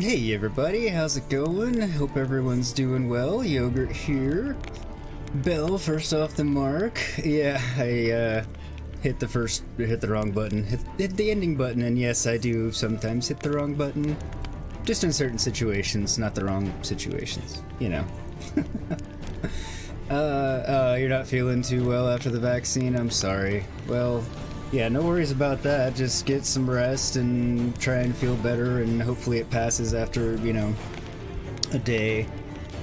Hey everybody, how's it going? Hope everyone's doing well. Yogurt here. Bell first off the mark. Yeah, I hit the wrong button. Hit the ending button, and yes, I do sometimes hit the wrong button. Just in certain situations, not the wrong situations, you know. You're not feeling too well after the vaccine? I'm sorry. Well, yeah, no worries about that. Just get some rest and try and feel better, and hopefully it passes after, you know, a day.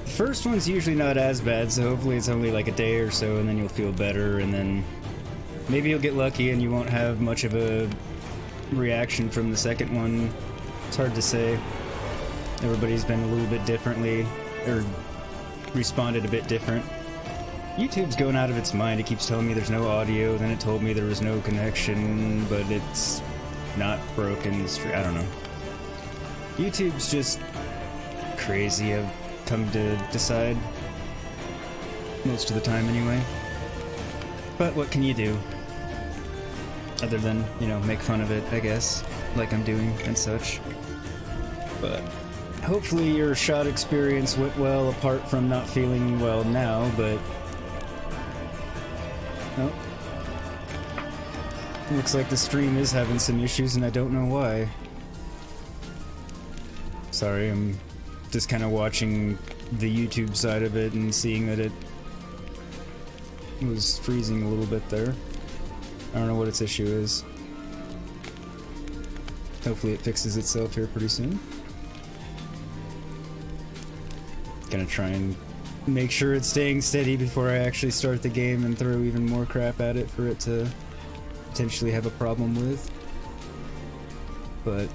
The first one's usually not as bad, so hopefully it's only like a day or so, and then you'll feel better, and then maybe you'll get lucky and you won't have much of a reaction from the second one. It's hard to say. Everybody's been a little bit differently, or responded a bit different. YouTube's going out of its mind. It keeps telling me there's no audio, then it told me there was no connection, but it's not broken. I don't know. YouTube's just crazy, I've come to decide. Most of the time, anyway. But what can you do? Other than, you know, make fun of it, I guess, like I'm doing and such. But hopefully your shot experience went well, apart from not feeling well now, but oh. Looks like the stream is having some issues and I don't know why. Sorry, I'm just kind of watching the YouTube side of it and seeing that it was freezing a little bit there. I don't know what its issue is. Hopefully it fixes itself here pretty soon. Gonna try and make sure it's staying steady before I actually start the game and throw even more crap at it for it to potentially have a problem with. But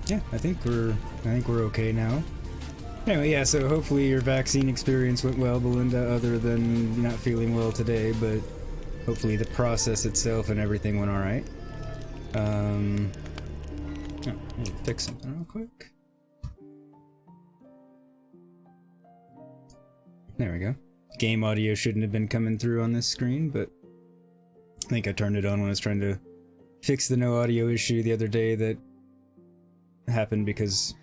yeah, I think we're okay now. Anyway, yeah, so hopefully your vaccine experience went well, Belinda, other than not feeling well today, but hopefully the process itself and everything went alright. Oh, I need to fix something real quick. There we go. Game audio shouldn't have been coming through on this screen, but I think I turned it on when I was trying to fix the no audio issue the other day that happened because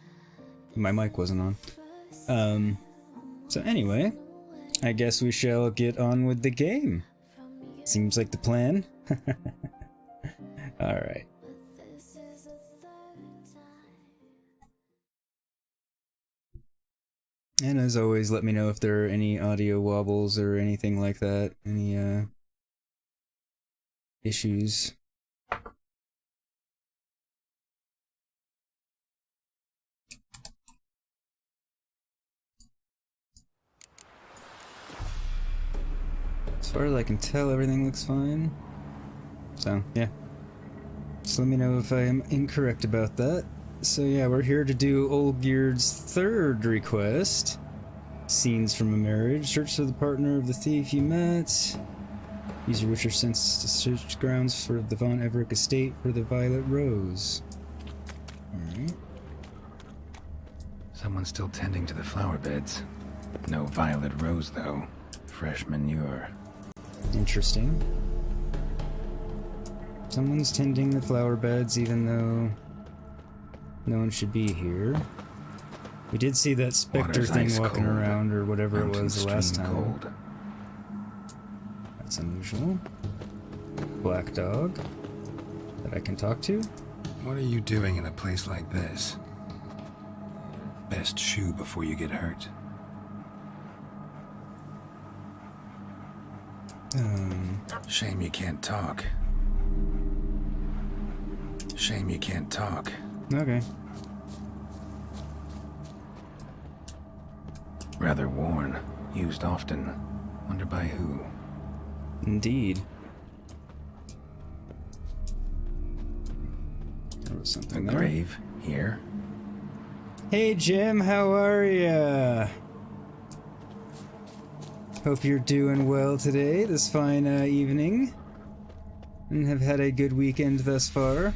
my mic wasn't on. So anyway, I guess we shall get on with the game. Seems like the plan. Alright. And as always, let me know if there are any audio wobbles or anything like that. Any, issues. As far as I can tell, everything looks fine. So, yeah. Just let me know if I am incorrect about that. So yeah, we're here to do Olgierd's third request. Scenes from a marriage. Search for the partner of the thief you met. Use your witcher sense to search grounds for the Von Everett estate for the Violet Rose. Alright. Someone's still tending to the flower beds. No Violet Rose, though. Fresh manure. Interesting. Someone's tending the flower beds even though no one should be here. We did see that specter thing walking around, or whatever it was the last time. Cold. That's unusual. Black dog that I can talk to. What are you doing in a place like this? Best shoe before you get hurt. Shame you can't talk. Shame you can't talk. Okay. Rather worn. Used often. Wonder by who. Indeed. There was something there. Grave here. Hey Jim, how are ya? Hope you're doing well today, this fine evening. And have had a good weekend thus far.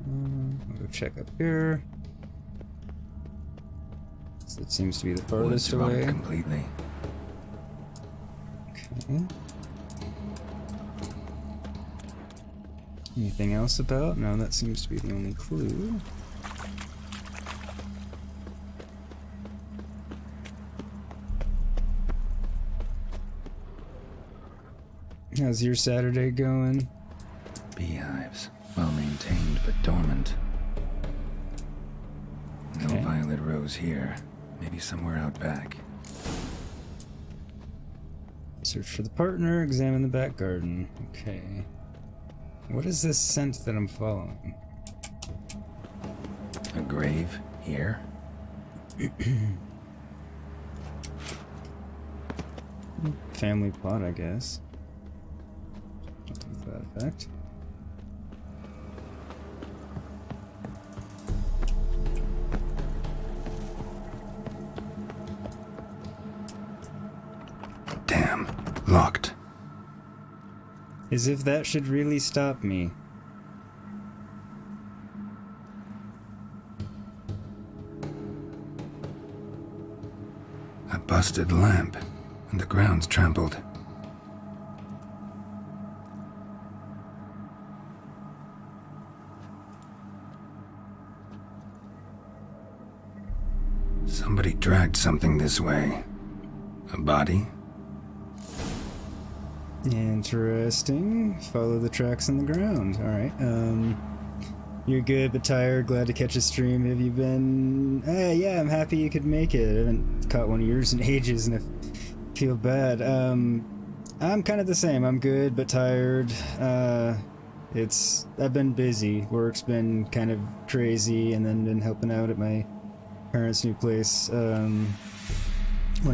I'll go check up here. So it seems to be the farthest away. Completely. Okay. Anything else about? No, that seems to be the only clue. How's your Saturday going? Beehives. Well maintained, but dormant. No Okay. violet rose here. Maybe somewhere out back. Search for the partner, examine the back garden. Okay. What is this scent that I'm following? A grave here? Family plot, I guess. Something to that effect. Damn. Locked. As if that should really stop me. A busted lamp. And the ground's trampled. Somebody dragged something this way. A body? Interesting. Follow the tracks on the ground. Alright, you're good but tired, glad to catch a stream. Have you been... yeah, I'm happy you could make it. I haven't caught one of yours in ages and I feel bad. I'm kind of the same. I'm good but tired. I've been busy. Work's been kind of crazy, and then been helping out at my parents' new place, when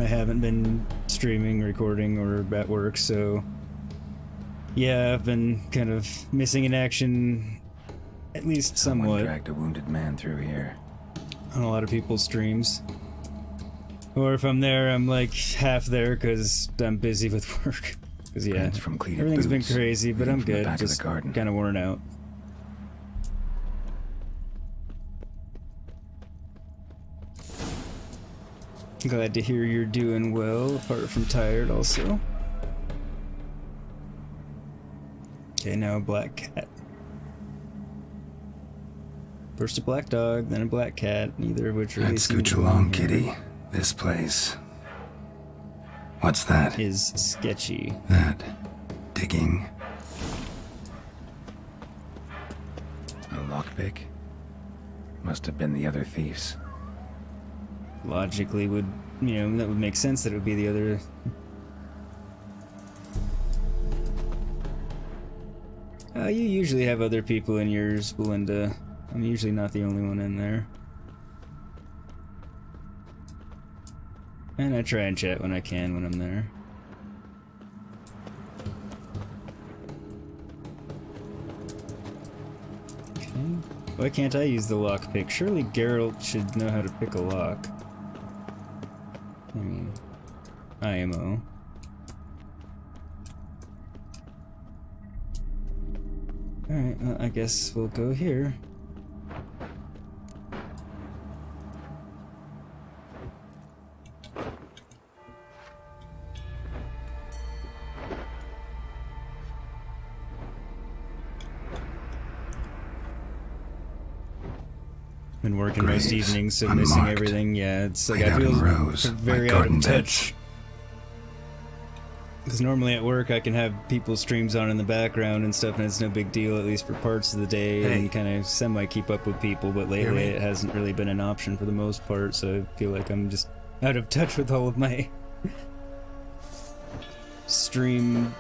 I haven't been streaming, recording, or at work, so... Yeah, I've been kind of missing in action, at least Someone somewhat, dragged a wounded man through here. on a lot of people's streams. Or if I'm there, I'm like half there because I'm busy with work. Because yeah, Prints from cleated everything's boots been crazy, but leading I'm from the good. back of the Just garden. kind of worn out. Glad to hear you're doing well, apart from tired also. Okay, now a black cat. First a black dog, then a black cat, neither of which really Let's seem scooch to along, belong here. kitty. This place. What's that? Is sketchy. That. Digging. A lockpick? Must have been the other thieves. Logically would, that would make sense that it would be the other... You usually have other people in yours, Belinda. I'm usually not the only one in there. And I try and chat when I can when I'm there. Okay. Why can't I use the lockpick? Surely Geralt should know how to pick a lock. I mean, IMO. Alright, well, I guess we'll go here. Been working most Graves, evenings, so missing unmarked. everything. Yeah, it's like Laid I out feel in rows, very like out garden of beds. touch. Because normally at work I can have people's streams on in the background and stuff, and it's no big deal, at least for parts of the day, Hey. and kind of semi keep up with people, but Hear lately me? it hasn't really been an option for the most part, so I feel like I'm just out of touch with all of my stream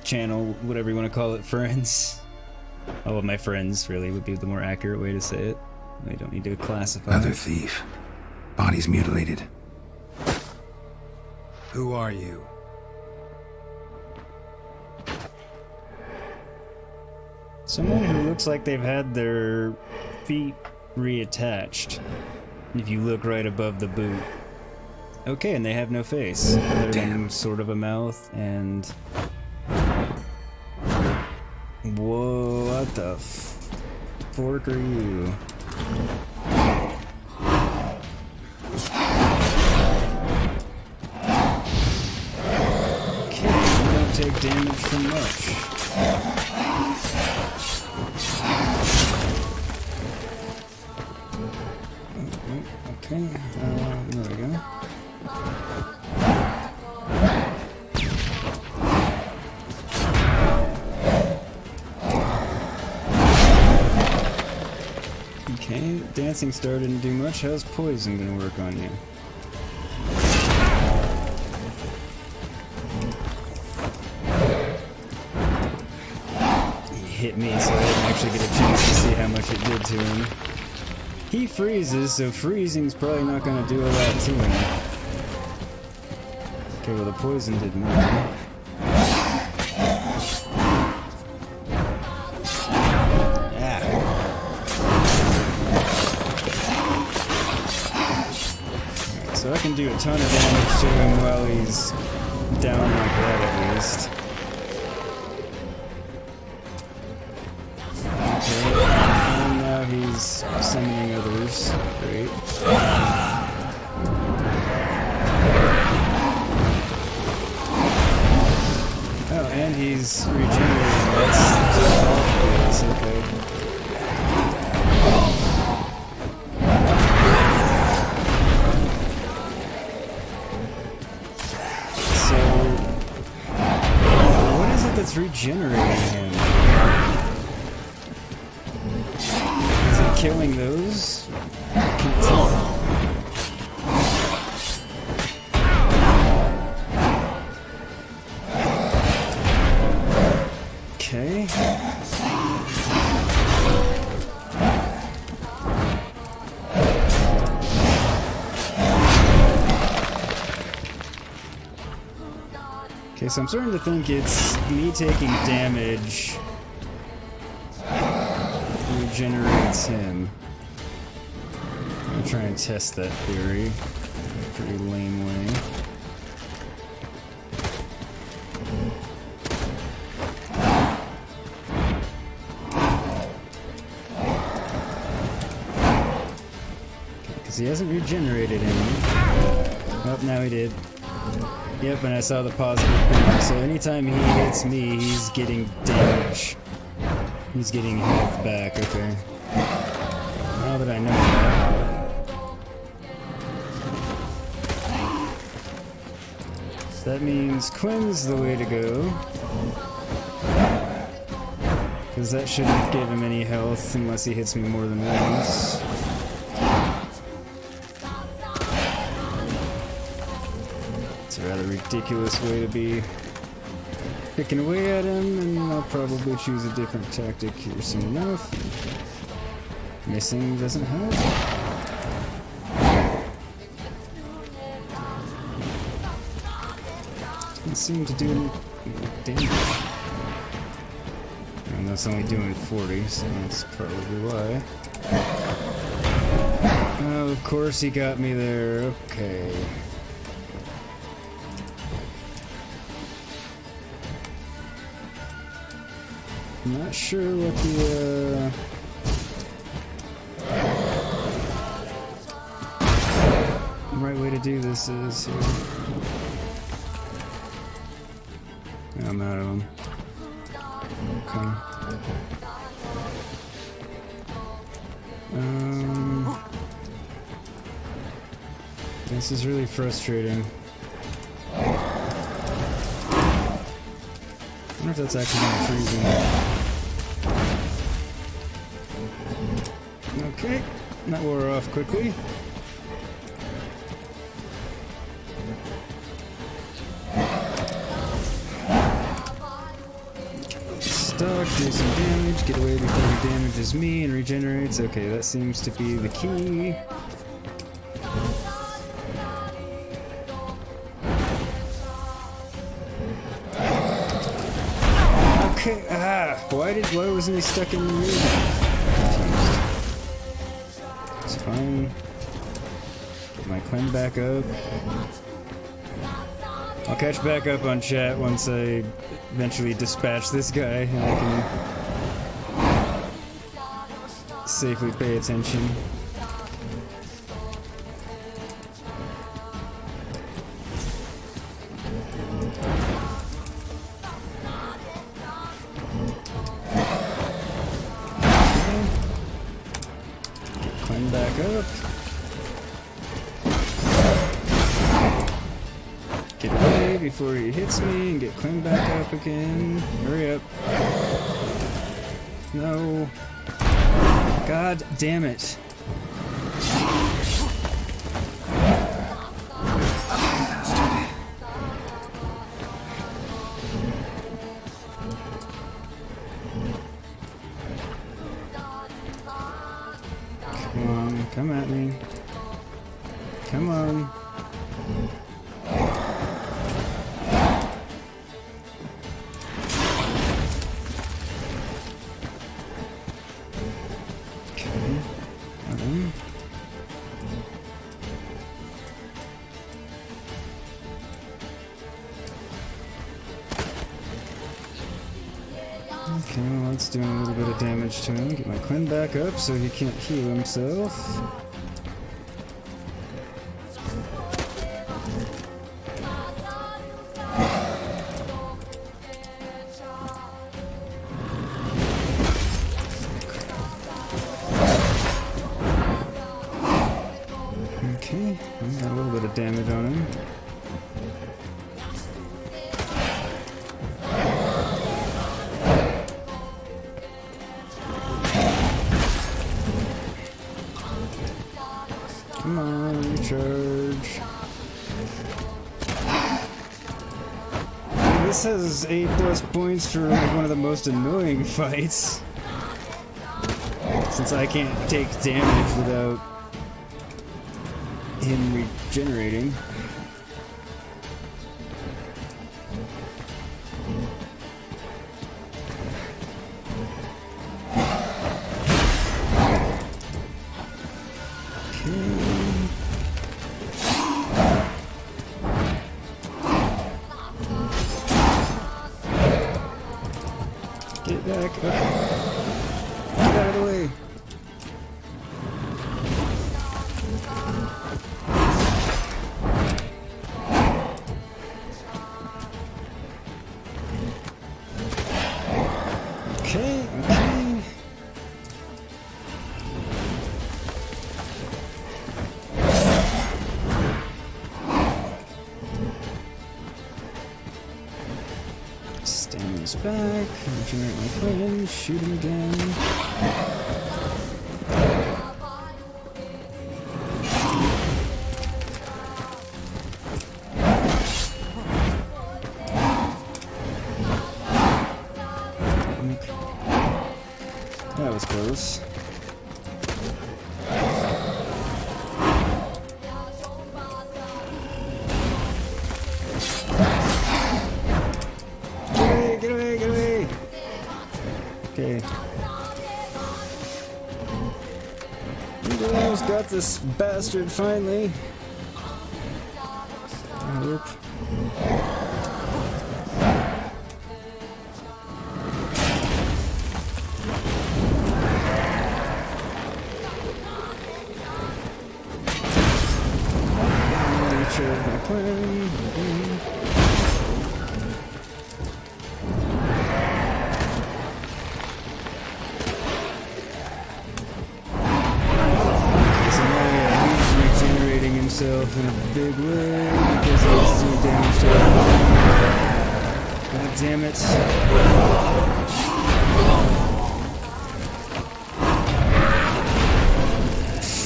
channel, whatever you want to call it, friends. All of my friends, really, would be the more accurate way to say it. I don't need to classify. Other thief. Body's mutilated. Who are you? Someone who looks like they've had their feet reattached. If you look right above the boot. Okay, and they have no face. Other than sort of a mouth and... Whoa, what the fork are you? Okay, you don't take damage from much. Okay, there we go. Okay, dancing star didn't do much. How's poison gonna work on you? He hit me, so I didn't actually get a chance to see how much it did to him. He freezes, so freezing's probably not gonna do a lot to him. Okay, well the poison did more. So I can do a ton of damage to him while he's down like that at least. Okay, and now he's summoning others. Great. Oh, and he's regenerating. That's okay. That's regenerating him. Is it killing those? I can't tell. Okay. Okay, so I'm starting to think it's me taking damage regenerates him. I'm gonna try and test that theory. Pretty lame way. Because he hasn't regenerated any. Oh, now he did. Yep, and I saw the positive thing. So anytime he hits me, he's getting damage. He's getting health back, okay. Now that I know that. So that means Quinn's the way to go. Because that shouldn't give him any health unless he hits me more than once. It's a rather ridiculous way to be picking away at him, and I'll probably choose a different tactic here soon enough. Missing doesn't help. Doesn't seem to do any damage. And that's only doing 40, so that's probably why. Oh, of course he got me there. Okay. I'm not sure what the right way to do this is here. I'm out of them. Okay. This is really frustrating. I wonder if that's actually gonna freeze him. Okay, that wore off quickly. Stuck, do some damage, get away before he damages me and regenerates. Okay, that seems to be the key. Okay, why wasn't he stuck in the room? It's fine. Get my Quinn back up. I'll catch back up on chat once I eventually dispatch this guy and I can safely pay attention. climb back up. Get away before he hits me and get climbed back up again. Hurry up. No. God damn it. Come on, come at me. Come on. Okay, well, that's doing a little bit of damage to him. Get my Quinn back up so he can't heal himself. Okay, I got a little bit of damage on him. Come on, recharge. This has 8+ points for like one of the most annoying fights. Since I can't take damage without him regenerating. Get back up. Get out of the way. Okay, okay. Stamina's back. Regenerate my friend. Shoot him again. That was close. Get away, get away! Okay. We almost got this bastard finally. I hope. Recharge my plan. Himself in a big way because he's doing damage to him. God damn it.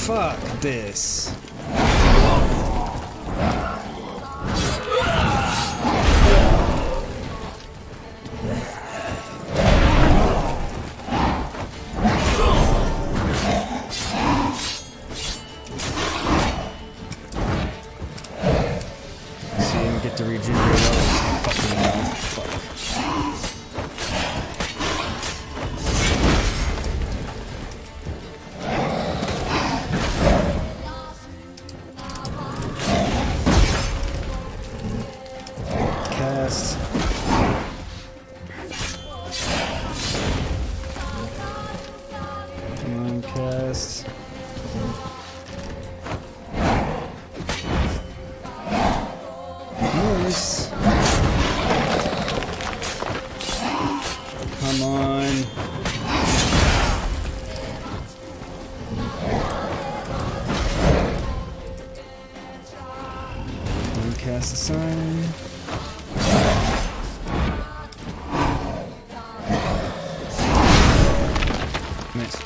Fuck this. Get to regenerate all fucking health. Fuck. Cast. Come on, cast. Nice. Cast a sign. Nice.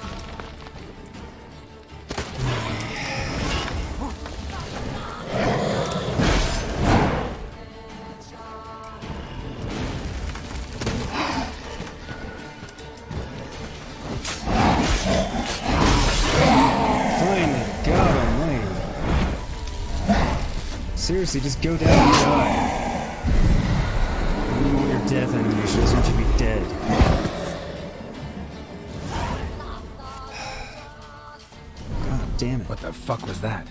Seriously, just go down and die. I don't want your death animation, I just want you to be dead. God damn it. What the fuck was that?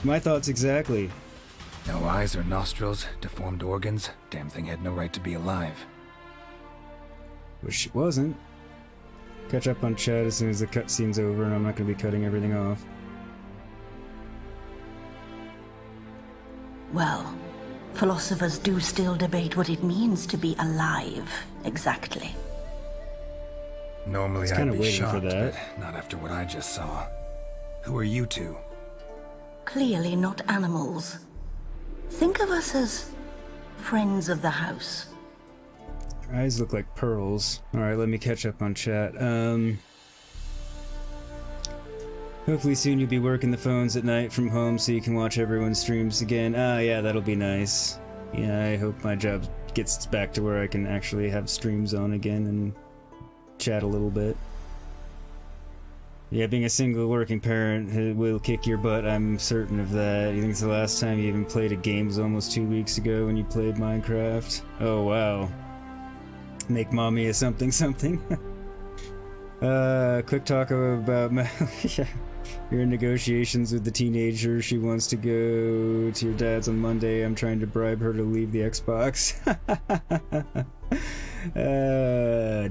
My thoughts exactly. No eyes or nostrils, deformed organs. Damn thing had no right to be alive. Which she wasn't. Catch up on chat as soon as the cutscene's over, and I'm not going to be cutting everything off. Well, philosophers do still debate what it means to be alive, exactly. Normally kinda I'd be waiting for shocked, that. but not after what I just saw. Who are you two? Clearly not animals. Think of us as friends of the house. Her eyes look like pearls. Alright, let me catch up on chat. Hopefully soon you'll be working the phones at night from home so you can watch everyone's streams again. Ah, yeah, that'll be nice. Yeah, I hope my job gets back to where I can actually have streams on again and chat a little bit. Yeah, being a single working parent will kick your butt, I'm certain of that. You think it's the last time you even played a game was almost 2 weeks ago when you played Minecraft? Oh, wow. Make mommy a something something. Quick talk about yeah. You're in negotiations with the teenager. She wants to go to your dad's on Monday. I'm trying to bribe her to leave the Xbox.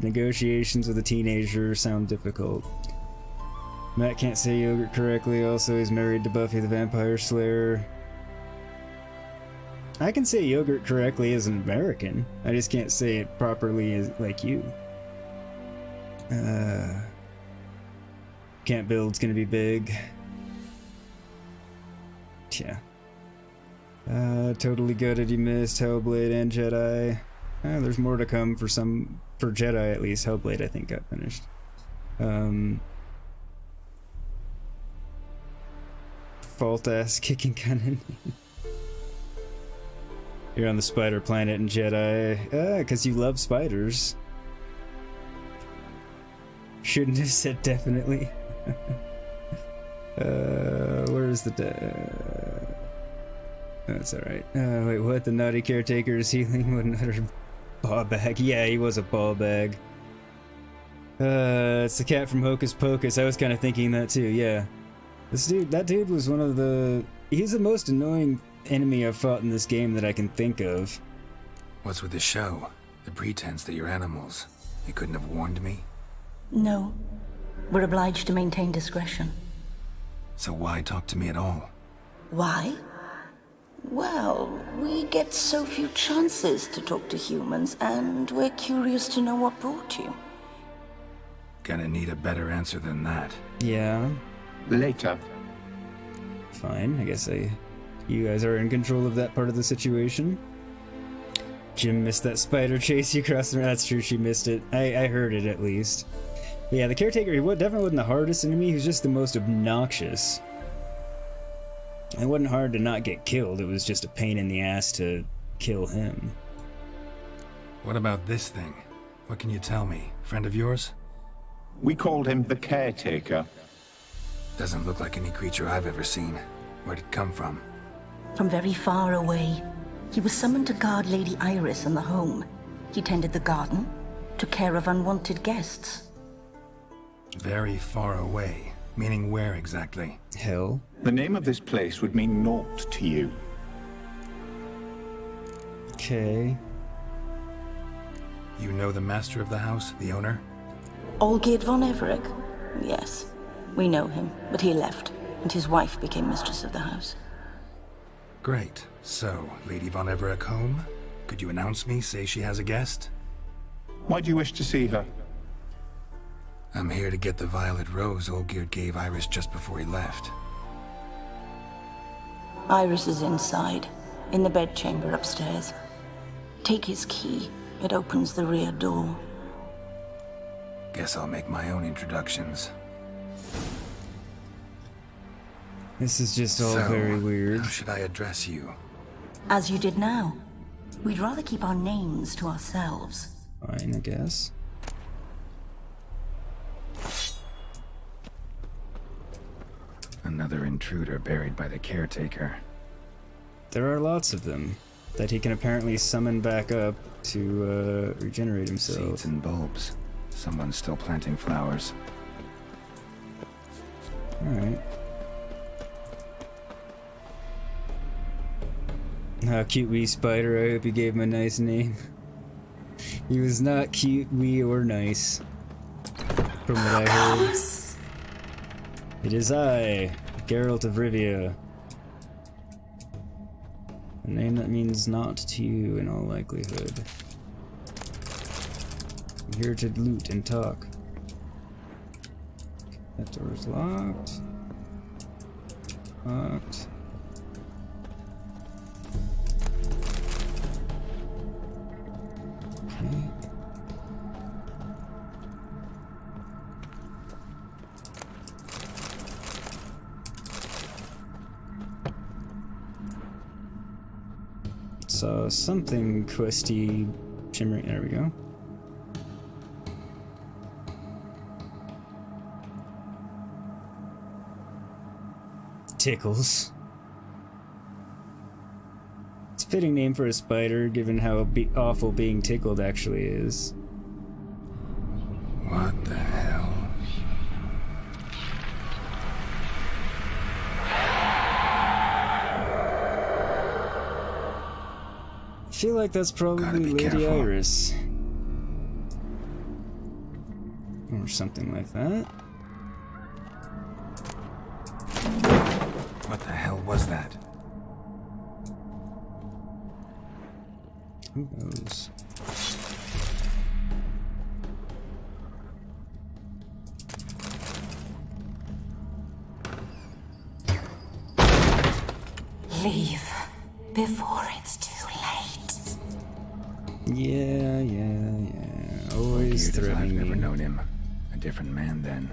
Negotiations with a teenager sound difficult. Matt can't say yogurt correctly. Also, he's married to Buffy the Vampire Slayer. I can say yogurt correctly as an American. I just can't say it properly as like you. Can't build's gonna be big. Yeah. Totally gutted you missed Hellblade and Jedi. There's more to come for Jedi at least. Hellblade I think got finished. Fault ass kicking cannon. You're on the spider planet in Jedi. Cause you love spiders. Shouldn't have said definitely. Where's the that's alright. Wait, what? The naughty caretaker is healing with another ball bag. Yeah, he was a ball bag. It's the cat from Hocus Pocus. I was kind of thinking that too, yeah. That dude was one of he's the most annoying enemy I've fought in this game that I can think of. What's with the show? The pretense that you're animals. You couldn't have warned me? No. We're obliged to maintain discretion. So why talk to me at all? Why? Well, we get so few chances to talk to humans, and we're curious to know what brought you. Gonna need a better answer than that. Yeah. Later. Fine, I guess you guys are in control of that part of the situation. Jim missed that spider chase you crossed the... That's true, she missed it. I heard it at least. But yeah, the caretaker, he definitely wasn't the hardest enemy, he was just the most obnoxious. It wasn't hard to not get killed, it was just a pain in the ass to kill him. What about this thing? What can you tell me? Friend of yours? We called him the Caretaker. Doesn't look like any creature I've ever seen. Where'd it come from? From very far away. He was summoned to guard Lady Iris and the home. He tended the garden, took care of unwanted guests. Very far away. Meaning where exactly? Hell. The name of this place would mean naught to you. Okay. You know the master of the house, the owner? Olgierd von Everec? Yes. We know him, but he left, and his wife became mistress of the house. Great. So, Lady von Everec home? Could you announce me, say she has a guest? Why do you wish to see her? I'm here to get the violet rose Olgierd gave Iris just before he left. Iris is inside. in the bedchamber upstairs. Take his key. It opens the rear door. Guess I'll make my own introductions. This is just all So, very weird. how should I address you? As you did now. We'd rather keep our names to ourselves. Fine, I guess. Another intruder buried by the caretaker. There are lots of them that he can apparently summon back up to regenerate himself. Seeds and bulbs. Someone's still planting flowers. Alright. How cute, wee spider. I hope you gave him a nice name. He was not cute, wee, or nice. From what I heard. It is I, Geralt of Rivia. A name that means naught to you in all likelihood. I'm here to loot and talk. That door is locked. Locked. Okay. Saw something questy shimmering. There we go. Tickles. It's a fitting name for a spider, given how awful being tickled actually is. What the hell? I feel like that's probably Lady careful. Iris. Or something like that. What the hell was that? Who knows? Leave before it's too late. Yeah. Always Weird as I've threatening never me. known him. A different man then.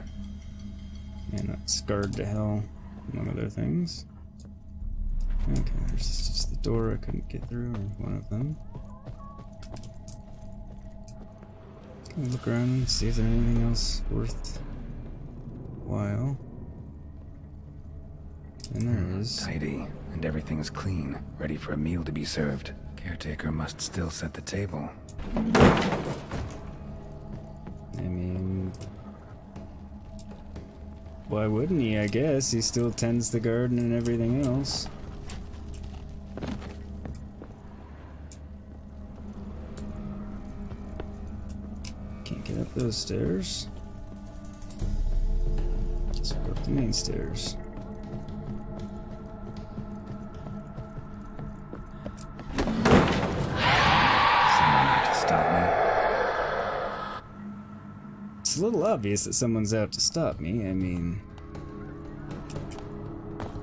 And not scarred to hell, among other things. Okay, there's just the door I couldn't get through, or one of them. Can look around and see if there's anything else worthwhile. And there is. Tidy, and everything's clean, ready for a meal to be served. Caretaker must still set the table. I mean, why wouldn't he? I guess he still tends the garden and everything else. Can't get up those stairs. Guess we'll go up the main stairs. Someone out to stop me. It's a little obvious that someone's out to stop me. I mean,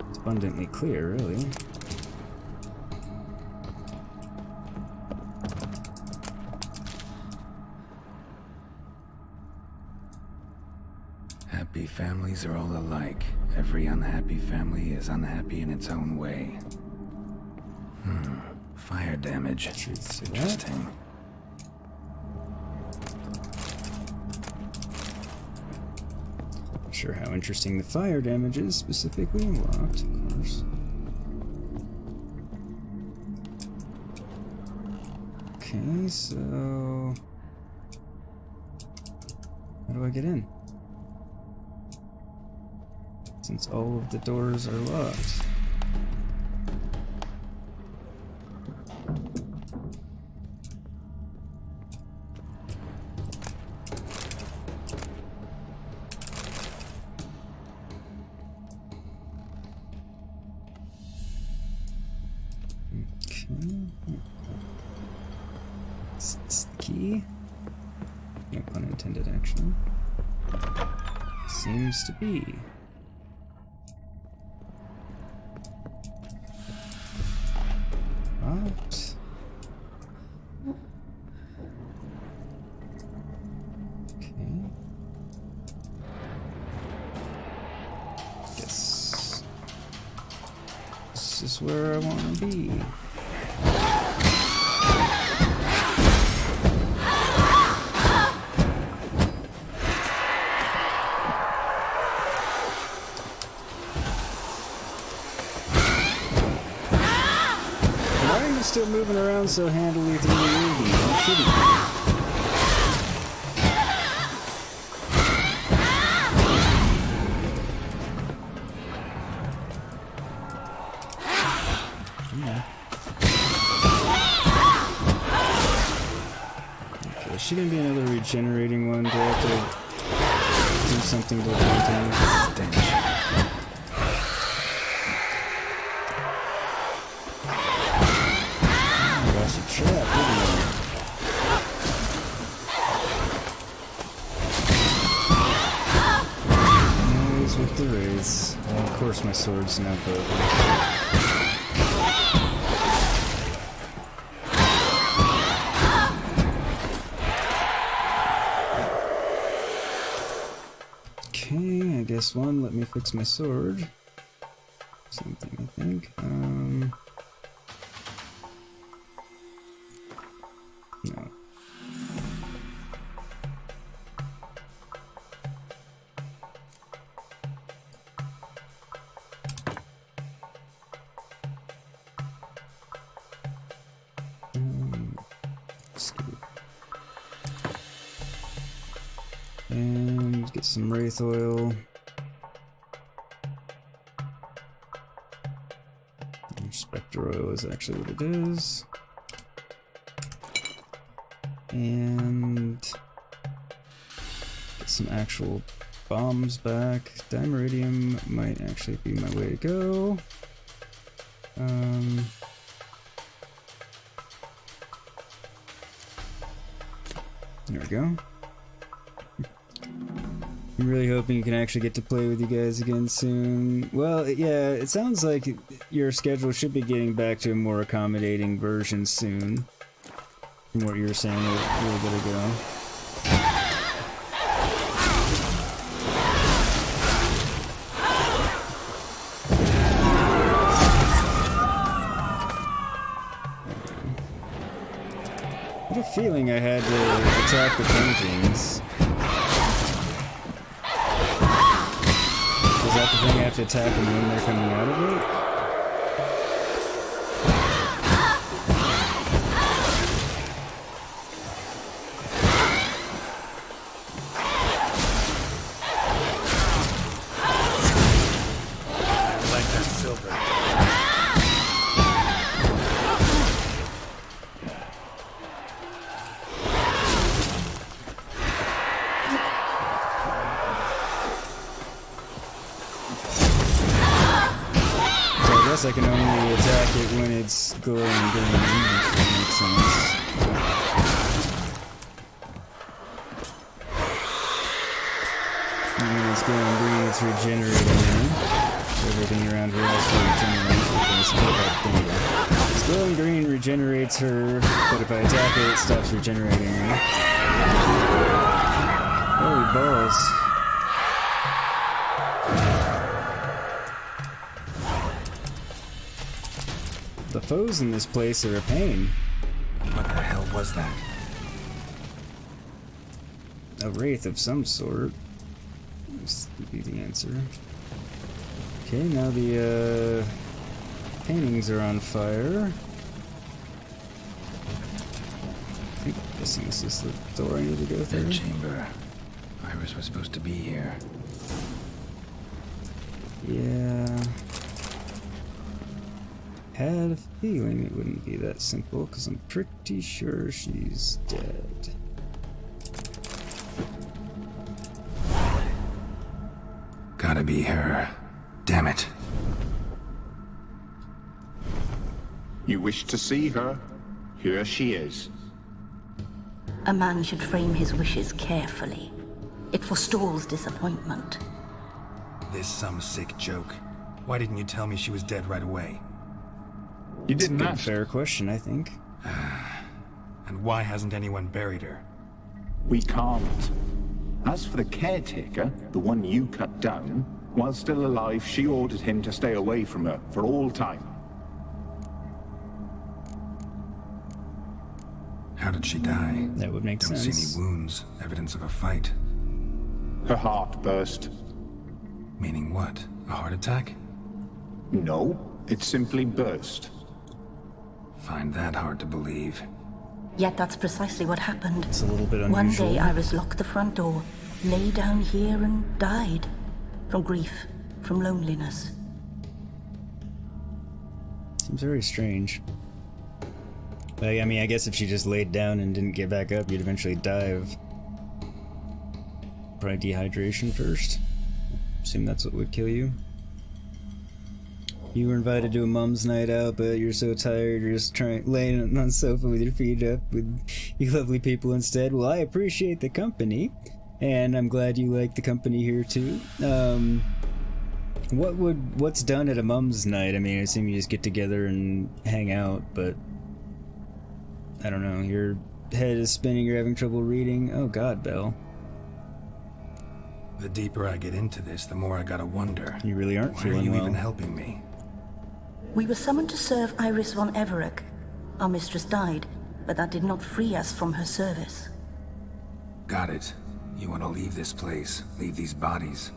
it's abundantly clear, really. Happy families are all alike. Every unhappy family is unhappy in its own way. Fire damage. Truth to that. Interesting. Not sure how interesting the fire damage is specifically. Locked, of course. Okay, so how do I get in? Since all of the doors are locked. It's the key. No pun intended, actually. Seems to be. out. Okay. Guess this is where I want to be. Still moving around so handily through the movie. It shouldn't be. Yeah. Okay, is she gonna be another regenerating one? Do I have to do something to maintain stench? With the rays. Well, of course my sword's now broken. Okay, I guess one, let me fix my sword. Same thing, I think. No. And get some wraith oil. Spectre oil is actually what it is. And get some actual bombs back. Dimeridium might actually be my way to go. There we go. I'm really hoping you can actually get to play with you guys again soon. Well, yeah, it sounds like your schedule should be getting back to a more accommodating version soon. From what you were saying, we're gonna go. I had a feeling I had to attack the paintings. Is that the thing I have to attack them when they're coming out of it? I like that silver. I can only attack it when it's glowing green, which makes sense. And when it's glowing green, it's regenerating. Everything around here also regenerates. It's glowing green regenerates her, but if I attack it, it stops regenerating her. Holy balls. The foes in this place are a pain. What the hell was that? A wraith of some sort. This would be the answer. Okay, now the paintings are on fire. I'm guessing this is the door I need to go through. That chamber. Iris was supposed to be here. Yeah. Had a feeling it wouldn't be that simple, because I'm pretty sure she's dead. Gotta be her. Damn it. You wish to see her? Here she is. A man should frame his wishes carefully. It forestalls disappointment. This some sick joke. Why didn't you tell me she was dead right away? You It's a didn't good, ask. fair question, I think. And why hasn't anyone buried her? We can't. As for the caretaker, the one you cut down, while still alive, she ordered him to stay away from her for all time. How did she die? That would make Don't sense. see any wounds, evidence of a fight. Her heart burst. Meaning what? A heart attack? No, it simply burst. Find that hard to believe. Yet that's precisely what happened. It's a little bit One unusual. day Iris locked the front door, lay down here and died. From grief, from loneliness. Seems very strange. Like, I mean, I guess if she just laid down and didn't get back up, you'd eventually die of probably dehydration first. Assume that's what would kill you. You were invited to a mom's night out, but you're so tired you're just laying on the sofa with your feet up with you lovely people instead. Well, I appreciate the company, and I'm glad you like the company here too. What's done at a mom's night? I mean, I assume you just get together and hang out, but I don't know. Your head is spinning. You're having trouble reading. Oh God, Belle. The deeper I get into this, the more I gotta wonder. You really aren't Why are feeling you well. even helping me? We were summoned to serve Iris von Everec. Our mistress died, but that did not free us from her service. Got it. You want to leave this place, leave these bodies?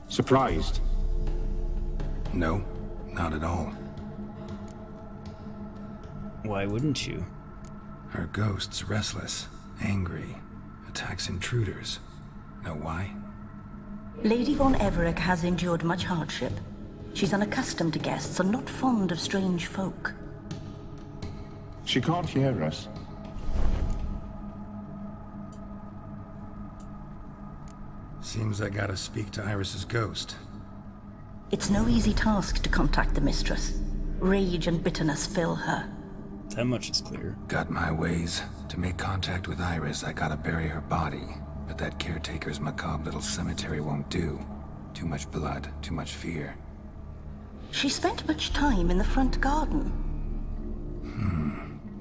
Surprised? No, not at all. Why wouldn't you? Her ghost's restless, angry, attacks intruders. Know why? Lady von Everec has endured much hardship. She's unaccustomed to guests and not fond of strange folk. She can't hear us. Seems I gotta speak to Iris's ghost. It's no easy task to contact the mistress. Rage and bitterness fill her. That much is clear. Got my ways. To make contact with Iris, I gotta bury her body. But that caretaker's macabre little cemetery won't do. Too much blood, too much fear. She spent much time in the front garden.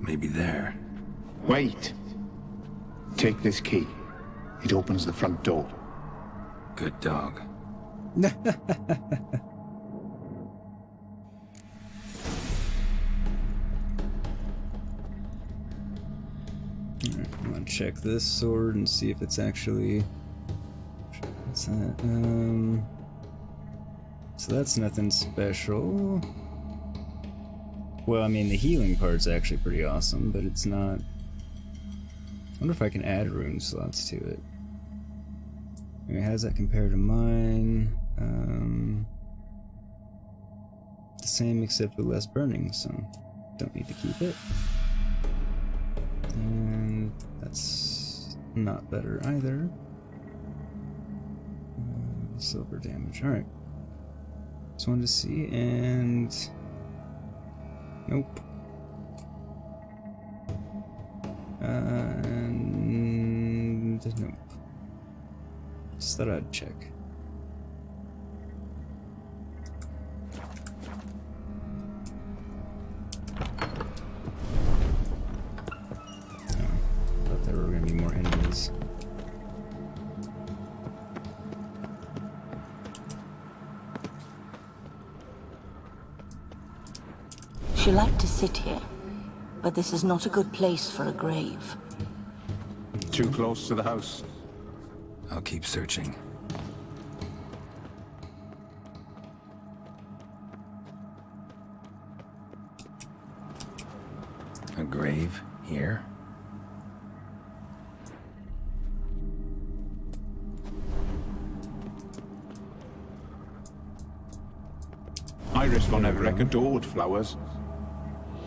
Maybe there. Wait. Take this key. It opens the front door. Good dog. I'm gonna check this sword and see if it's actually. What's that? So that's nothing special. Well, I mean, the healing part's actually pretty awesome, but it's not. I wonder if I can add rune slots to it. I mean, how does that compare to mine? The same except with less burning, so don't need to keep it. And that's not better either. Silver damage. Alright. Just wanted to see, and nope. And nope. Just thought I'd check. Thought there were going to be more enemies. She liked to sit here, but this is not a good place for a grave. Too close to the house. I'll keep searching. A grave here? Iris von Everec adored flowers.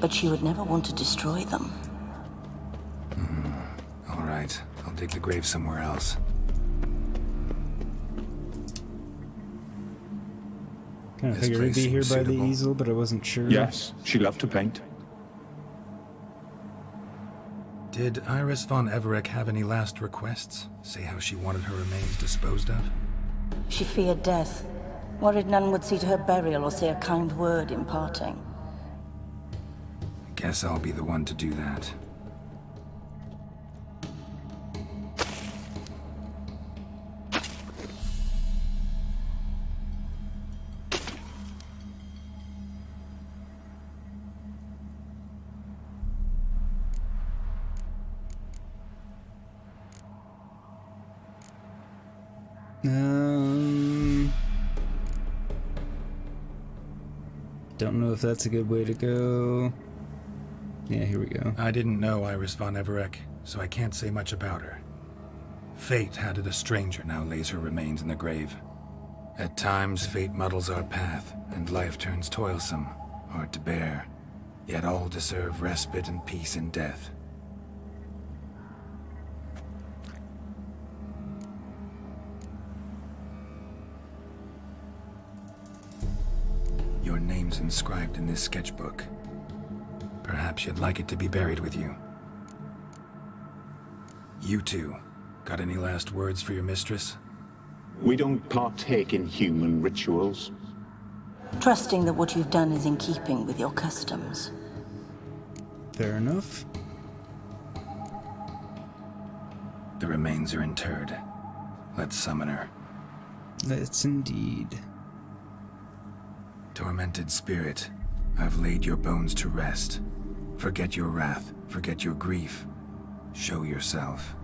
But she would never want to destroy them. All right, I'll dig the grave somewhere else. Kind of This figured it'd place be here seems by the suitable. easel, but I wasn't sure. Yes, she loved to paint. Did Iris von Everec have any last requests? Say how she wanted her remains disposed of? She feared death, worried none would see to her burial or say a kind word in parting. Guess I'll be the one to do that. Don't know if that's a good way to go. Yeah, here we go. I didn't know Iris von Everec, so I can't say much about her. Fate had it a stranger now lays her remains in the grave. At times, fate muddles our path, and life turns toilsome, hard to bear. Yet all deserve respite and peace in death. Your name's inscribed in this sketchbook. Perhaps you'd like it to be buried with you. You two, got any last words for your mistress? We don't partake in human rituals. Trusting that what you've done is in keeping with your customs. Fair enough. The remains are interred. Let's summon her. Let's indeed. Tormented spirit, I've laid your bones to rest. Forget your wrath, forget your grief. Show yourself.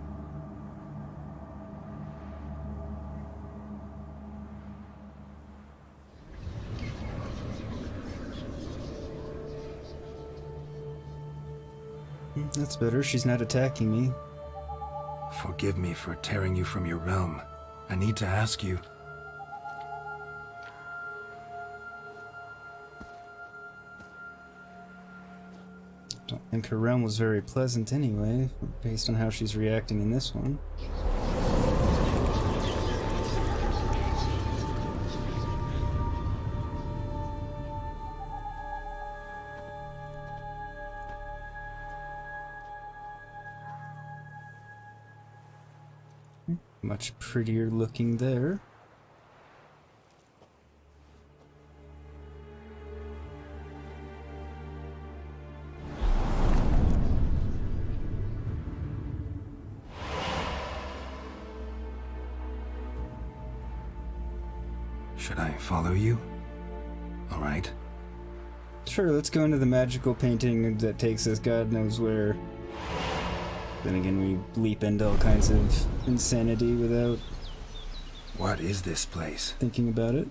That's better. She's not attacking me. Forgive me for tearing you from your realm. I need to ask you. Don't think her realm was very pleasant anyway, based on how she's reacting in this one. Much prettier looking there. Should I follow you? All right. Sure, let's go into the magical painting that takes us God knows where. Then again, we leap into all kinds of insanity without What is this place? thinking about it.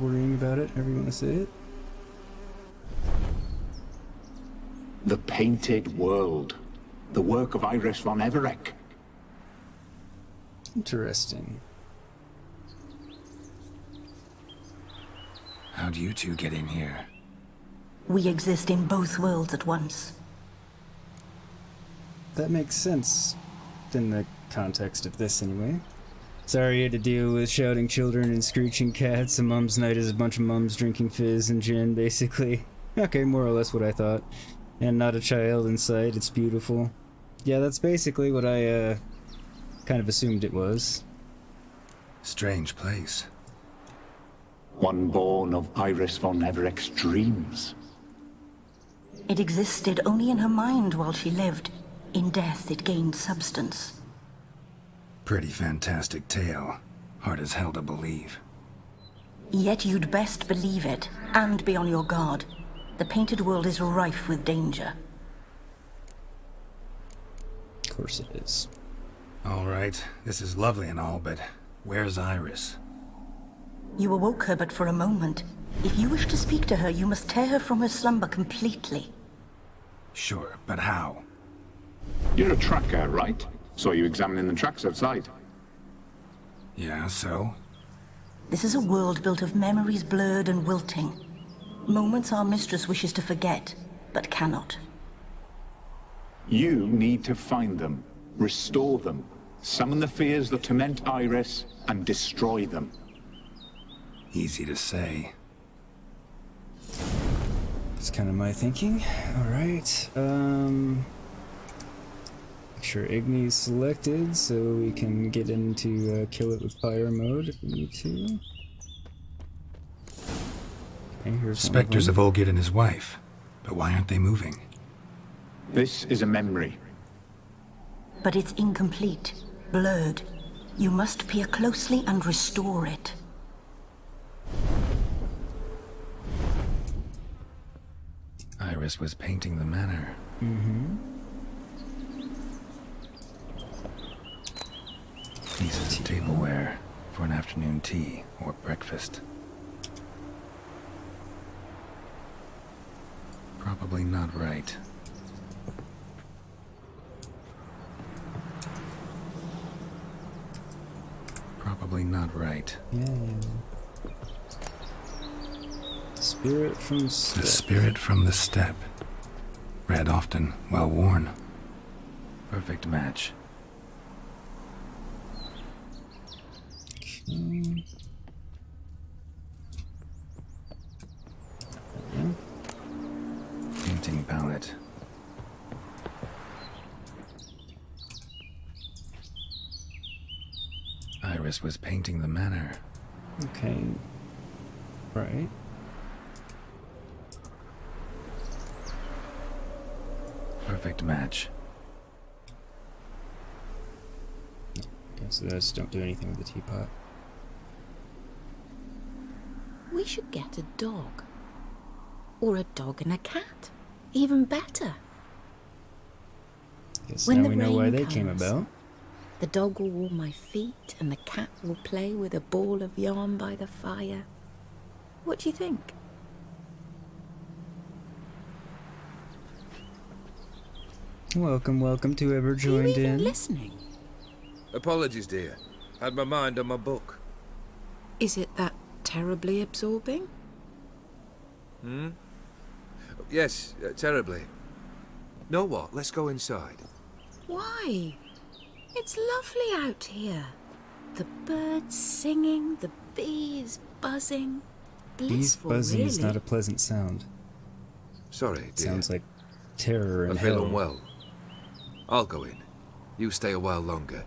Worrying about it, however you want to say it. The Painted World. The work of Iris von Everec. Interesting. How'd you two get in here? We exist in both worlds at once. That makes sense in the context of this anyway. Sorry you had to deal with shouting children and screeching cats. A mum's night is a bunch of mums drinking fizz and gin, basically. Okay, more or less what I thought. And not a child in sight, it's beautiful. Yeah, that's basically what I, kind of assumed it was. Strange place. One born of Iris von Everec's dreams. It existed only in her mind while she lived. In death, it gained substance. Pretty fantastic tale. Hard as hell to believe. Yet you'd best believe it, and be on your guard. The Painted World is rife with danger. Of course it is. All right, this is lovely and all, but where's Iris? You awoke her but for a moment. If you wish to speak to her, you must tear her from her slumber completely. Sure, but how? You're a tracker, right? Saw you examining the tracks outside. Yeah, so? This is a world built of memories blurred and wilting. Moments our mistress wishes to forget, but cannot. You need to find them, restore them, summon the fears that torment Iris, and destroy them. Easy to say. That's kind of my thinking. Alright, make sure Igni's selected so we can get into kill it with fire mode if we need to. Okay, here's Spectres one of Olgid and his wife. But why aren't they moving? This is a memory. But it's incomplete, blurred. You must peer closely and restore it. Iris was painting the manor. Pieces of tableware for an afternoon tea or breakfast. Probably not right. Probably not right. Yeah. Spirit from The Step. spirit from the steppe. Read often, well worn. Perfect match. Okay. Painting palette. Iris was painting the manor. Okay. Right. Perfect match. Guess I just don't do anything with the teapot. We should get a dog. Or a dog and a cat. Even better. Guess When now the we know why rain they came comes, about. The dog will warm my feet and the cat will play with a ball of yarn by the fire. What do you think? Welcome, welcome to whoever Are you joined even in. listening? Apologies, dear. Had my mind on my book. Is it that terribly absorbing? Yes, terribly. Know what? Let's go inside. Why? It's lovely out here. The birds singing, the bees buzzing. Bees Blissful, buzzing really. is not a pleasant sound. Sorry, It dear. sounds like terror I and feel hell. unwell. I'll go in. You stay a while longer.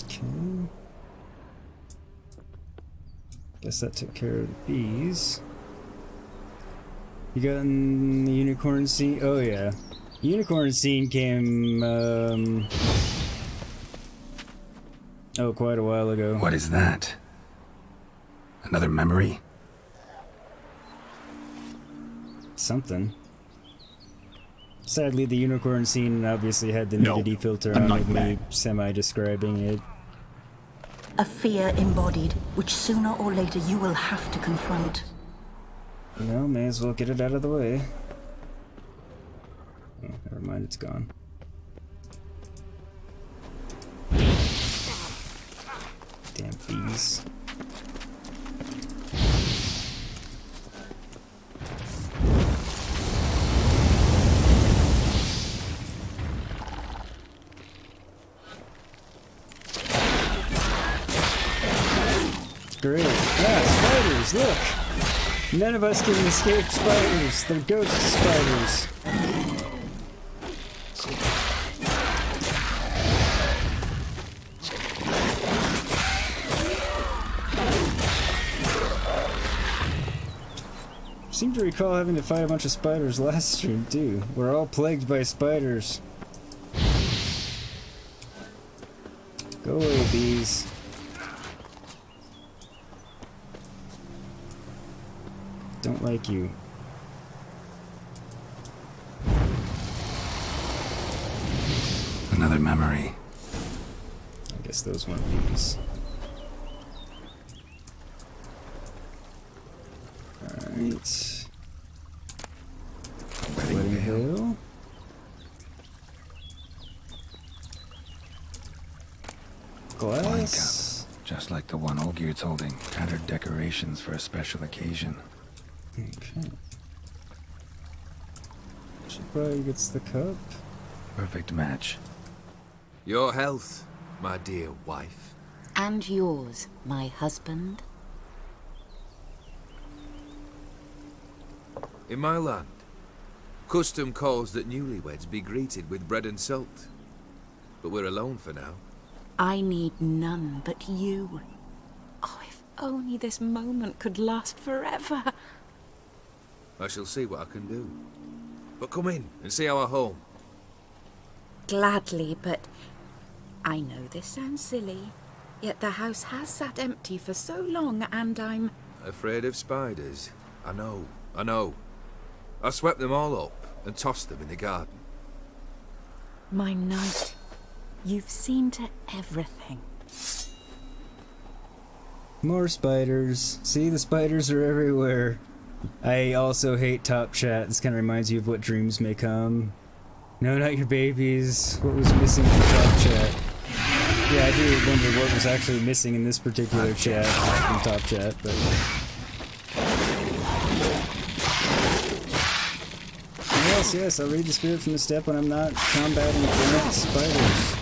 Okay. Guess that took care of the bees. You got in the unicorn scene? Oh yeah. The unicorn scene came, oh, quite a while ago. What is that? Another memory? Something. Sadly, the unicorn scene obviously had the No, nudity filter a on with nightmare. me semi-describing it. A fear embodied, which sooner or later you will have to confront. No, may as well get it out of the way. Oh, never mind, it's gone. Damn bees. Great. Ah, spiders, look! None of us can escape spiders. They're ghost spiders. Seem to recall having to fight a bunch of spiders last stream too. We're all plagued by spiders. Go away, bees. Don't like you. Another memory. I guess those weren't bees. Alright. Wedding Hill. Glass. Just like the one Olgierd's holding, tattered decorations for a special occasion. Okay. She probably gets the cup. Perfect match. Your health, my dear wife. And yours, my husband. In my land, custom calls that newlyweds be greeted with bread and salt. But we're alone for now. I need none but you. Oh, if only this moment could last forever. I shall see what I can do. But come in and see our home. Gladly, but I know this sounds silly, yet the house has sat empty for so long and I'm... Afraid of spiders? I know. I swept them all up and tossed them in the garden. My knight, you've seen to everything. More spiders. See, the spiders are everywhere. I also hate top chat. This kind of reminds you of what dreams may come. No, not your babies. What was missing from top chat? Yeah, I do wonder what was actually missing in this particular chat from top chat, but... Yes, I'll read the spirit from the step when I'm not combating giant spiders.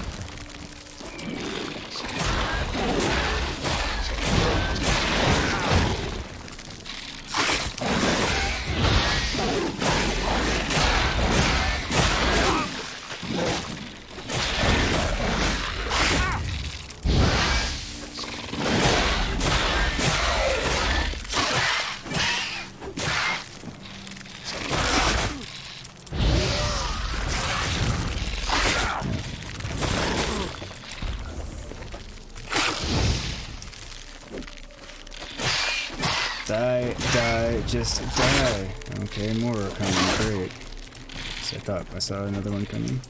Die, just die. Okay, more are coming, great. So I thought I saw another one coming.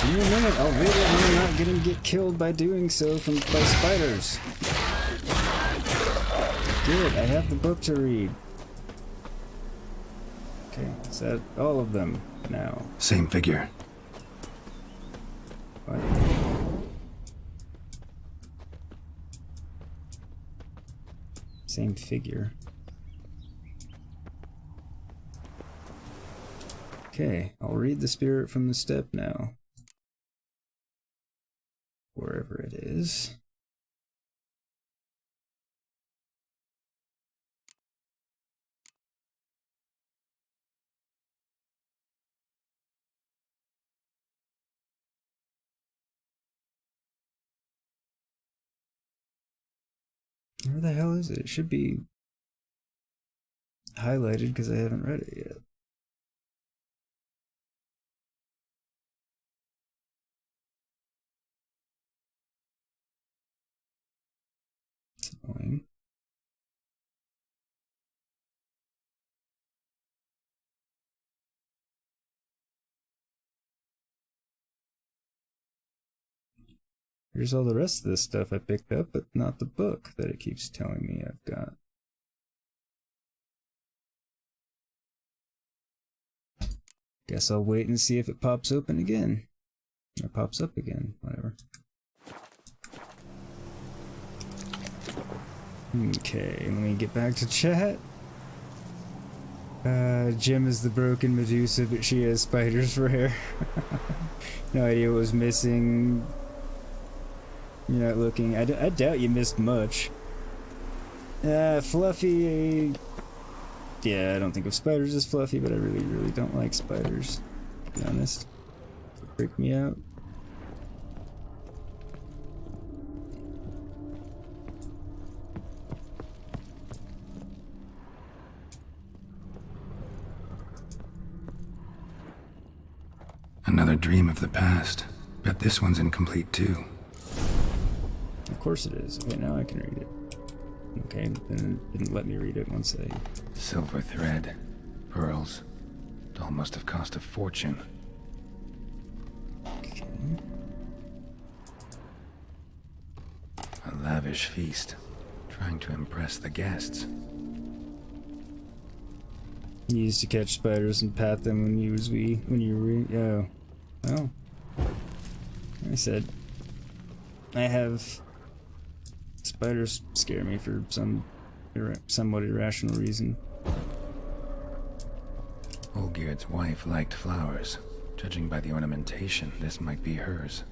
Give me a minute, I'll read it and you're not gonna get killed by doing so by spiders. Good, I have the book to read. Okay, is that all of them now? Same figure. What? Same figure. Okay, I'll read the spirit from the step now. Wherever it is. Where the hell is it? It should be highlighted because I haven't read it yet. It's annoying. Here's all the rest of this stuff I picked up, but not the book that it keeps telling me I've got. Guess I'll wait and see if it pops open again. Or pops up again, whatever. Okay, let me get back to chat. Jim is the broken Medusa, but she has spiders for hair. No idea what was missing. You're not looking. I doubt you missed much. Fluffy. Yeah, I don't think of spiders as fluffy, but I really don't like spiders, to be honest. They freak me out. Another dream of the past. Bet this one's incomplete too. Of course it is. Okay, now I can read it. Okay, then it didn't let me read it once I... Silver thread. Pearls. It all must have cost a fortune. Okay. lavish feast, trying to impress the guests. You used to catch spiders and pat them when you were oh. Well, like I said, I have spiders scare me for some somewhat irrational reason. Olgierd's wife liked flowers. Judging by the ornamentation, this might be hers.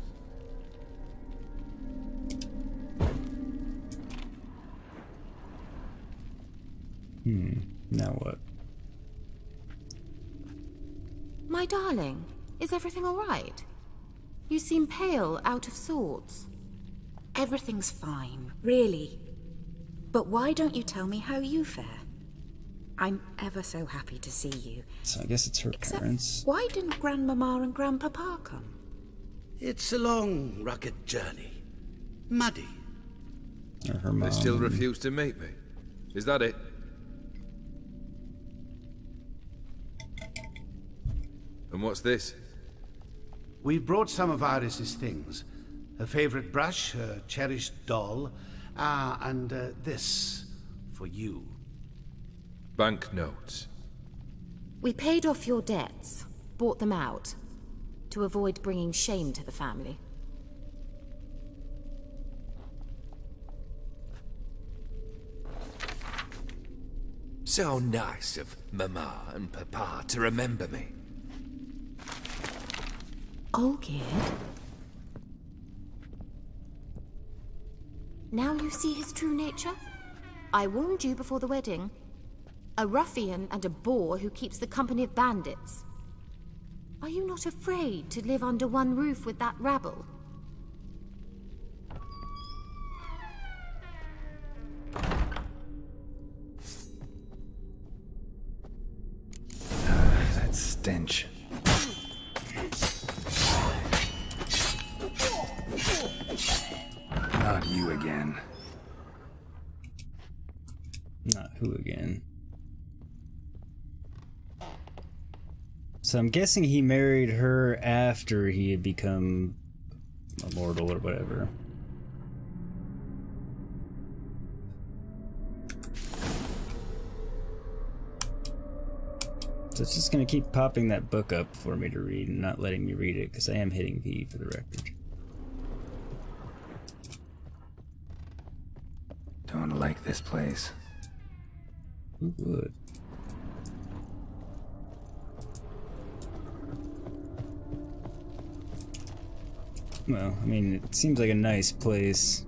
Now what? My darling, is everything all right? You seem pale, out of sorts. Everything's fine, really. But why don't you tell me how you fare? I'm ever so happy to see you. So I guess it's her parents. Why didn't Grandmama and Grandpapa come? It's a long, rugged journey. Muddy. Or her mom. They still refuse to meet me. Is that it? And what's this? We've brought some of Iris's things. Her favorite brush, her cherished doll, and this for you. Banknotes. We paid off your debts, bought them out, to avoid bringing shame to the family. So nice of Mama and Papa to remember me. Olgierd? Now you see his true nature? I warned you before the wedding. A ruffian and a boor who keeps the company of bandits. Are you not afraid to live under one roof with that rabble? That stench. Not you again. Not who again? So I'm guessing he married her after he had become immortal or whatever. So it's just gonna keep popping that book up for me to read and not letting me read it, because I am hitting V for the record. Don't like this place. Who would? Well, I mean, it seems like a nice place.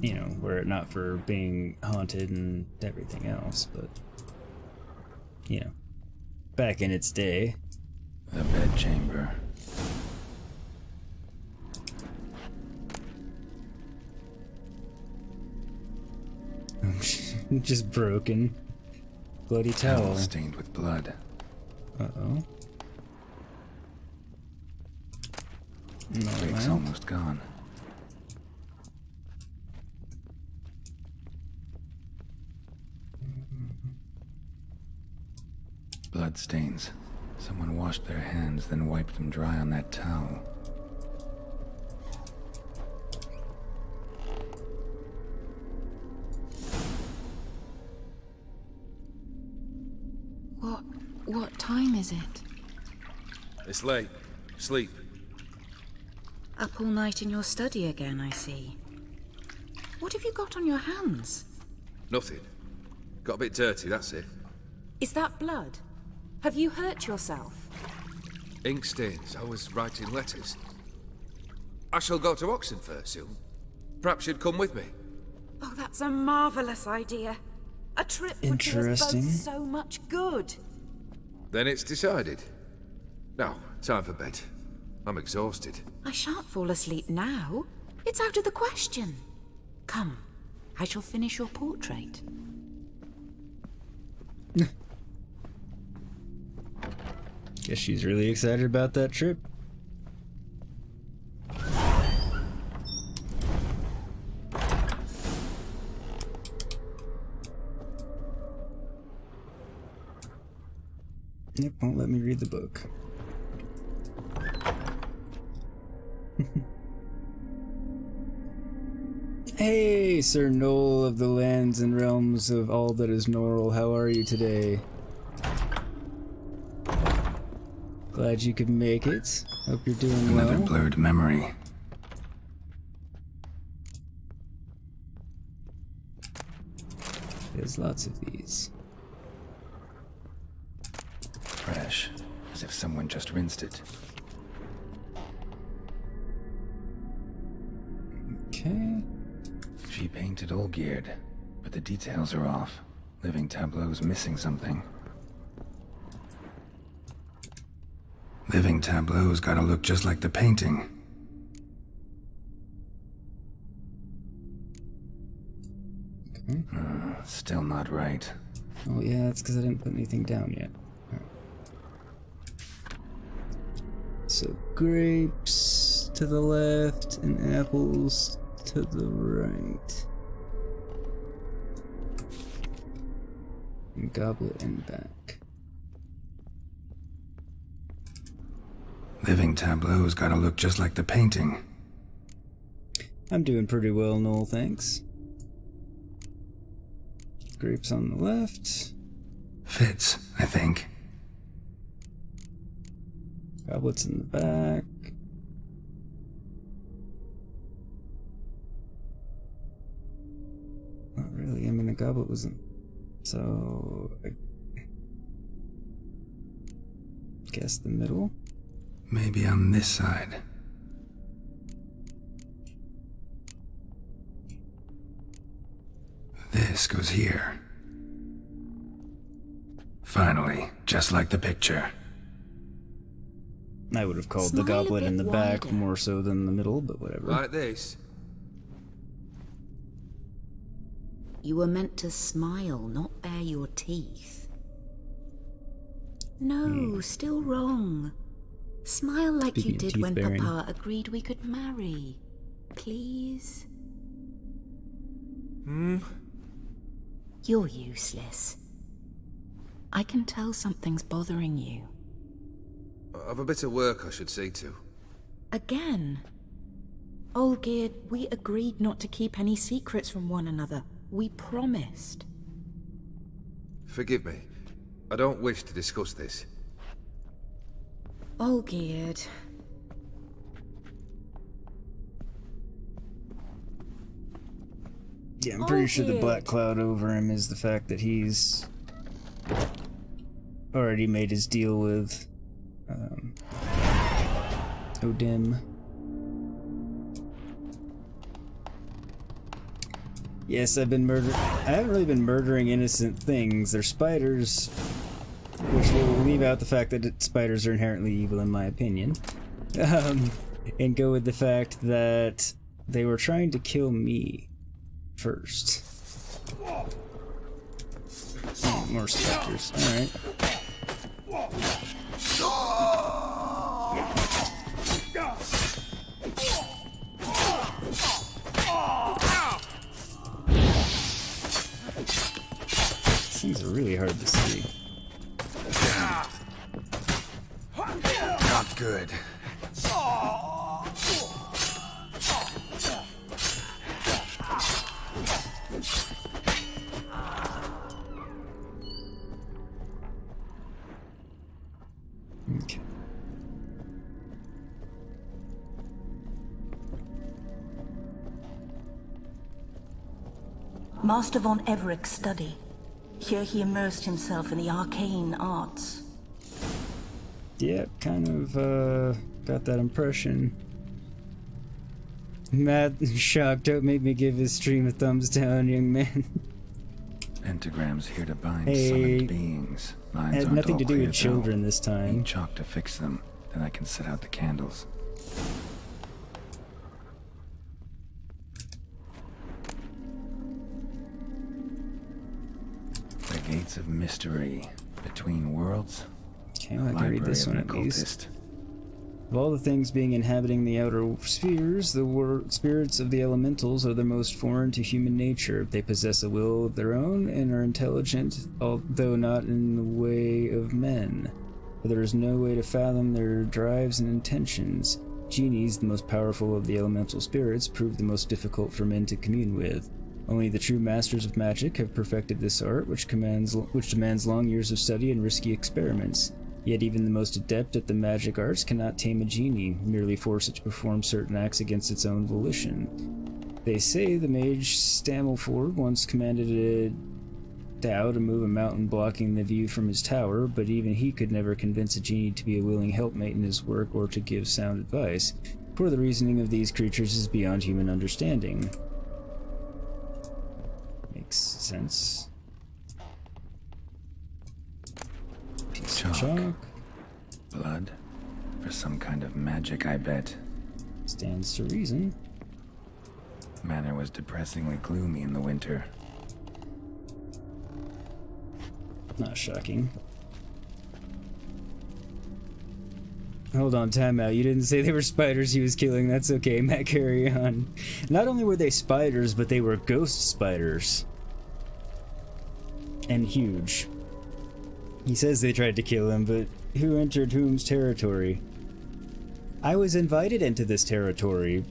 You know, were it not for being haunted and everything else, but... You know, back in its day. The bedchamber. Just broken. Bloody towel. Stained with blood. Uh-oh. Drake's almost gone. Blood stains. Someone washed their hands, then wiped them dry on that towel. What time is it? It's late. Sleep. Up all night in your study again, I see. What have you got on your hands? Nothing. Got a bit dirty, that's it. Is that blood? Have you hurt yourself? Ink stains. I was writing letters. I shall go to Oxenfurt soon. Perhaps you'd come with me. Oh, that's a marvelous idea. A trip would do us Interesting. both so much good. Then it's decided. Now, time for bed. I'm exhausted. I shan't fall asleep now. It's out of the question. Come, I shall finish your portrait. Guess she's really excited about that trip. Yep, won't let me read the book. Hey, Sir Noel of the lands and realms of all that is Norl, how are you today? Glad you could make it. Hope you're doing Another well. blurred memory. There's lots of these. Fresh, as if someone just rinsed it. Okay. She painted all geared, but the details are off. Living tableau's missing something. Living tableau's gotta look just like the painting. Okay. Still not right. Oh yeah, that's because I didn't put anything down yet. Alright. So grapes to the left and apples to the right. And goblet and back. Living tableau's gotta look just like the painting. I'm doing pretty well, Noel, thanks. Grapes on the left. Fits, I think. Goblets in the back. Not really. I mean, the goblet wasn't. So, I guess the middle. Maybe on this side. This goes here. Finally, just like the picture. I would have called the Smile a goblet in the bit back wider. more so than the middle, but whatever. Like this. You were meant to smile, not bare your teeth. No, still wrong. Smile like Speaking you of did teeth when baring. Papa agreed we could marry. Please? You're useless. I can tell something's bothering you. I've a bit of work I should see to. Again. Olgierd, we agreed not to keep any secrets from one another. We promised. Forgive me. I don't wish to discuss this. Olgierd. Yeah, I'm pretty sure the Olgierd. black cloud over him is the fact that he's already made his deal with Odin. Yes, I've been murdering. I haven't really been murdering innocent things. They're spiders, which will leave out the fact that spiders are inherently evil, in my opinion, and go with the fact that they were trying to kill me first. Oh, more specters. All right. These things are really hard to see. Not good. Okay. Master von Everett's study. Here he immersed himself in the arcane arts. Yeah, kind of got that impression. Mad shocked. Don't make me give his stream a thumbs down, young man. Pentagrams here to bind Hey, summoned beings. Lines Had aren't nothing all to do clear, with children this though. time. Need chalk to fix them, then I can set out the candles. The gates of mystery between worlds. Okay, well, I can read this one Library of at an least. occultist. Of all the things being inhabiting the outer spheres, the spirits of the elementals are the most foreign to human nature. They possess a will of their own and are intelligent, although not in the way of men. For there is no way to fathom their drives and intentions. genies, the most powerful of the elemental spirits, prove the most difficult for men to commune with. Only the true masters of magic have perfected this art, which demands long years of study and risky experiments. Yet even the most adept at the magic arts cannot tame a genie, merely force it to perform certain acts against its own volition. They say the mage Stammelford once commanded a Dao to move a mountain blocking the view from his tower, but even he could never convince a genie to be a willing helpmate in his work or to give sound advice, for the reasoning of these creatures is beyond human understanding. Makes sense. Piece of chalk. Blood? For some kind of magic, I bet. Stands to reason. Manor was depressingly gloomy in the winter. Not shocking. Hold on, time out. You didn't say they were spiders he was killing. That's okay, Matt, carry on. Not only were they spiders, but they were ghost spiders. And huge. He says they tried to kill him, but who entered whom's territory? I was invited into this territory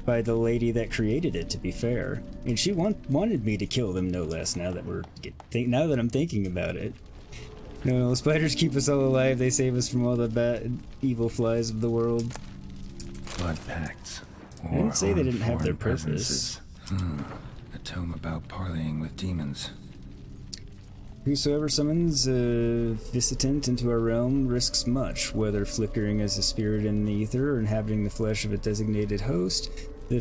by the lady that created it, to be fair. And she wanted me to kill them, no less, now that I'm thinking about it. No, spiders keep us all alive. They save us from all the bad, evil flies of the world. Blood pacts. I didn't say they didn't have their foreign purpose. presences. A tome about parleying with demons. Whosoever summons a visitant into our realm risks much, whether flickering as a spirit in the ether or inhabiting the flesh of a designated host. The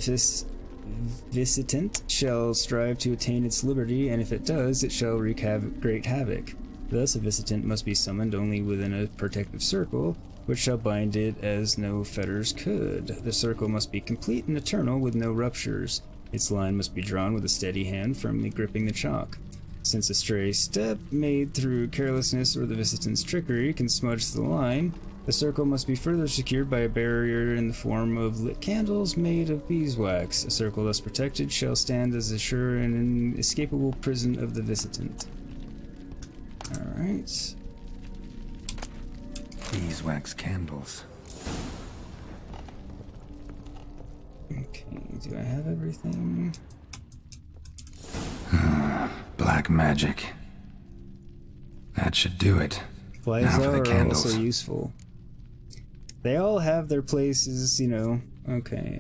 visitant shall strive to attain its liberty, and if it does, it shall wreak great havoc. Thus, a visitant must be summoned only within a protective circle, which shall bind it as no fetters could. The circle must be complete and eternal, with no ruptures. Its line must be drawn with a steady hand, firmly gripping the chalk. Since a stray step made through carelessness or the visitant's trickery can smudge the line, the circle must be further secured by a barrier in the form of lit candles made of beeswax. A circle thus protected shall stand as a sure and inescapable prison of the visitant. Alright. Beeswax candles. Okay, do I have everything? Black magic. That should do it. Flies Now for the are candles. also useful. They all have their places, you know. Okay,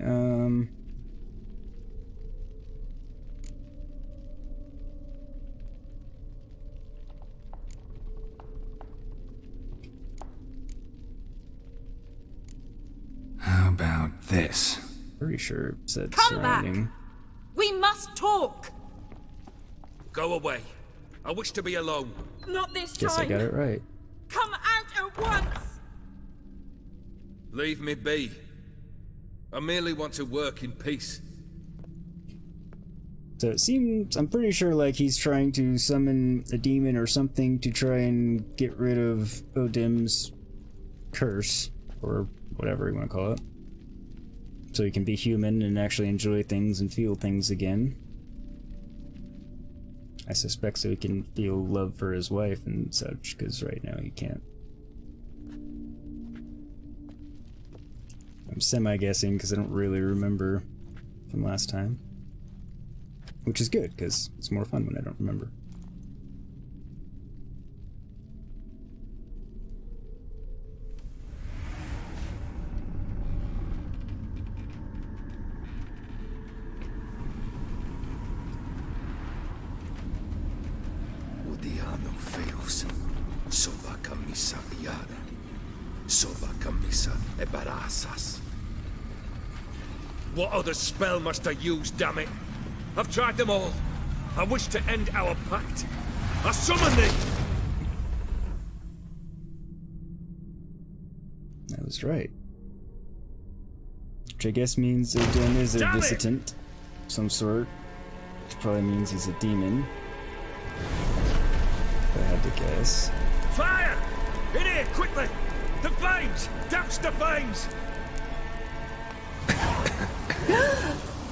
How about this? pretty sure it said Come back! surrounding. We must talk! Go away. I wish to be alone. Not this Guess I got it right. Come out at once! Leave me be. I merely want to work in peace. So it seems, I'm pretty sure like he's trying to summon a demon or something to try and get rid of Odim's curse, or whatever you want to call it. So he can be human and actually enjoy things and feel things again. I suspect so he can feel love for his wife and such, because right now he can't. I'm semi-guessing because I don't really remember from last time. Which is good, because it's more fun when I don't remember. Udiano feus. Soba camisa iada. Soba camisa e barasas. What other spell must I use, damn it? I've tried them all. I wish to end our pact. I summon thee! That was right. Which I guess means Odin is a Damn it! visitant of some sort. Which probably means he's a demon. If I had to guess. Fire! In here, quickly! The flames! Douse the flames!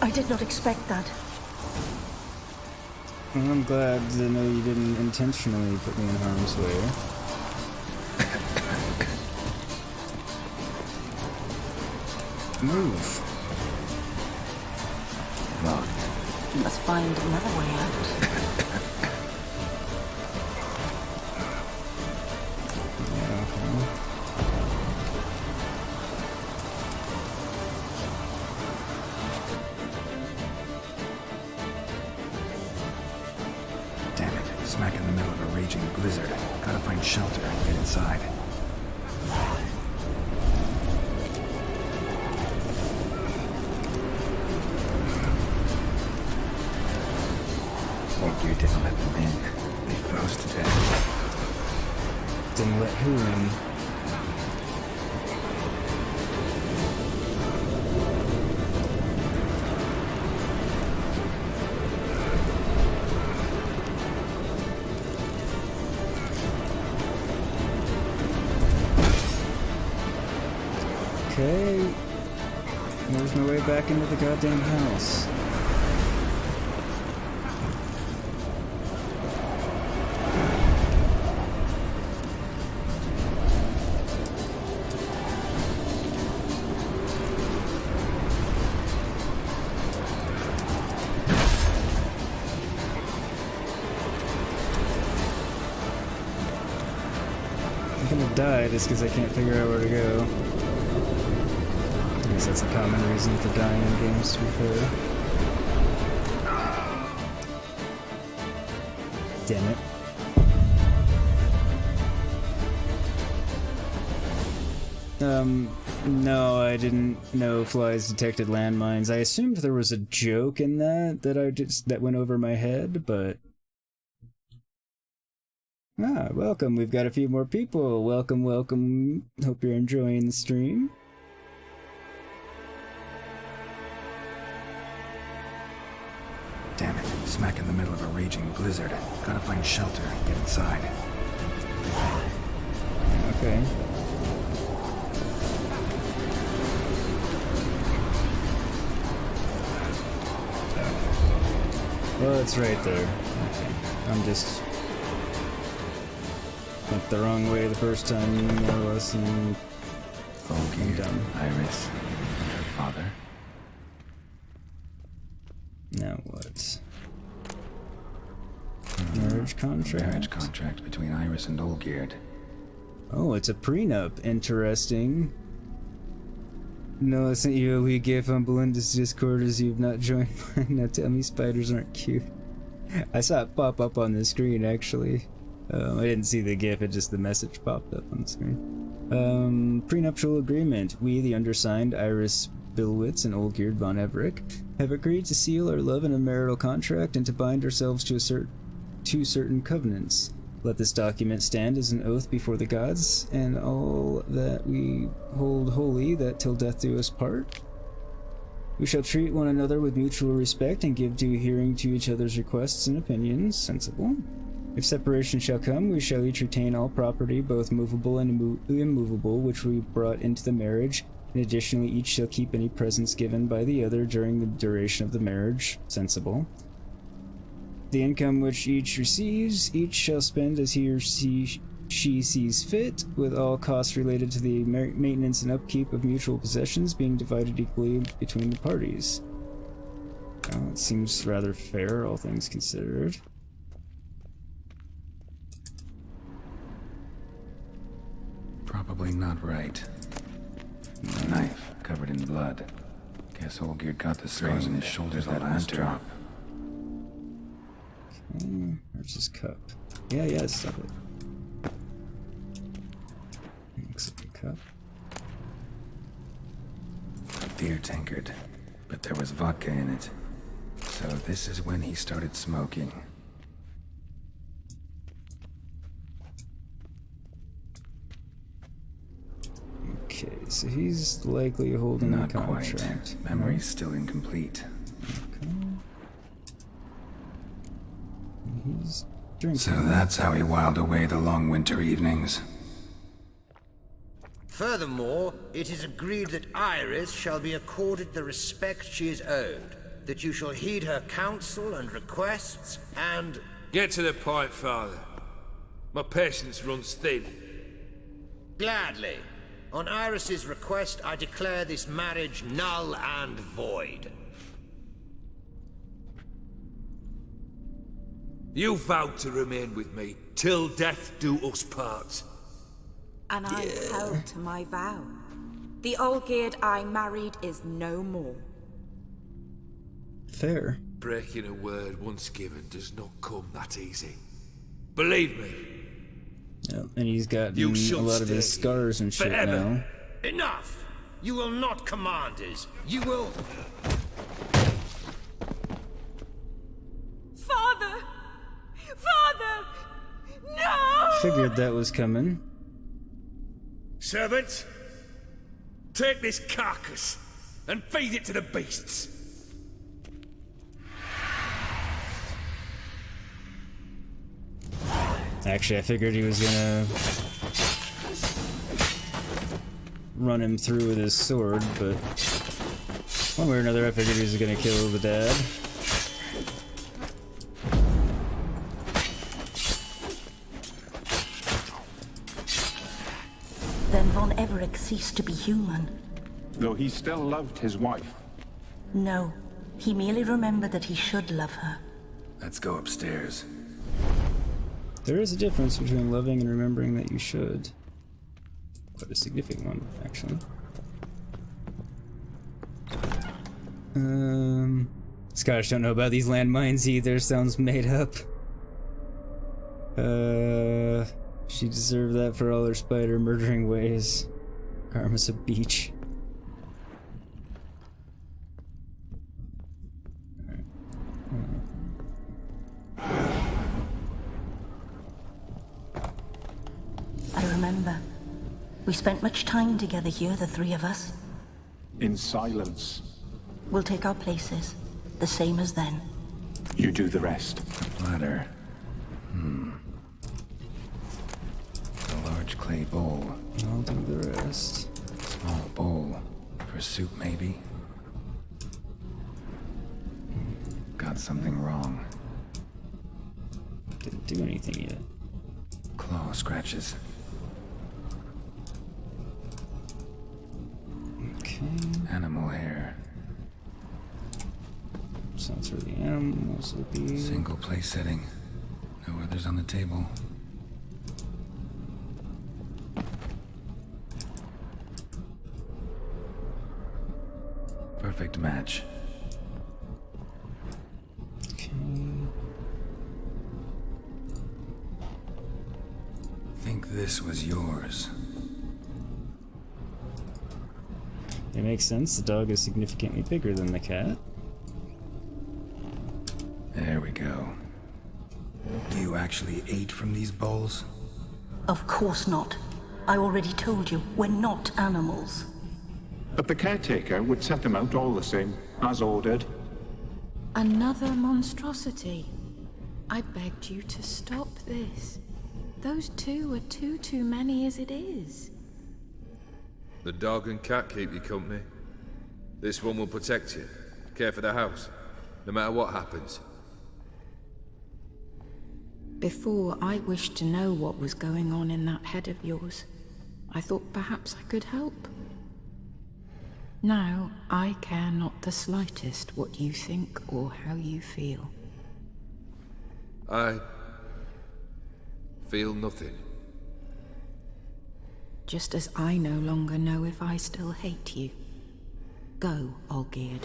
I did not expect that. Well, I'm glad to know you didn't intentionally put me in harm's way. Move. Locked. You must find another way out. Damn it. Smack in the middle of a raging blizzard. Gotta find shelter and get inside. You didn't let them in. They froze to death. Didn't let who in? Okay. Where's my way back into the goddamn house? I'm gonna die just because I can't figure out where to go. I guess that's a common reason for dying in games, to be fair. Damn it. No, I didn't know flies detected landmines. I assumed there was a joke in that went over my head, but... Ah, welcome. We've got a few more people. Welcome, welcome. Hope you're enjoying the stream. Damn it. Smack in the middle of a raging blizzard. Gotta find shelter and get inside. Okay. Well, it's right there. Okay. I'm just... went the wrong way the first time, more or less, and... I'm done. Iris. And her father. Now what? Marriage contract? Marriage contract between Iris and Olgierd. Oh, it's a prenup. Interesting. No, I sent you a wee gif on Belinda's Discord as you've not joined mine. Now tell me spiders aren't cute. I saw it pop up on the screen, actually. I didn't see the gif, it just the message popped up on the screen. Prenuptial agreement. We, the undersigned, Iris Billwitz and Olgierd von Everett, have agreed to seal our love in a marital contract and to bind ourselves to certain covenants. Let this document stand as an oath before the gods, and all that we hold holy, that till death do us part. We shall treat one another with mutual respect and give due hearing to each other's requests and opinions. Sensible. If separation shall come, we shall each retain all property, both movable and immovable, which we brought into the marriage, and additionally each shall keep any presents given by the other during the duration of the marriage. Sensible. The income which each receives, each shall spend as he or she sees fit, with all costs related to the maintenance and upkeep of mutual possessions being divided equally between the parties. Well, it seems rather fair, all things considered. Probably not right. A knife covered in blood. Guess Olgierd got the scars in his shoulders that last drop. Okay, where's his cup? Yeah, stop it. Looks like a cup. A beer tankard, but there was vodka in it. So this is when he started smoking. Okay, so he's likely holding Not the contract. quite. Memory's still incomplete. Okay. He's drinking. So that's how he whiled away the long winter evenings. Furthermore, it is agreed that Iris shall be accorded the respect she is owed, that you shall heed her counsel and requests, and... Get to the point, Father. My patience runs thin. Gladly. On Iris's request, I declare this marriage null and void. You vowed to remain with me till death do us part. And I held to my vow. The Olgierd I married is no more. Fair. Breaking a word once given does not come that easy. Believe me. Yeah, and he's got You a shall lot of stay his scars and shit forever. now. Enough! You will not command us. You will... Father! Father! No! Figured that was coming. Servants, take this carcass and feed it to the beasts. Actually, I figured he was gonna run him through with his sword, but one way or another, I figured he was gonna kill the dad. Then Von Everett ceased to be human. Though he still loved his wife. No, he merely remembered that he should love her. Let's go upstairs. There is a difference between loving and remembering that you should. Quite a significant one, actually. Scottish don't know about these landmines either, sounds made up. She deserved that for all her spider murdering ways. Karma's a beach. I remember. We spent much time together here, the three of us. In silence. We'll take our places, the same as then. You do the rest. Ladder. A large clay bowl. I'll do the rest. Small bowl. For soup, maybe? Got something wrong. Didn't do anything yet. Claw scratches. Okay. Animal hair. So that's where the animals will be. Single place setting. No others on the table. Perfect match. Okay. Think this was yours. It makes sense. The dog is significantly bigger than the cat. There we go. You actually ate from these bowls? Of course not. I already told you, we're not animals. But the caretaker would set them out all the same, as ordered. Another monstrosity. I begged you to stop this. Those two are too many as it is. The dog and cat keep you company. This one will protect you, care for the house, no matter what happens. Before, I wished to know what was going on in that head of yours. I thought perhaps I could help. Now, I care not the slightest what you think or how you feel. I feel nothing. Just as I no longer know if I still hate you. Go, Olgierd.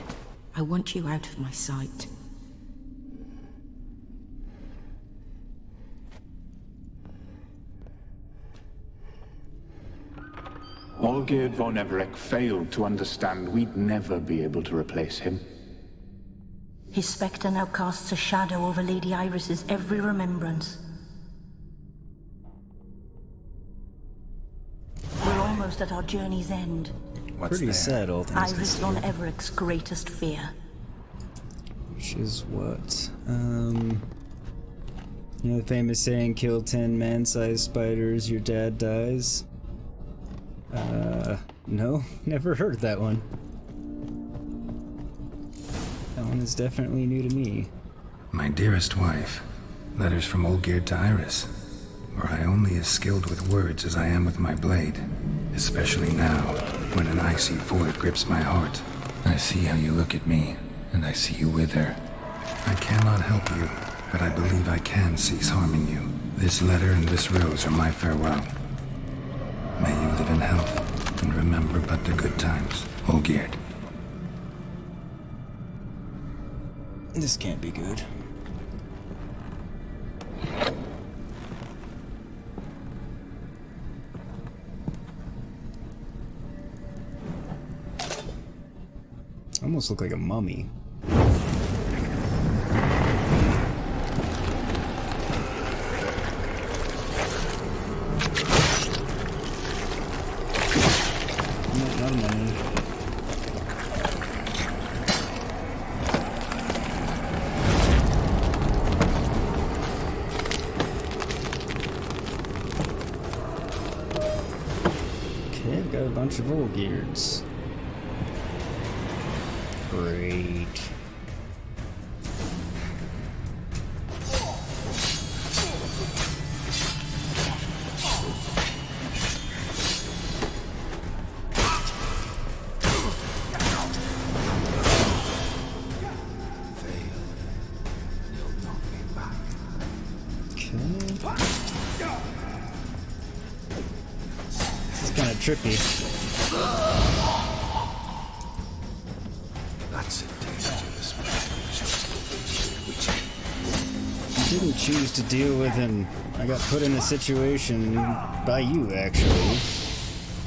I want you out of my sight. Olgierd von Everett failed to understand we'd never be able to replace him. His spectre now casts a shadow over Lady Iris's every remembrance. We're almost at our journey's end. What's Pretty there? sad, all things Iris von considered. Everett's greatest fear. Which is what? You know the famous saying, kill 10 man-sized spiders, your dad dies? No, never heard that one. That one is definitely new to me. My dearest wife. Letters from Olgierd to Iris. where I only as skilled with words as I am with my blade. Especially now, when an icy void grips my heart. I see how you look at me, and I see you wither. I cannot help you, but I believe I can cease harming you. This letter and this rose are my farewell. May you live in health, and remember but the good times. Olgierd. This can't be good. Almost look like a mummy. Not a mummy. Okay, I've got a bunch of Olgierds. Great. This is kind of trippy. I didn't choose to deal with him. I got put in a situation by you, actually,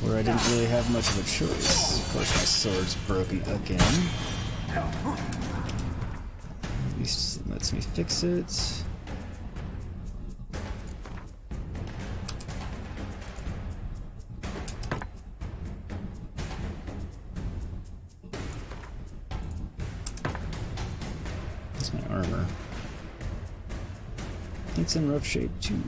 where I didn't really have much of a choice. Of course, my sword's broken again. At least it lets me fix it. That's my armor. It's in rough shape too.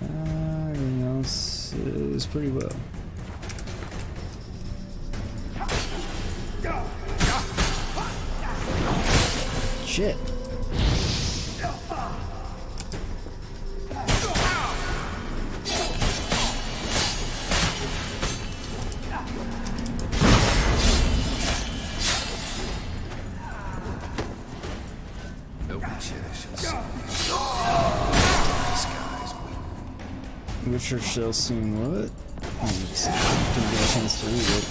Everything else is pretty well. Shit. Witcher shall soon what? Didn't get a chance to read it.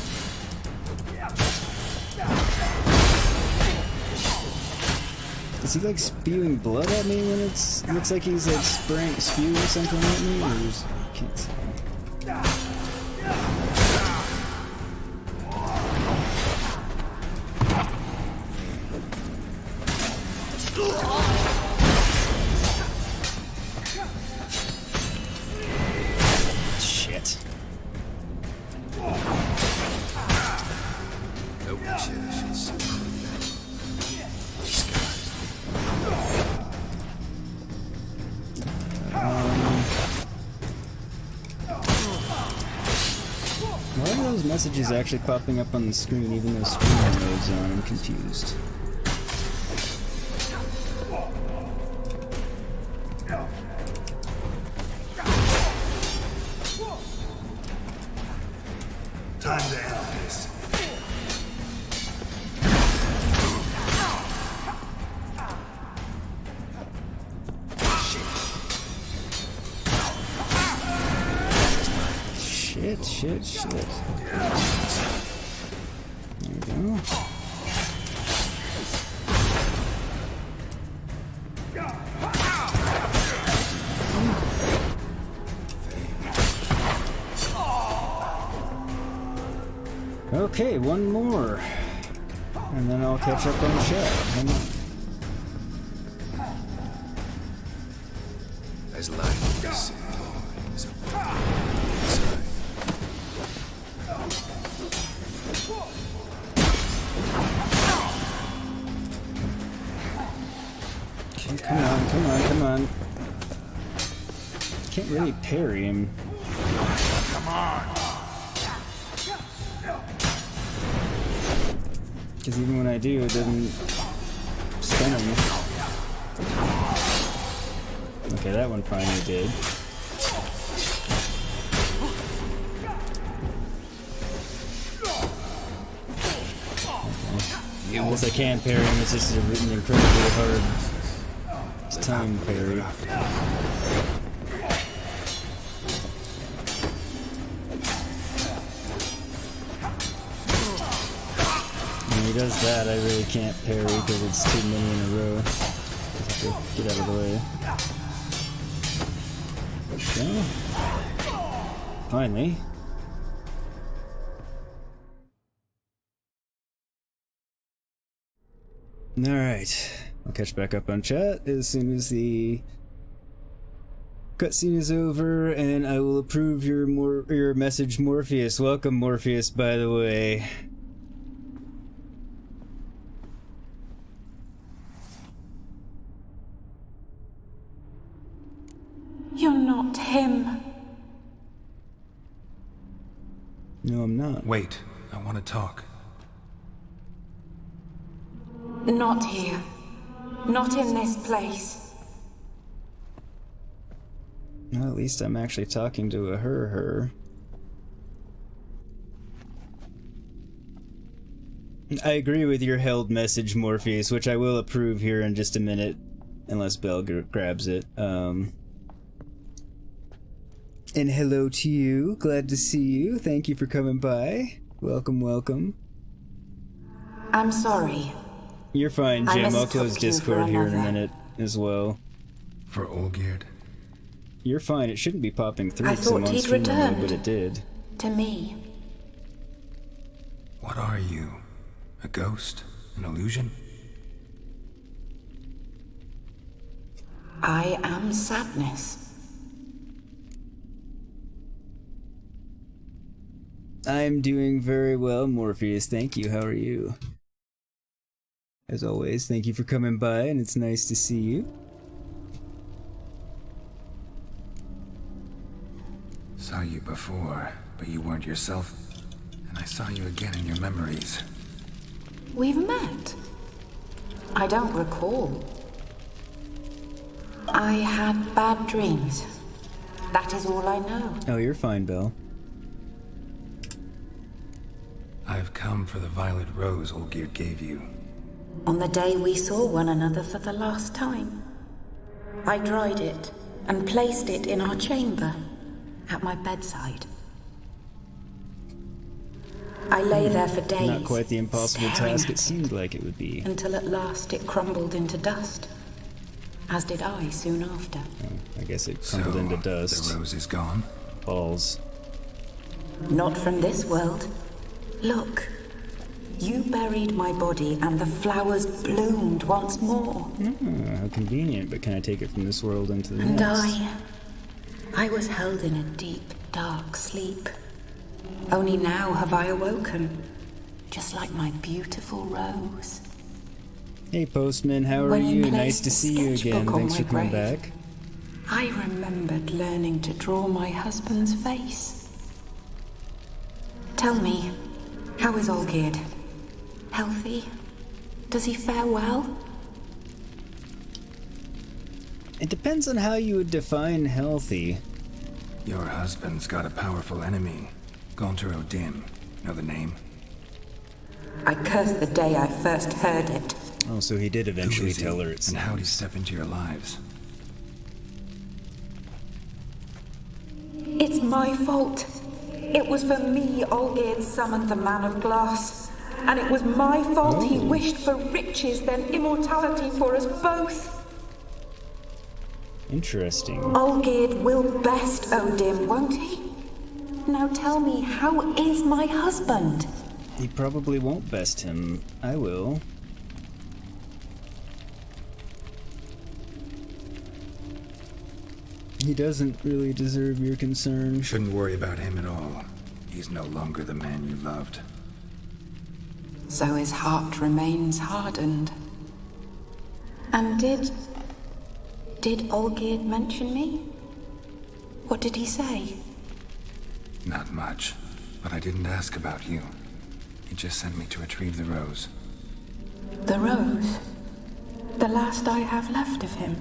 Is he like spewing blood at me when it looks like he's like spewing something at me? Or is, I can't tell. Why are those messages actually popping up on the screen even though screen mode's on? I'm confused. Time to end this. Shit. There we go. Okay, one more. And then I'll catch up on the show. Hang on. As life is Okay, come on. Can't really parry him. Come on. Because even when I do, it doesn't spinning. Okay, that one finally did. I guess I can't parry him, it's just an incredibly hard time parry. When he does that, I really can't parry because it's too many in a row. Just have to get out of the way. Okay. Finally. Alright, I'll catch back up on chat as soon as the cutscene is over, and I will approve your message, Morpheus. Welcome, Morpheus, by the way. You're not him. No, I'm not. Wait, I want to talk. Not here. Not in this place. Well, at least I'm actually talking to a her. I agree with your held message, Morpheus, which I will approve here in just a minute, unless Belle grabs it. And hello to you. Glad to see you. Thank you for coming by. Welcome, welcome. I'm sorry. You're fine, Jim. I'll mistook close you Discord for here in a another. minute as well. For Olgierd? You're fine. It shouldn't be popping through I because I'm thought on he'd stream mode, returned. but it did. To me. What are you? A ghost? An illusion? I am sadness. I'm doing very well, Morpheus. Thank you. How are you? As always, thank you for coming by, and it's nice to see you. Saw you before, but you weren't yourself. And I saw you again in your memories. We've met. I don't recall. I had bad dreams. That is all I know. Oh, you're fine, Belle. I've come for the violet rose Olgierd gave you. On the day we saw one another for the last time, I dried it and placed it in our chamber at my bedside. I lay there for days, Not quite the impossible staring task at it seemed like it would be. until at last it crumbled into dust, as did I soon after. Oh, I guess it crumbled into dust. The rose is gone? Balls. Not from this world. Look, you buried my body and the flowers bloomed once more. How convenient, but can I take it from this world into the And next? I was held in a deep, dark sleep. Only now have I awoken, just like my beautiful rose. Hey, Postman, how are When you you? placed Nice to the see you again. sketchbook on Thanks for my coming grave, back. I remembered learning to draw my husband's face. Tell me, how is Olgierd? Healthy? Does he fare well? It depends on how you would define healthy. Your husband's got a powerful enemy. Gaunter O'Dim. Know the name? I curse the day I first heard it. Oh, so he did Who eventually is he, tell her it's. and how'd he step into your lives? It's my fault. It was for me Olgierd summoned the Man of Glass. And it was my fault he wished for riches than immortality for us both. Interesting. Olgierd will best O'Dim, won't he? Now tell me, how is my husband? He probably won't best him. I will. He doesn't really deserve your concern. Shouldn't worry about him at all. He's no longer the man you loved. So his heart remains hardened. And did Olgierd mention me? What did he say? Not much, but I didn't ask about you. He just sent me to retrieve the rose. The rose? The last I have left of him.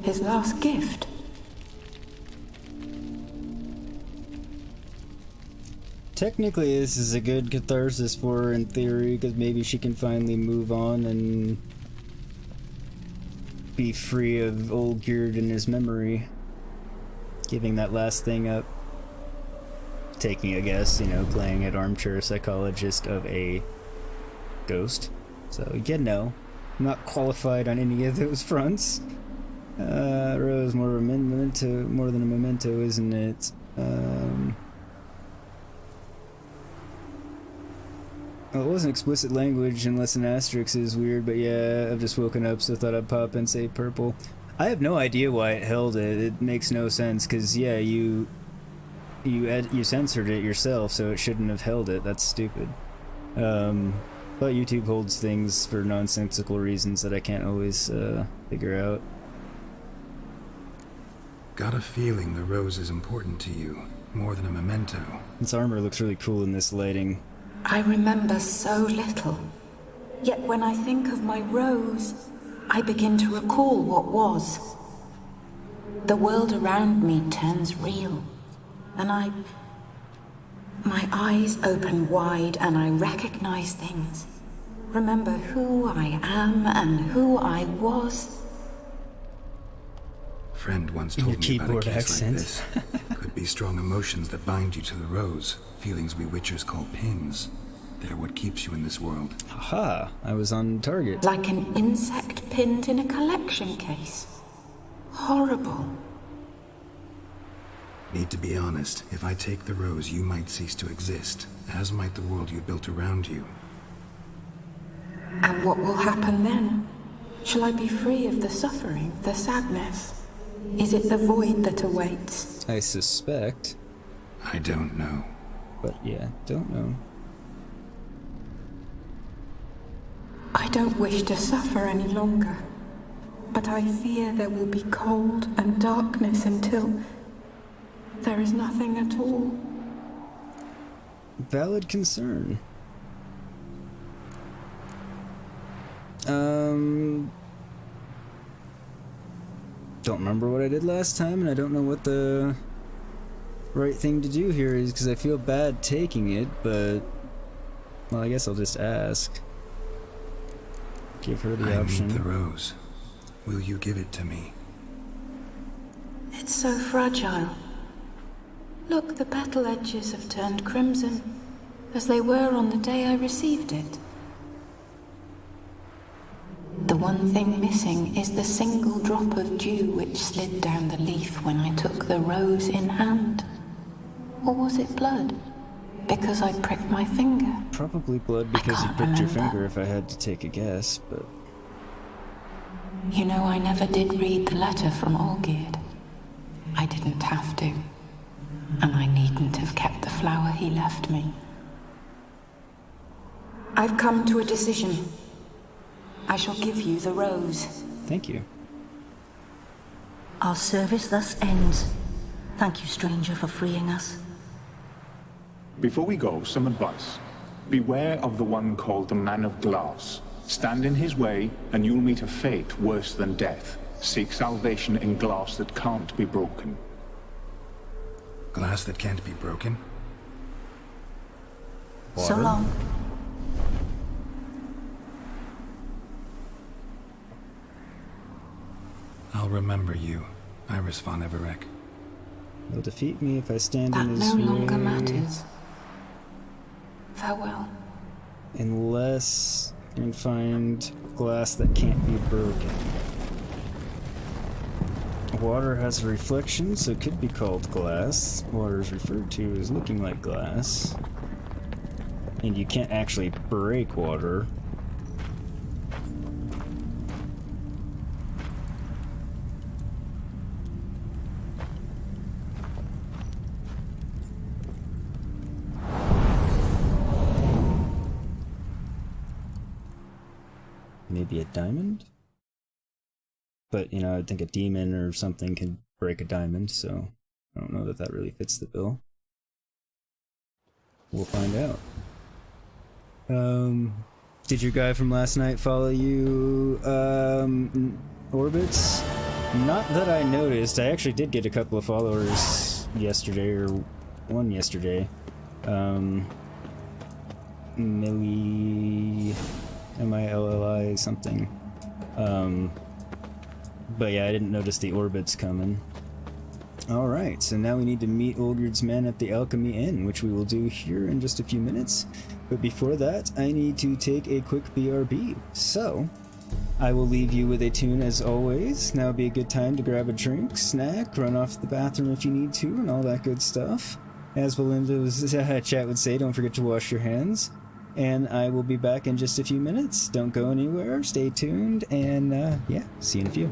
His last gift. Technically, this is a good catharsis for her in theory, because maybe she can finally move on and be free of old Geared in his memory. Giving that last thing up. Taking a guess, you know, playing an armchair psychologist of a ghost. So, you know, I'm not qualified on any of those fronts. Rose, more than a memento, isn't it? Well, it wasn't explicit language unless an asterisk is weird, but yeah, I've just woken up, so thought I'd pop and say purple. I have no idea why it held it. It makes no sense, because yeah, you censored it yourself, so it shouldn't have held it. That's stupid. But YouTube holds things for nonsensical reasons that I can't always figure out. Got a feeling the rose is important to you, more than a memento. This armor looks really cool in this lighting. I remember so little. Yet when I think of my rose, I begin to recall what was. The world around me turns real, and my eyes open wide and I recognize things. Remember who I am and who I was. Friend once told me about a case accent. like this. Could be strong emotions that bind you to the rose. Feelings we witchers call pins. They're what keeps you in this world. Haha, I was on target. Like an insect pinned in a collection case. Horrible. Need to be honest. If I take the rose, you might cease to exist, as might the world you built around you. And what will happen then? Shall I be free of the suffering, the sadness? Is it the void that awaits? I suspect. I don't know. But yeah, don't know. I don't wish to suffer any longer, but I fear there will be cold and darkness until there is nothing at all. Valid concern. Don't remember what I did last time, and I don't know what the right thing to do here is, because I feel bad taking it, but well, I guess I'll just ask. Give her the option. I need the rose. Will you give it to me? It's so fragile. Look, the petal edges have turned crimson, as they were on the day I received it. The one thing missing is the single drop of dew which slid down the leaf when I took the rose in hand. Or was it blood? Because I pricked my finger? Probably blood because you pricked your finger if I had to take a guess, but... You know, I never did read the letter from Olgierd. I didn't have to. And I needn't have kept the flower he left me. I've come to a decision. I shall give you the rose. Thank you. Our service thus ends. Thank you, stranger, for freeing us. Before we go, some advice. Beware of the one called the Man of Glass. Stand in his way, and you'll meet a fate worse than death. Seek salvation in glass that can't be broken. Glass that can't be broken? So long. I'll remember you, Iris von Everek. He'll defeat me if I stand That in his no way. longer matters. Farewell. Unless I can find glass that can't be broken. Water has a reflection, so it could be called glass. Water is referred to as looking like glass. And you can't actually break water. Maybe a diamond? But, you know, I think a demon or something can break a diamond, so I don't know that that really fits the bill. We'll find out. Did your guy from last night follow you, Orbits? Not that I noticed. I actually did get a couple of followers yesterday, or one yesterday. Millie... M-I-L-L-I something. But yeah, I didn't notice the Orbits coming. Alright, so now we need to meet Olgierd's men at the Alchemy Inn, which we will do here in just a few minutes. But before that, I need to take a quick BRB. So, I will leave you with a tune as always. Now would be a good time to grab a drink, snack, run off to the bathroom if you need to, and all that good stuff. As Belinda's chat would say, don't forget to wash your hands. And I will be back in just a few minutes. Don't go anywhere, stay tuned, and yeah, see you in a few.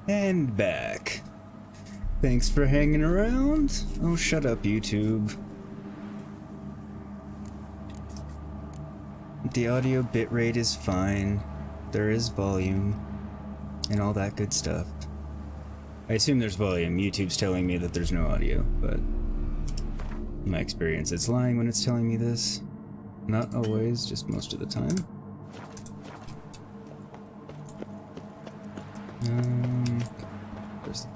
And back. Thanks for hanging around. Oh, shut up, YouTube. The audio bitrate is fine. There is volume. And all that good stuff. I assume there's volume. YouTube's telling me that there's no audio, but in my experience, it's lying when it's telling me this. Not always, just most of the time. Where's the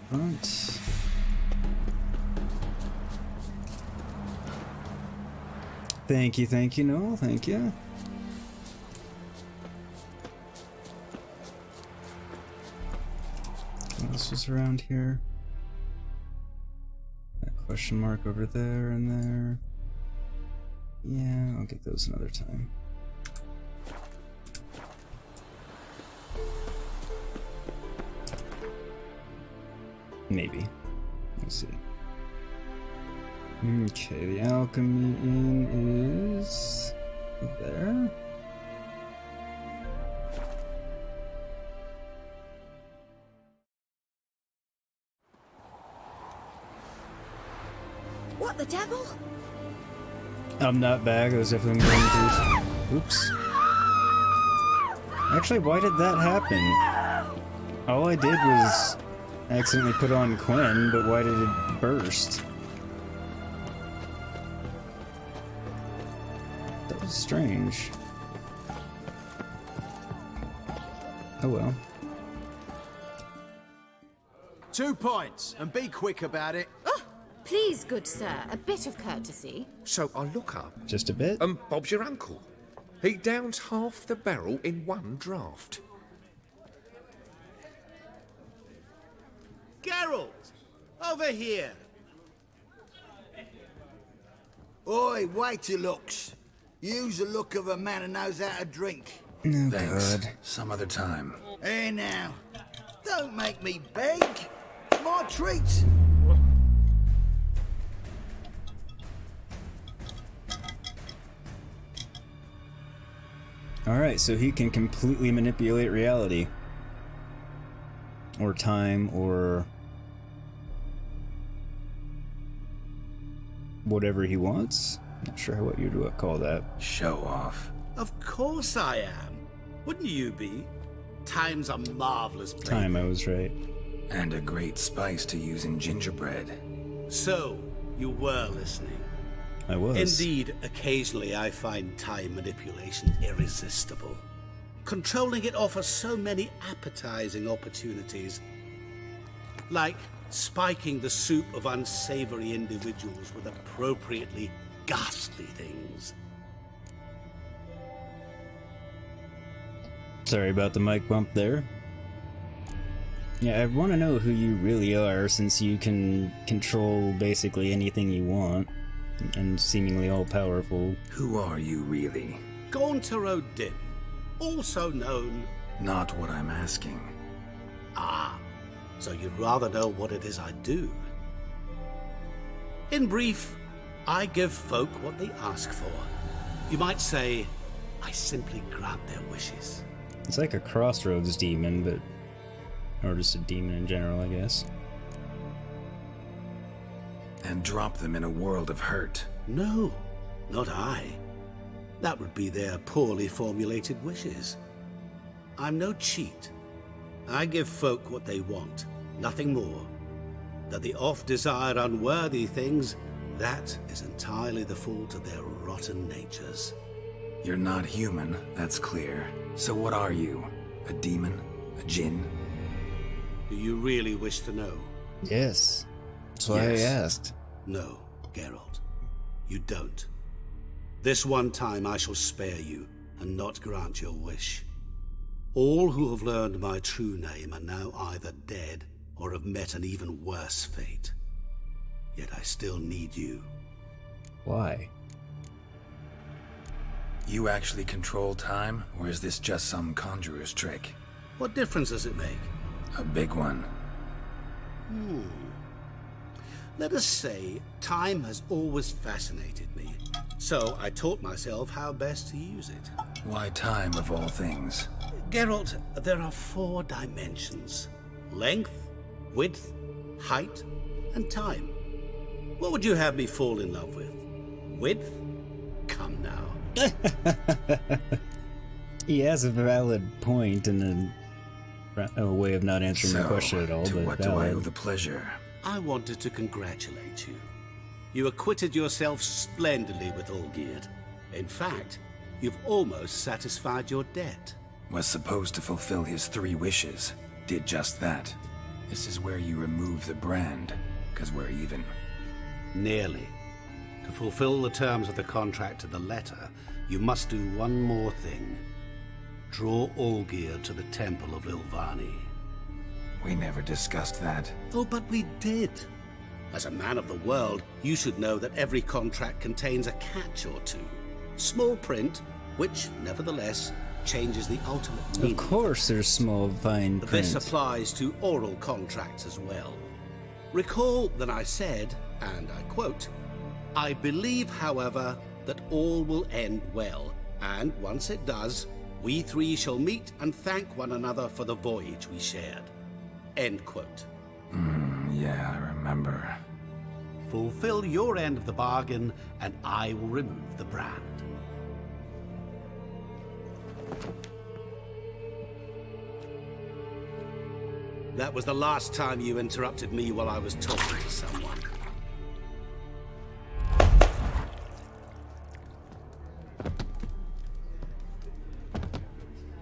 front? Thank you, Noel. Thank you. What else was around here? That question mark over there and there. Yeah, I'll get those another time. Maybe. We'll see. Okay, the alchemy inn is there. What the devil? I'm not back. I was definitely going to. Oops. Actually, why did that happen? All I did was accidentally put on Quinn, but why did it burst? That was strange. Oh well. 2 points, and be quick about it. Oh, please, good sir, a bit of courtesy. So I look up, Just a bit? and Bob's your uncle. He downs half the barrel in one draught. Geralt! Over here! Oi, wait your looks. Use the look of a man who knows how to drink. Oh, Thanks. God. Some other time. Here now. Don't make me beg. It's my treat. Alright, so he can completely manipulate reality. Or time, or whatever he wants. Not sure what you'd call that. Show off. Of course I am. Wouldn't you be? Time's a marvelous place. Time, I was right. And a great spice to use in gingerbread. So, you were listening. I was. Indeed, occasionally I find time manipulation irresistible. Controlling it offers so many appetizing opportunities. Like spiking the soup of unsavory individuals with appropriately ghastly things. Sorry about the mic bump there. Yeah, I want to know who you really are, since you can control basically anything you want, and seemingly all-powerful. Who are you really? Gauntero Din, also known... Not what I'm asking. Ah, so you'd rather know what it is I do. In brief, I give folk what they ask for. You might say, I simply grant their wishes. It's like a crossroads demon, but... or just a demon in general, I guess. And drop them in a world of hurt. No, not I. That would be their poorly formulated wishes. I'm no cheat. I give folk what they want, nothing more. That they oft desire unworthy things, that is entirely the fault of their rotten natures. You're not human, that's clear. So what are you? A demon? A djinn? Do you really wish to know? Yes. That's why I asked. No, Geralt. You don't. This one time I shall spare you, and not grant your wish. All who have learned my true name are now either dead, or have met an even worse fate. Yet I still need you. Why? You actually control time, or is this just some conjurer's trick? What difference does it make? A big one. Let us say, time has always fascinated me. So I taught myself how best to use it. Why time of all things? Geralt, there are 4 dimensions. Length, width, height, and time. What would you have me fall in love with? Width? Come now. He has a valid point and a way of not answering my question at all, to but what do I valid. owe the pleasure? I wanted to congratulate you. You acquitted yourself splendidly with Olgierd. In fact, you've almost satisfied your debt. Was supposed to fulfill his 3 wishes. Did just that. This is where you remove the brand, because we're even. Nearly. To fulfill the terms of the contract to the letter, you must do one more thing. Draw Olgierd to the Temple of Ilvani. We never discussed that. Oh, but we did. As a man of the world, you should know that every contract contains a catch or two. Small print, which, nevertheless, changes the ultimate meaning. Of course there's small fine print. This applies to oral contracts as well. Recall that I said, and I quote, "I believe, however, that all will end well, and once it does, we 3 shall meet and thank one another for the voyage we shared." End quote. Yeah, I remember. Fulfill your end of the bargain, and I will remove the brand. That was the last time you interrupted me while I was talking to someone.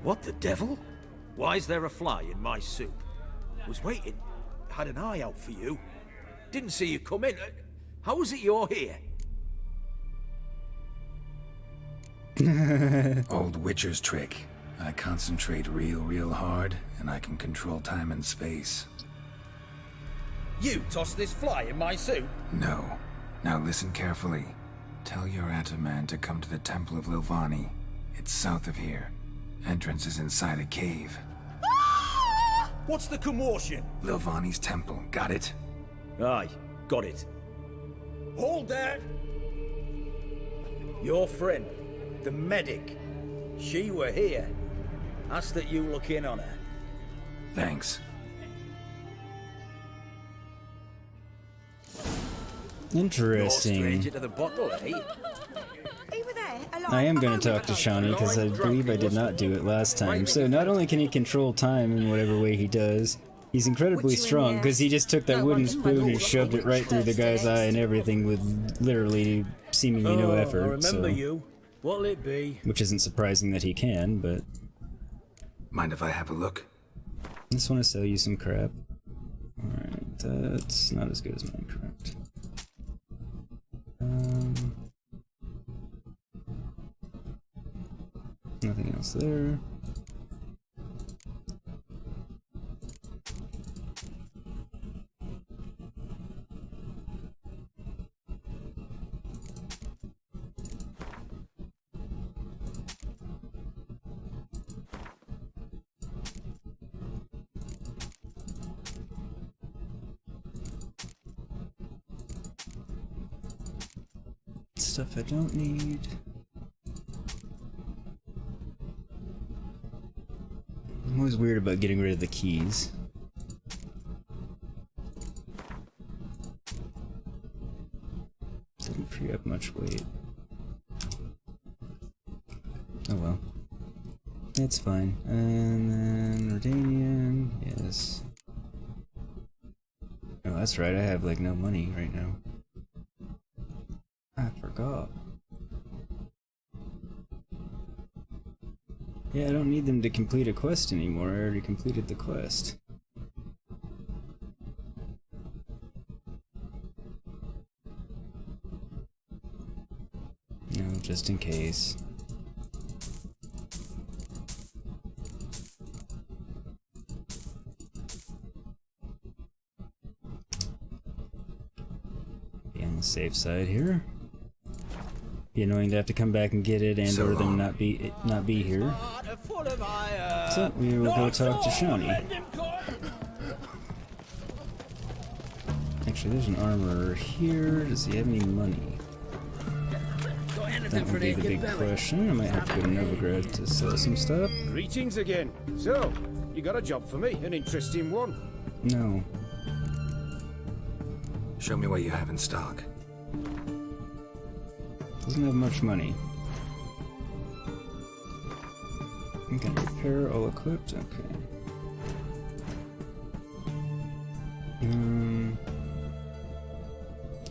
What the devil? Why is there a fly in my soup? Was waiting. Had an eye out for you. Didn't see you come in. How is it you're here? Old Witcher's trick. I concentrate real hard, and I can control time and space. You tossed this fly in my soup? No. Now listen carefully. Tell your Ataman to come to the Temple of Lilvani. It's south of here. Entrance is inside a cave. What's the commotion? Lilvani's temple, got it? Aye, got it. Hold there! Your friend, the medic, she were here. Ask that you look in on her. Thanks. Interesting. You're stranger to the bottle, eh? I am going to talk to Shawnee because I believe I did not do it last time. So not only can he control time in whatever way he does, he's incredibly strong because he just took that wooden spoon and shoved it right through the guy's eye and everything with literally seemingly no effort. I remember so. you. What'll it be? Which isn't surprising that he can, but... Mind if I have a look? I just want to sell you some crap. Alright, that's not as good as Minecraft. Nothing else there. Stuff I don't need. I'm always weird about getting rid of the keys. Didn't free up much weight. Oh well. It's fine. And then Redanian, yes. Oh, that's right, I have like no money right now. I forgot. Yeah, I don't need them to complete a quest anymore. I already completed the quest. No, just in case. Be on the safe side here. Be annoying to have to come back and get it, and or them not be here. So we will go talk to Shawnee. Actually, there's an armorer here. Does he have any money? Got anything That would be the big question. I might have to go to Novigrad to sell some stuff. Greetings again. So, you got a job for me? An interesting one? No. Show me what you have in stock. Doesn't have much money. I'm gonna repair all equipped. Okay.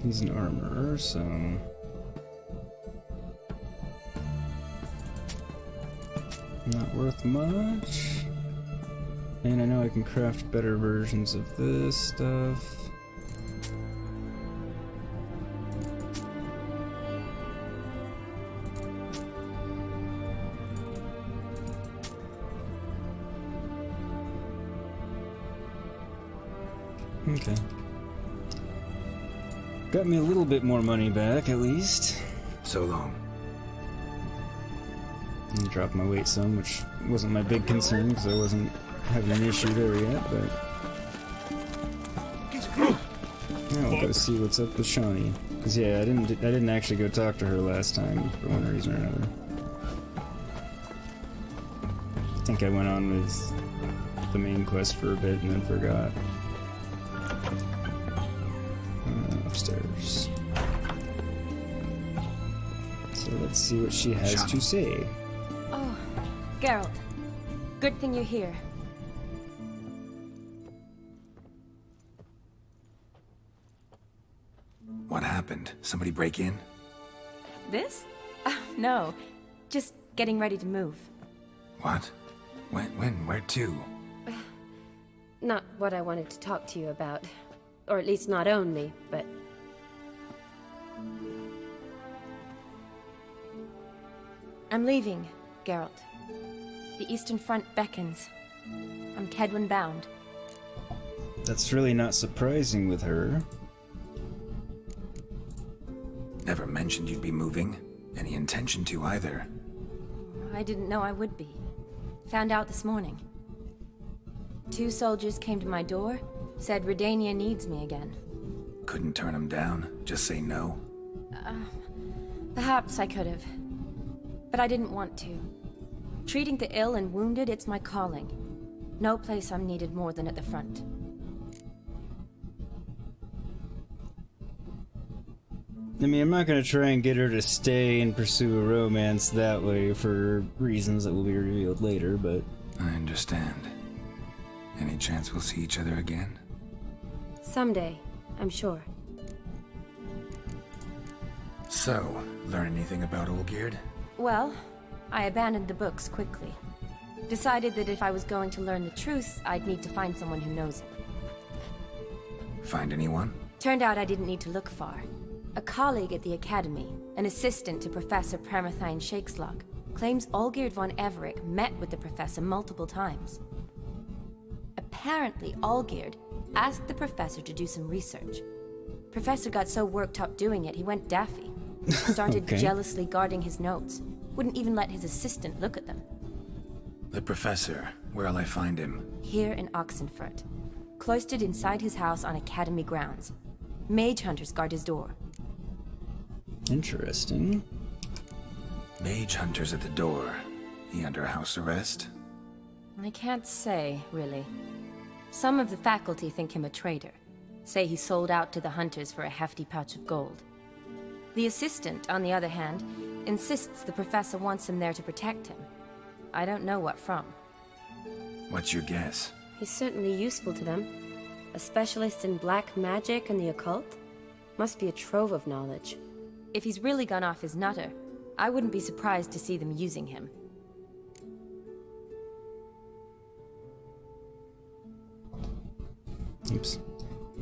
He's an armorer, so not worth much. And I know I can craft better versions of this stuff. Okay. Got me a little bit more money back, at least. So long. And dropped my weight some, which wasn't my big concern, because I wasn't having an issue there yet, but... Now we'll go see what's up with Shawnee. Because yeah, I didn't actually go talk to her last time, for one reason or another. I think I went on with the main quest for a bit and then forgot. Upstairs. So let's see what she has to say. Oh, Geralt. Good thing you're here. What happened? Somebody break in? This? No. Just getting ready to move. What? When? Where to? Not what I wanted to talk to you about. Or at least not only, but... I'm leaving, Geralt. The Eastern Front beckons. I'm Kedwin bound. That's really not surprising with her. Never mentioned you'd be moving. Any intention to either. I didn't know I would be. Found out this morning. 2 soldiers came to my door, said Redania needs me again. Couldn't turn him down? Just say no? Perhaps I could have. But I didn't want to. Treating the ill and wounded, it's my calling. No place I'm needed more than at the front. I mean, I'm not gonna try and get her to stay and pursue a romance that way for reasons that will be revealed later, but... I understand. Any chance we'll see each other again? Someday, I'm sure. So, learn anything about Olgierd? Well, I abandoned the books quickly. Decided that if I was going to learn the truth, I'd need to find someone who knows it. Find anyone? Turned out I didn't need to look far. A colleague at the Academy, an assistant to Professor Pramathine Shakeslog, claims Olgierd von Everec met with the professor multiple times. Apparently, Olgierd asked the professor to do some research. Professor got so worked up doing it, he went daffy. Started jealously guarding his notes. Wouldn't even let his assistant look at them. The professor. Where'll I find him? Here in Oxenfurt. Cloistered inside his house on Academy grounds. Mage hunters guard his door. Interesting. Mage hunters at the door. He under house arrest? I can't say, really. Some of the faculty think him a traitor. Say he sold out to the hunters for a hefty pouch of gold. The assistant, on the other hand, insists the professor wants him there to protect him. I don't know what from. What's your guess? He's certainly useful to them. A specialist in black magic and the occult? Must be a trove of knowledge. If he's really gone off his nutter, I wouldn't be surprised to see them using him. Oops.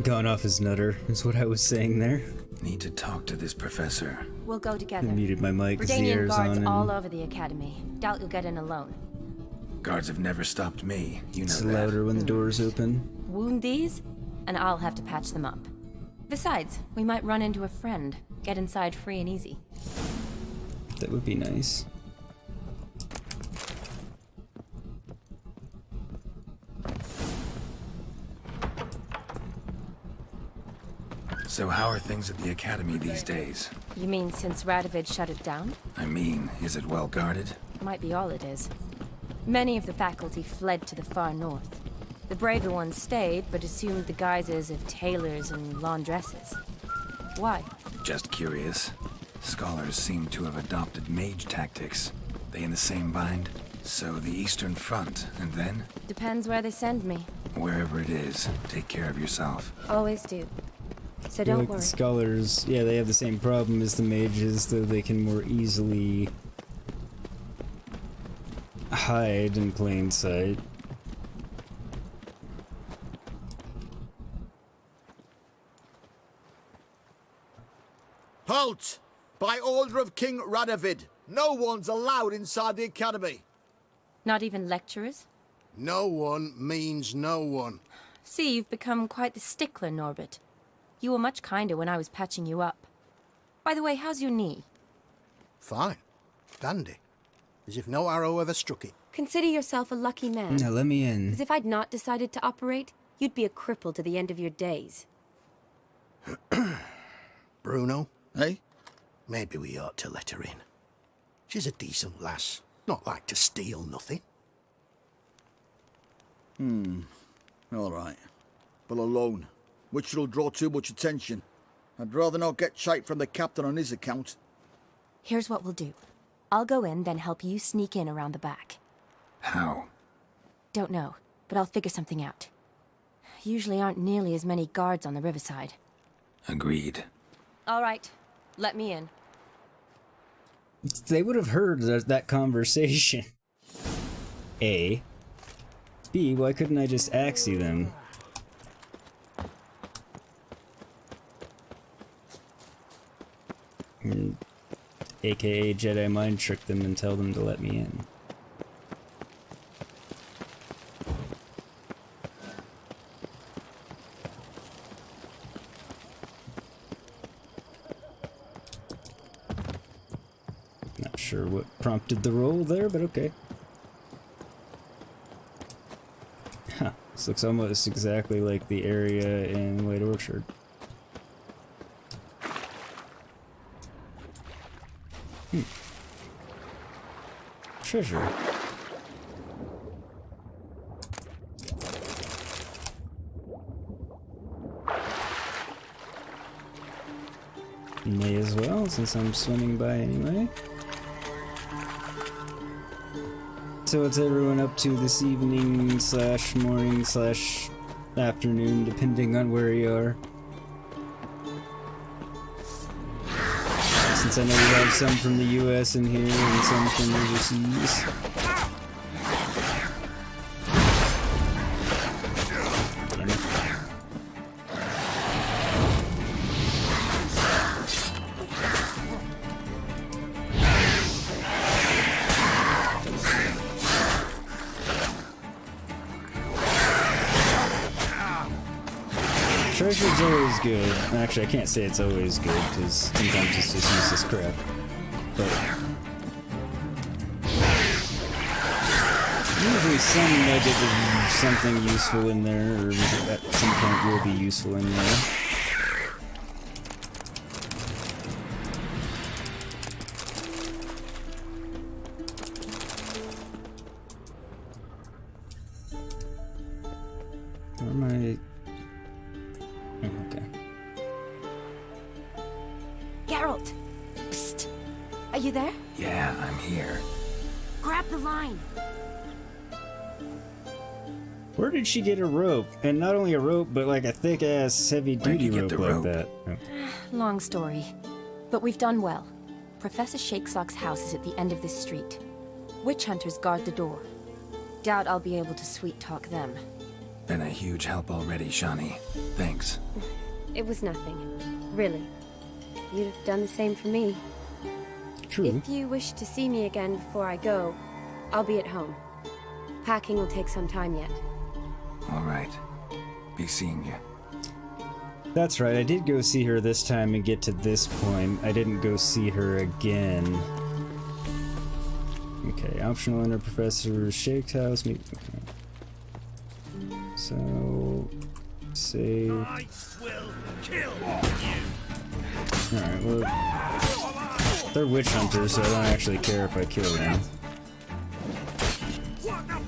Gone off his nutter, is what I was saying there. Need to talk to this professor. We'll go together. I muted my mic because the Redanian air's guards on. all over the Academy. Doubt you'll get in alone. Guards have never stopped me. You know It's that. louder when the door's open. Wound these, and I'll have to patch them up. Besides, we might run into a friend. Get inside free and easy. That would be nice. So how are things at the Academy these days? You mean since Radovid shut it down? I mean, is it well guarded? Might be all it is. Many of the faculty fled to the far north. The braver ones stayed, but assumed the guises of tailors and laundresses. Why? Just curious. Scholars seem to have adopted mage tactics. They in the same bind? So the Eastern Front, and then? Depends where they send me. Wherever it is, take care of yourself. Always do. So I feel don't like worry. the scholars, yeah, they have the same problem as the mages, though they can more easily hide in plain sight. Halt! By order of King Radovid, no one's allowed inside the Academy. Not even lecturers? No one means no one. See, you've become quite the stickler, Norbert. You were much kinder when I was patching you up. By the way, how's your knee? Fine. Dandy. As if no arrow ever struck it. Consider yourself a lucky man. Now let me in. Because if I'd not decided to operate, you'd be a cripple to the end of your days. Bruno, eh? Maybe we ought to let her in. She's a decent lass. Not like to steal nothing. All right. But alone, which will draw too much attention. I'd rather not get shite from the captain on his account. Here's what we'll do. I'll go in, then help you sneak in around the back. How? Don't know, but I'll figure something out. Usually aren't nearly as many guards on the riverside. Agreed. All right, let me in. They would have heard that conversation. A. B, why couldn't I just axie them? AKA Jedi mind trick them and tell them to let me in. Not sure what prompted the roll there, but okay. Huh, this looks almost exactly like the area in White Orchard. Treasure. May as well, since I'm swimming by anyway. So what's everyone up to this evening / morning / afternoon, depending on where you are? Since I know we have some from the US in here and some from overseas. Damn it. Treasure's always good. Actually, I can't say it's always good, because sometimes it's just useless crap. But usually some nugget of something useful in there, or at some point will be useful in there. Where am I? Okay. Geralt! Psst! Are you there? Yeah, I'm here. Grab the line! Where did she get a rope? And not only a rope, but like a thick-ass, heavy-duty rope like that. Oh. Long story. But we've done well. Professor Shakesock's house is at the end of this street. Witch hunters guard the door. Doubt I'll be able to sweet-talk them. Been a huge help already, Shani. Thanks. It was nothing. Really. You'd have done the same for me. True. If you wish to see me again before I go, I'll be at home. Packing will take some time yet. All right. Be seeing you. That's right, I did go see her this time and get to this point. I didn't go see her again. Okay, optional enter Professor Shake's house. Okay. So Save. I will kill you. Alright, well, they're witch hunters, so I don't actually care if I kill them.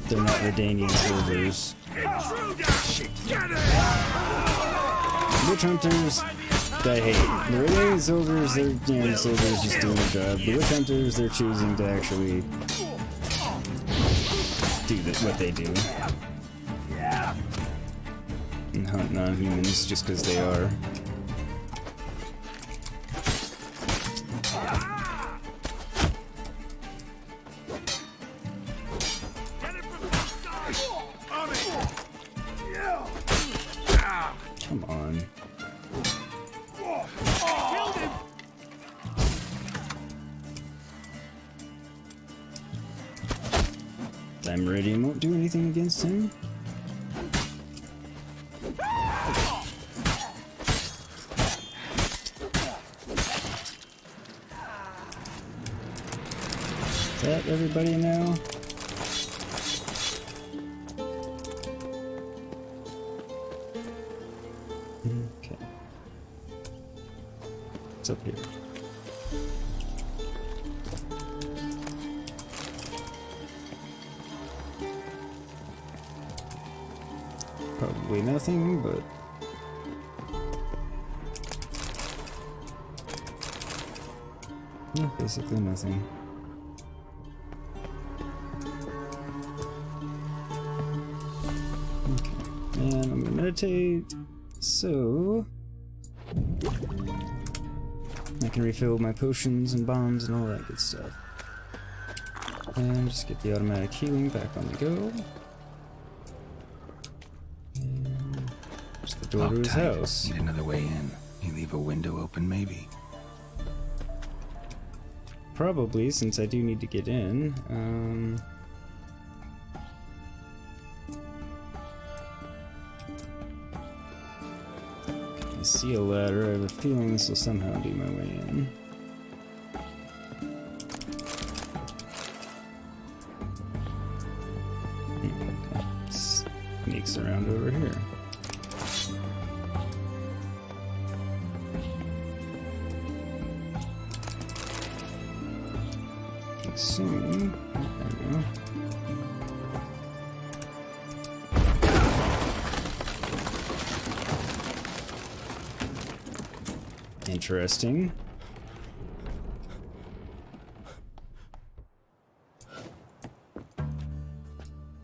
They're not Redanian soldiers. Witch hunters, I hate. The Redanian soldiers, they're, you know, the soldiers just doing their job. The witch hunters, they're choosing to actually do what they do. And hunt non-humans just because they are. Come on. Meridian won't do anything against him. Is that everybody now? Okay. What's up here? Probably nothing, but yeah, basically nothing. Okay, and I'm gonna meditate, so I can refill my potions and bombs and all that good stuff. And just get the automatic healing back on the go. Door to his house. Need another way in. You leave a window open, maybe? Probably, since I do need to get in. I see a ladder. I have a feeling this will somehow do my way in. Okay. Sneaks around over here. Soon. There we go. Interesting.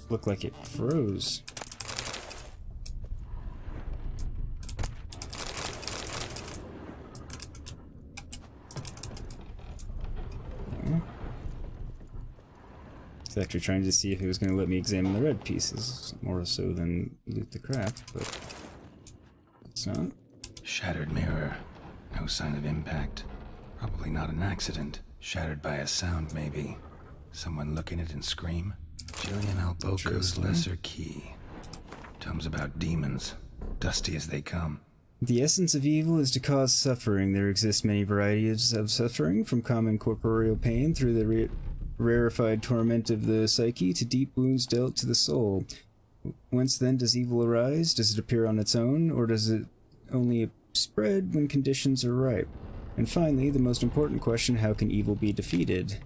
Looked like it froze. I was actually trying to see if it was going to let me examine the red pieces, more so than loot the crap, but it's not. Shattered mirror. No sign of impact. Probably not an accident. Shattered by a sound, maybe. Someone look in it and scream. Jillian Alboco's lesser key. Tomes about demons. Dusty as they come. The essence of evil is to cause suffering. There exist many varieties of suffering, from common corporeal pain through the rarefied torment of the psyche to deep wounds dealt to the soul. Whence then does evil arise? Does it appear on its own, or does it only spread when conditions are ripe? And finally, the most important question, how can evil be defeated?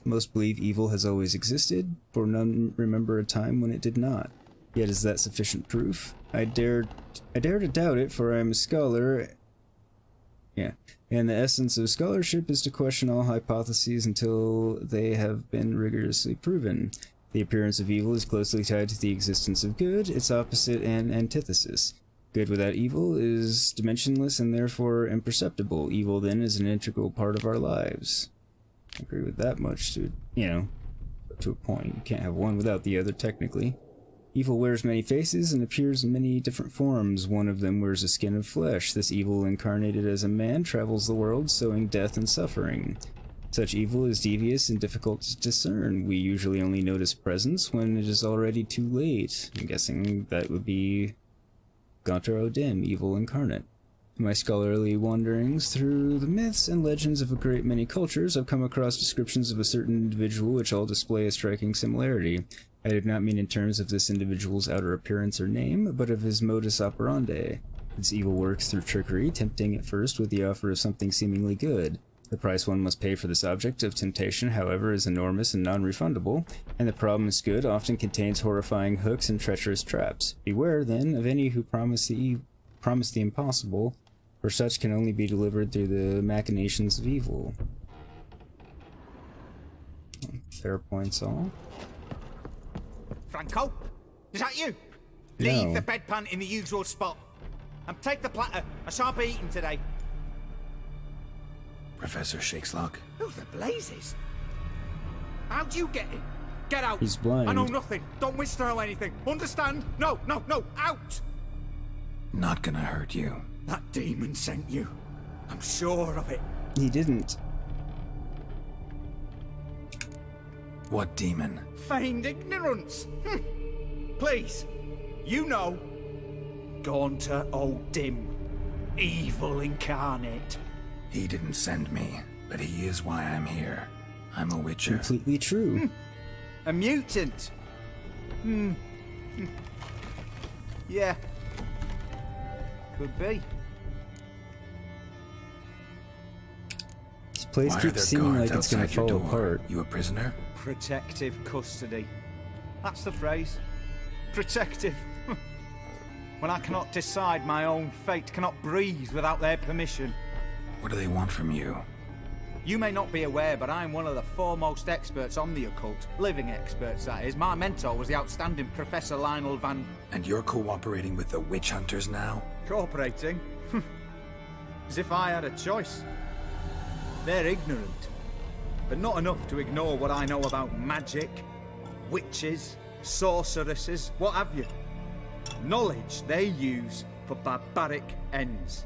Most believe evil has always existed, for none remember a time when it did not. Yet is that sufficient proof? I dare to doubt it, for I am a scholar. Yeah, and the essence of scholarship is to question all hypotheses until they have been rigorously proven. The appearance of evil is closely tied to the existence of good, its opposite and antithesis. Good without evil is dimensionless and therefore imperceptible. Evil then is an integral part of our lives. I agree with that much to, you know, to a point. You can't have one without the other, technically. Evil wears many faces and appears in many different forms. One of them wears a skin of flesh. This evil, incarnated as a man, travels the world, sowing death and suffering. Such evil is devious and difficult to discern. We usually only notice presence when it is already too late. I'm guessing that would be Gontar Odim, evil incarnate. In my scholarly wanderings through the myths and legends of a great many cultures, I've come across descriptions of a certain individual which all display a striking similarity. I do not mean in terms of this individual's outer appearance or name, but of his modus operandi. His evil works through trickery, tempting at first with the offer of something seemingly good. The price one must pay for this object of temptation, however, is enormous and non-refundable, and the problem is good often contains horrifying hooks and treacherous traps. Beware, then, of any who promise the impossible, for such can only be delivered through the machinations of evil. Fair points all. Franco? Is that you? No. Leave the bedpan in the usual spot. And take the platter. I shan't be eating today. Professor Shakeslock. Who the blazes? How'd you get in? Get out. He's blind. I know nothing. Don't wish to know anything. Understand? No, no, no. Out! Not gonna hurt you. That demon sent you. I'm sure of it. He didn't. What demon? Feigned ignorance. Please. You know. Gaunter O'Dim. Evil incarnate. He didn't send me, but he is why I'm here. I'm a witcher. Completely true. A mutant. Yeah. Could be. This place Why are keeps there seeming guards like it's gonna outside your fall door? apart. You a prisoner? Protective custody. That's the phrase. Protective. When I cannot decide my own fate, cannot breathe without their permission. What do they want from you? You may not be aware, but I'm one of the foremost experts on the occult. Living experts, that is. My mentor was the outstanding Professor Lionel Van... And you're cooperating with the witch hunters now? Cooperating? As if I had a choice. They're ignorant, but not enough to ignore what I know about magic, witches, sorceresses, what have you. Knowledge they use for barbaric ends.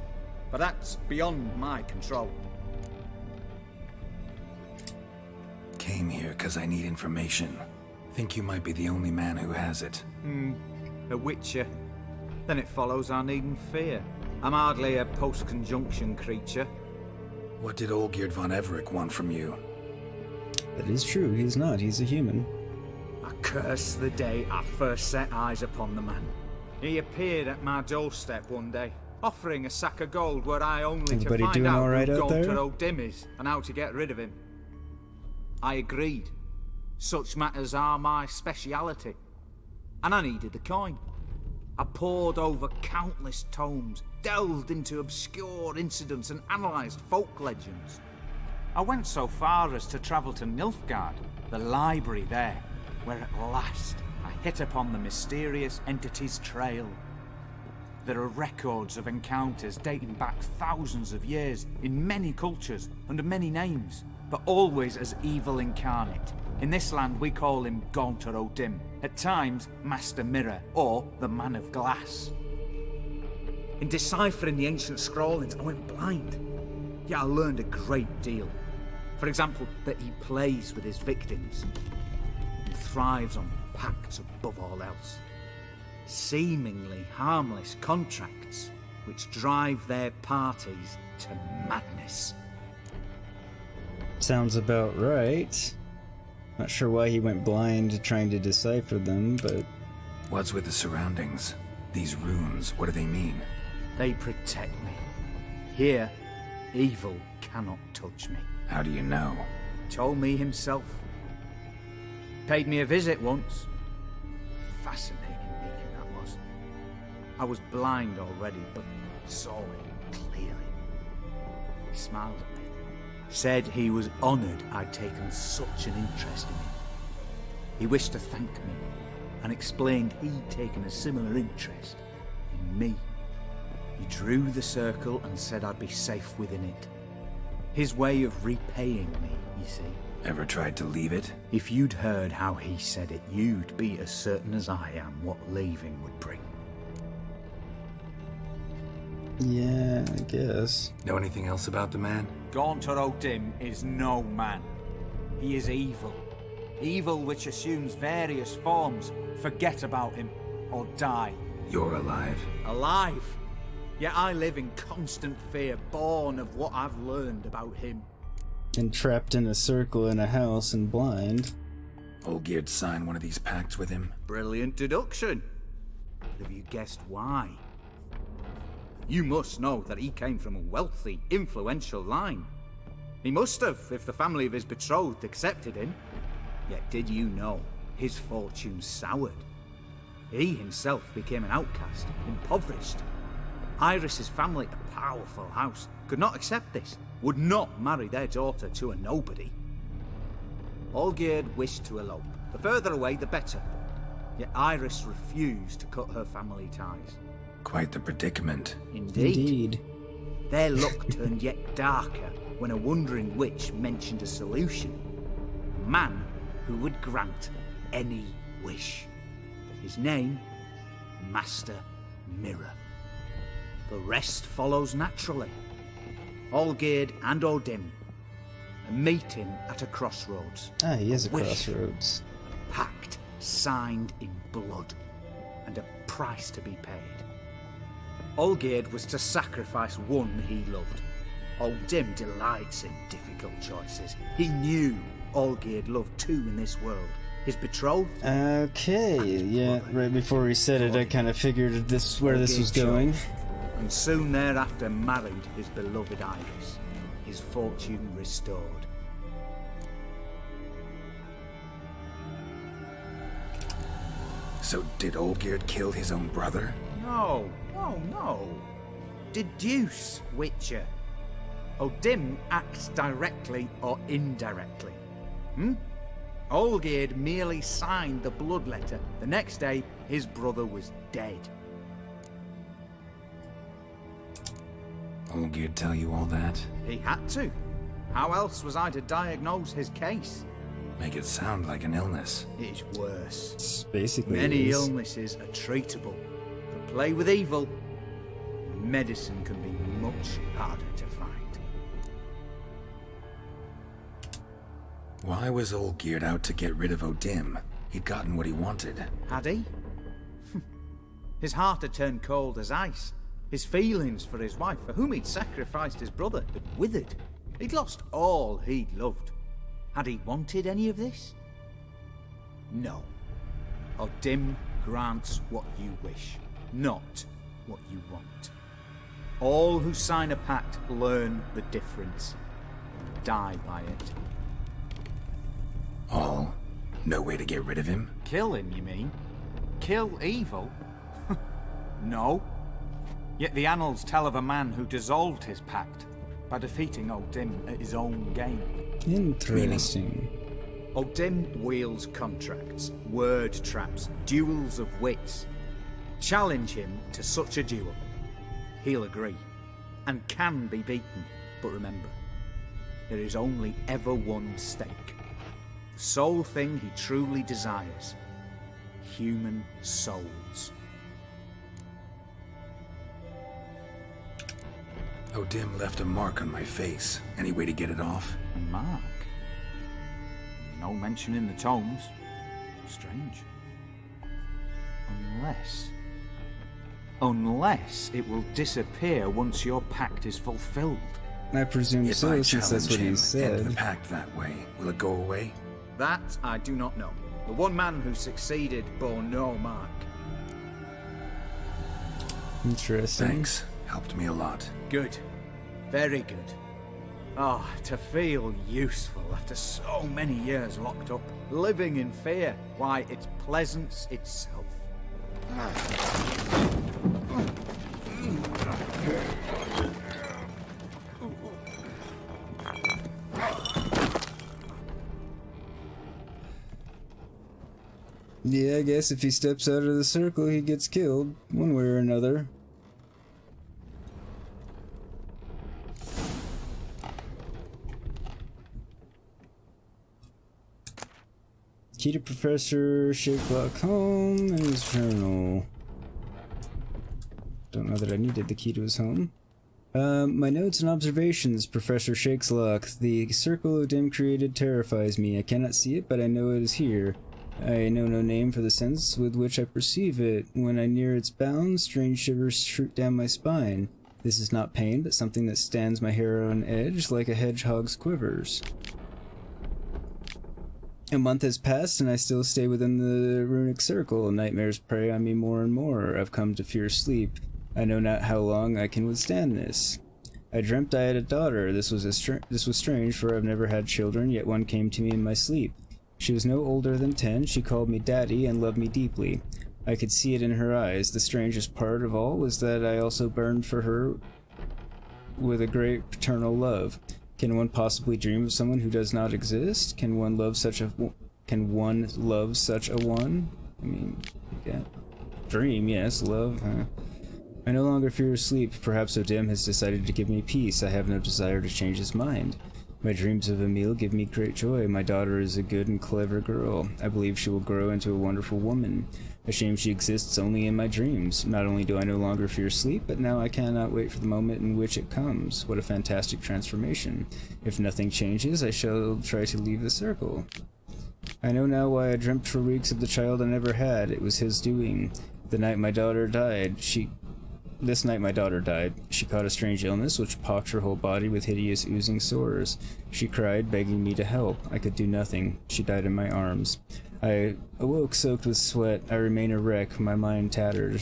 But that's beyond my control. Came here because I need information. Think you might be the only man who has it. A witcher. Then it follows I needn't fear. I'm hardly a post-conjunction creature. What did Olgierd von Everec want from you? That is true, he's not. He's a human. I curse the day I first set eyes upon the man. He appeared at my doorstep one day, offering a sack of gold were I only Everybody to find doing out all right who out there? Gaunter O'Dim is and how to get rid of him. I agreed. Such matters are my speciality. And I needed the coin. I pored over countless tomes, delved into obscure incidents and analysed folk legends. I went so far as to travel to Nilfgaard, the library there, where at last I hit upon the mysterious entity's trail. There are records of encounters dating back thousands of years in many cultures under many names, but always as evil incarnate. In this land we call him Gaunter O'Dim, at times Master Mirror or the Man of Glass. In deciphering the ancient scrawlings I went blind, yet I learned a great deal. For example, that he plays with his victims and thrives on pacts above all else. Seemingly harmless contracts which drive their parties to madness. Sounds about right. Not sure why he went blind trying to decipher them, but... What's with the surroundings? These runes, what do they mean? They protect me. Here, evil cannot touch me. How do you know? Told me himself. Paid me a visit once. Fascinating meeting that was. I was blind already, but saw him clearly. He smiled at me. Said he was honoured I'd taken such an interest in him. He wished to thank me, and explained he'd taken a similar interest in me. He drew the circle and said I'd be safe within it. His way of repaying me, you see. Ever tried to leave it? If you'd heard how he said it, you'd be as certain as I am what leaving would bring. Yeah, I guess. Know anything else about the man? Gaunter O'Dim is no man. He is evil. Evil which assumes various forms. Forget about him, or die. You're alive. Alive? Yet I live in constant fear, born of what I've learned about him. And trapped in a circle in a house and blind. Olgierd sign one of these pacts with him? Brilliant deduction. But have you guessed why? You must know that he came from a wealthy, influential line. He must have, if the family of his betrothed accepted him. Yet did you know his fortune soured? He himself became an outcast, impoverished. Iris's family, a powerful house, could not accept this, would not marry their daughter to a nobody. Olgierd wished to elope. The further away, the better. Yet Iris refused to cut her family ties. Quite the predicament. Indeed. Their luck turned yet darker when a wandering witch mentioned a solution. A man who would grant any wish. His name, Master Mirror. The rest follows naturally. Olgierd and Odim, a meeting at a crossroads. Ah, he is a wish, crossroads. A pact signed in blood, and a price to be paid. Olgierd was to sacrifice one he loved. Odim delights in difficult choices. He knew Olgierd loved two in this world. His betrothed. Okay, yeah, right before he said it, I kind of figured where this was going. And soon thereafter married his beloved Iris, his fortune restored. So did Olgierd kill his own brother? No. Deduce, Witcher. Odim acts directly or indirectly. Olgierd merely signed the blood letter. The next day, his brother was dead. Olgierd tell you all that? He had to. How else was I to diagnose his case? Make it sound like an illness. It is worse. It's basically many illnesses are treatable. But play with evil, medicine can be much harder to find. Why was Olgierd out to get rid of Odim? He'd gotten what he wanted. Had he? His heart had turned cold as ice. His feelings for his wife, for whom he'd sacrificed his brother, had withered. He'd lost all he'd loved. Had he wanted any of this? No. Odim grants what you wish, not what you want. All who sign a pact learn the difference, and die by it. All? No way to get rid of him? Kill him, you mean? Kill evil? No. Yet the annals tell of a man who dissolved his pact by defeating Odim at his own game. Interesting. Odim wields contracts, word traps, duels of wits. Challenge him to such a duel. He'll agree, and can be beaten. But remember, there is only ever one stake. The sole thing he truly desires. Human souls. Odim left a mark on my face. Any way to get it off? A mark? No mention in the tomes. Strange. Unless it will disappear once your pact is fulfilled. I presume if so, I since that's what he end said. the pact that way, will it go away? That I do not know. The one man who succeeded bore no mark. Interesting. Thanks. Helped me a lot. Good. Very good. Ah, to feel useful after so many years locked up, living in fear. Why, it's pleasance itself. Yeah, I guess if he steps out of the circle, he gets killed, one way or another. Key to Professor Shakelock home and his journal. Don't know that I needed the key to his home. My notes and observations, Professor Shakelock. The circle Odim created terrifies me. I cannot see it, but I know it is here. I know no name for the sense with which I perceive it. When I near its bounds, strange shivers shoot down my spine. This is not pain, but something that stands my hair on edge like a hedgehog's quivers. A month has passed and I still stay within the runic circle. Nightmares prey on me more and more. I've come to fear sleep. I know not how long I can withstand this. I dreamt I had a daughter. This was strange, for I've never had children, yet one came to me in my sleep. She was no older than 10. She called me daddy and loved me deeply. I could see it in her eyes. The strangest part of all was that I also burned for her with a great paternal love. Can one possibly dream of someone who does not exist? Can one love such a one? I mean, yeah. Dream, yes. Love, huh? I no longer fear sleep. Perhaps Odin has decided to give me peace. I have no desire to change his mind. My dreams of Emil give me great joy. My daughter is a good and clever girl. I believe she will grow into a wonderful woman. A shame she exists only in my dreams. Not only do I no longer fear sleep, but now I cannot wait for the moment in which it comes. What a fantastic transformation. If nothing changes, I shall try to leave the circle. I know now why I dreamt for weeks of the child I never had. It was his doing. This night my daughter died. She caught a strange illness which pocked her whole body with hideous oozing sores. She cried, begging me to help. I could do nothing. She died in my arms. I awoke soaked with sweat. I remain a wreck, my mind tattered.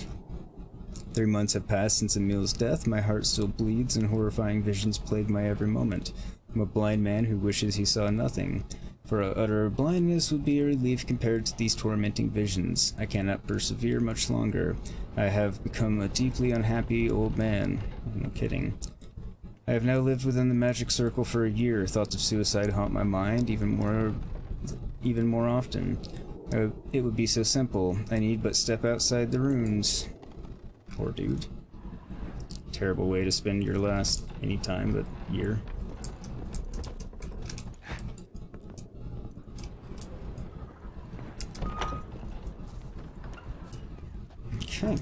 3 months have passed since Emil's death. My heart still bleeds, and horrifying visions plague my every moment. I'm a blind man who wishes he saw nothing. For utter blindness would be a relief compared to these tormenting visions. I cannot persevere much longer. I have become a deeply unhappy old man. No kidding. I have now lived within the magic circle for a year. Thoughts of suicide haunt my mind even more often. It would be so simple. I need but step outside the runes. Poor dude. Terrible way to spend your last any time but year. Okay.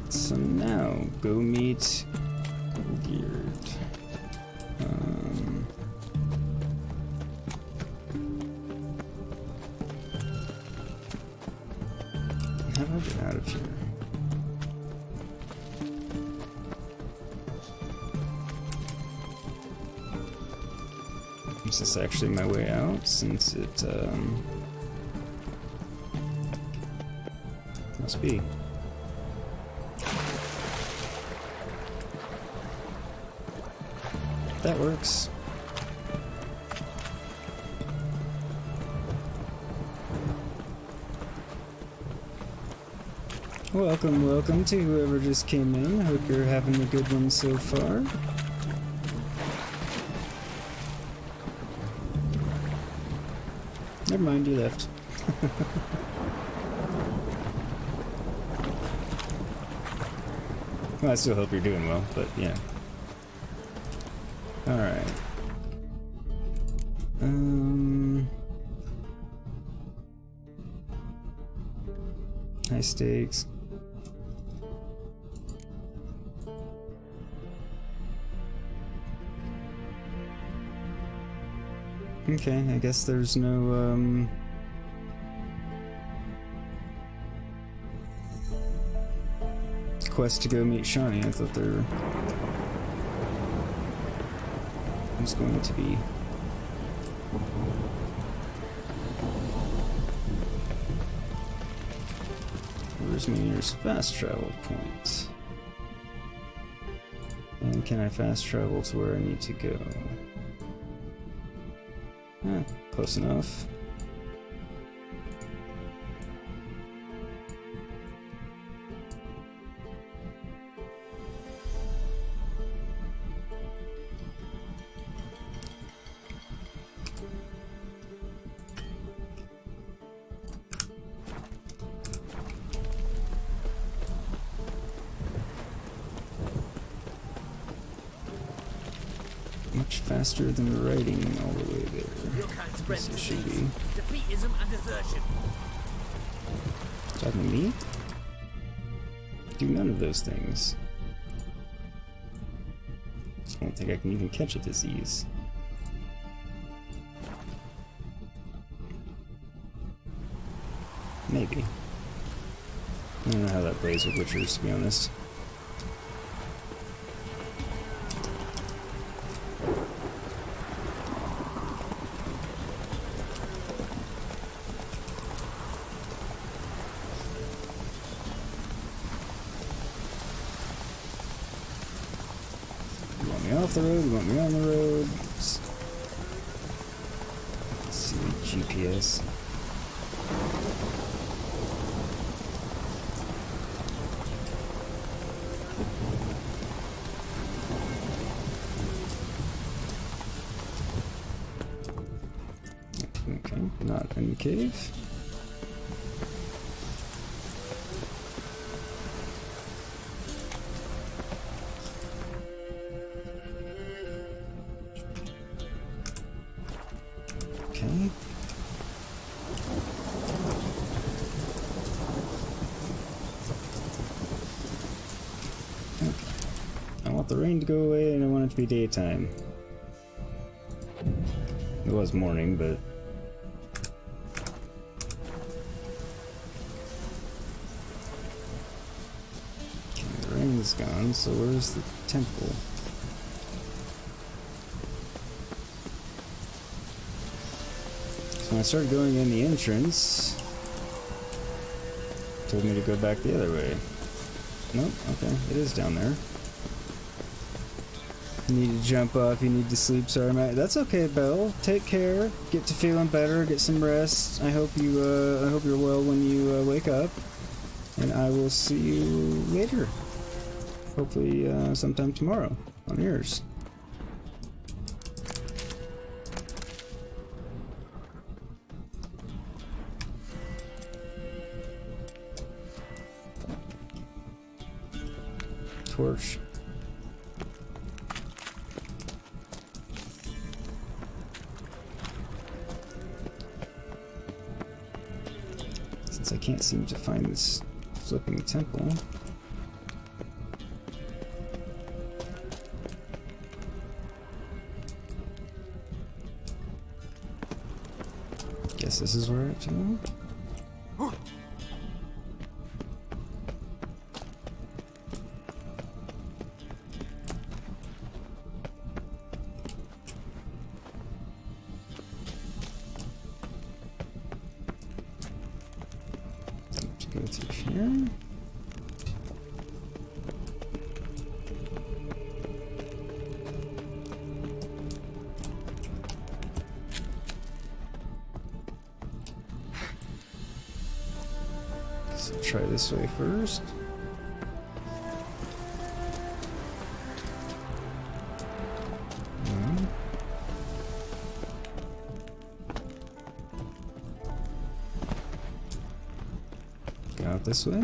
So now, go meet Geared. How do I get out of here? Is this actually my way out, since it, must be. That works. Welcome to whoever just came in. Hope you're having a good one so far. Never mind, you left. Well, I still hope you're doing well, but yeah. Alright. High stakes. Okay, I guess there's no, quest to go meet Shawnee. I thought there was going to be. Where's my nearest fast travel point? And can I fast travel to where I need to go? Close enough. Much faster than writing all the way there. Yes, it should be. Defeatism and desertion. Talking to me? Do none of those things. I don't think I can even catch a disease. Maybe. I don't know how that plays with Witchers, to be honest. me off the road? You want me on the road? Let's see, GPS. Okay, not in the cave. Okay. I want the rain to go away and I want it to be daytime. It was morning, but... Okay, the rain's gone, so where's the temple? So when I started going in the entrance, it told me to go back the other way. Nope, okay, it is down there. You need to jump off, you need to sleep, sorry, Matt. That's okay, Belle. Take care, get to feeling better, get some rest. I hope you're well when you wake up. And I will see you later. Hopefully sometime tomorrow on yours. Torch. Since I can't seem to find this flipping temple. Guess this is where I have to go. Go through here. Guess I'll try this way first. Out this way.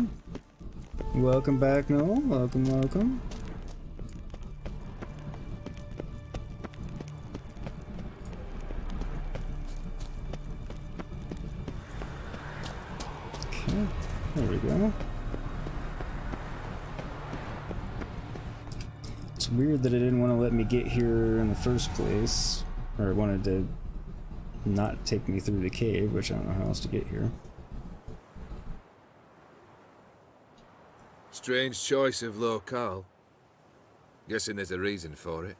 Welcome back, Noel. Welcome, welcome. Okay, there we go. It's weird that it didn't want to let me get here in the first place, or it wanted to not take me through the cave, which I don't know how else to get here. Strange choice of locale. Guessing there's a reason for it.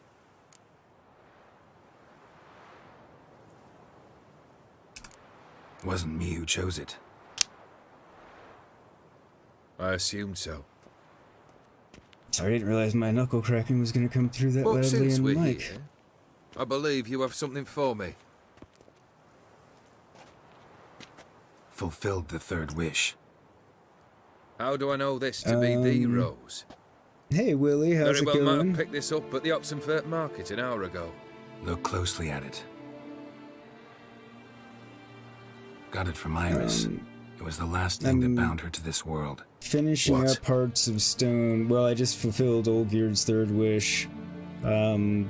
Wasn't me who chose it. I assumed so. Sorry, I didn't realize my knuckle cracking was going to come through that But loudly since in the we're mic. here, I believe you have something for me. Fulfilled the third wish. How do I know this to be the rose? Hey Willie, how's Very it well might going? have picked this up at the Oxenfurt market an hour ago. Look closely at it. Got it from Iris. It was the last thing that bound her to this world. Finishing What? up Hearts of Stone. Well, I just fulfilled Olgierd's third wish. I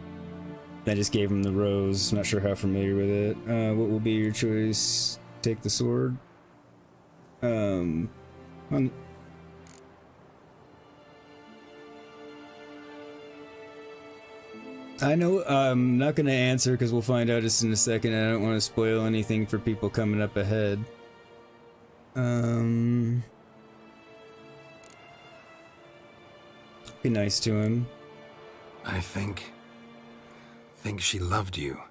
just gave him the rose. Not sure how familiar with it. What will be your choice? Take the sword. I know I'm not going to answer because we'll find out just in a second. I don't want to spoil anything for people coming up ahead. Be nice to him. I think she loved you.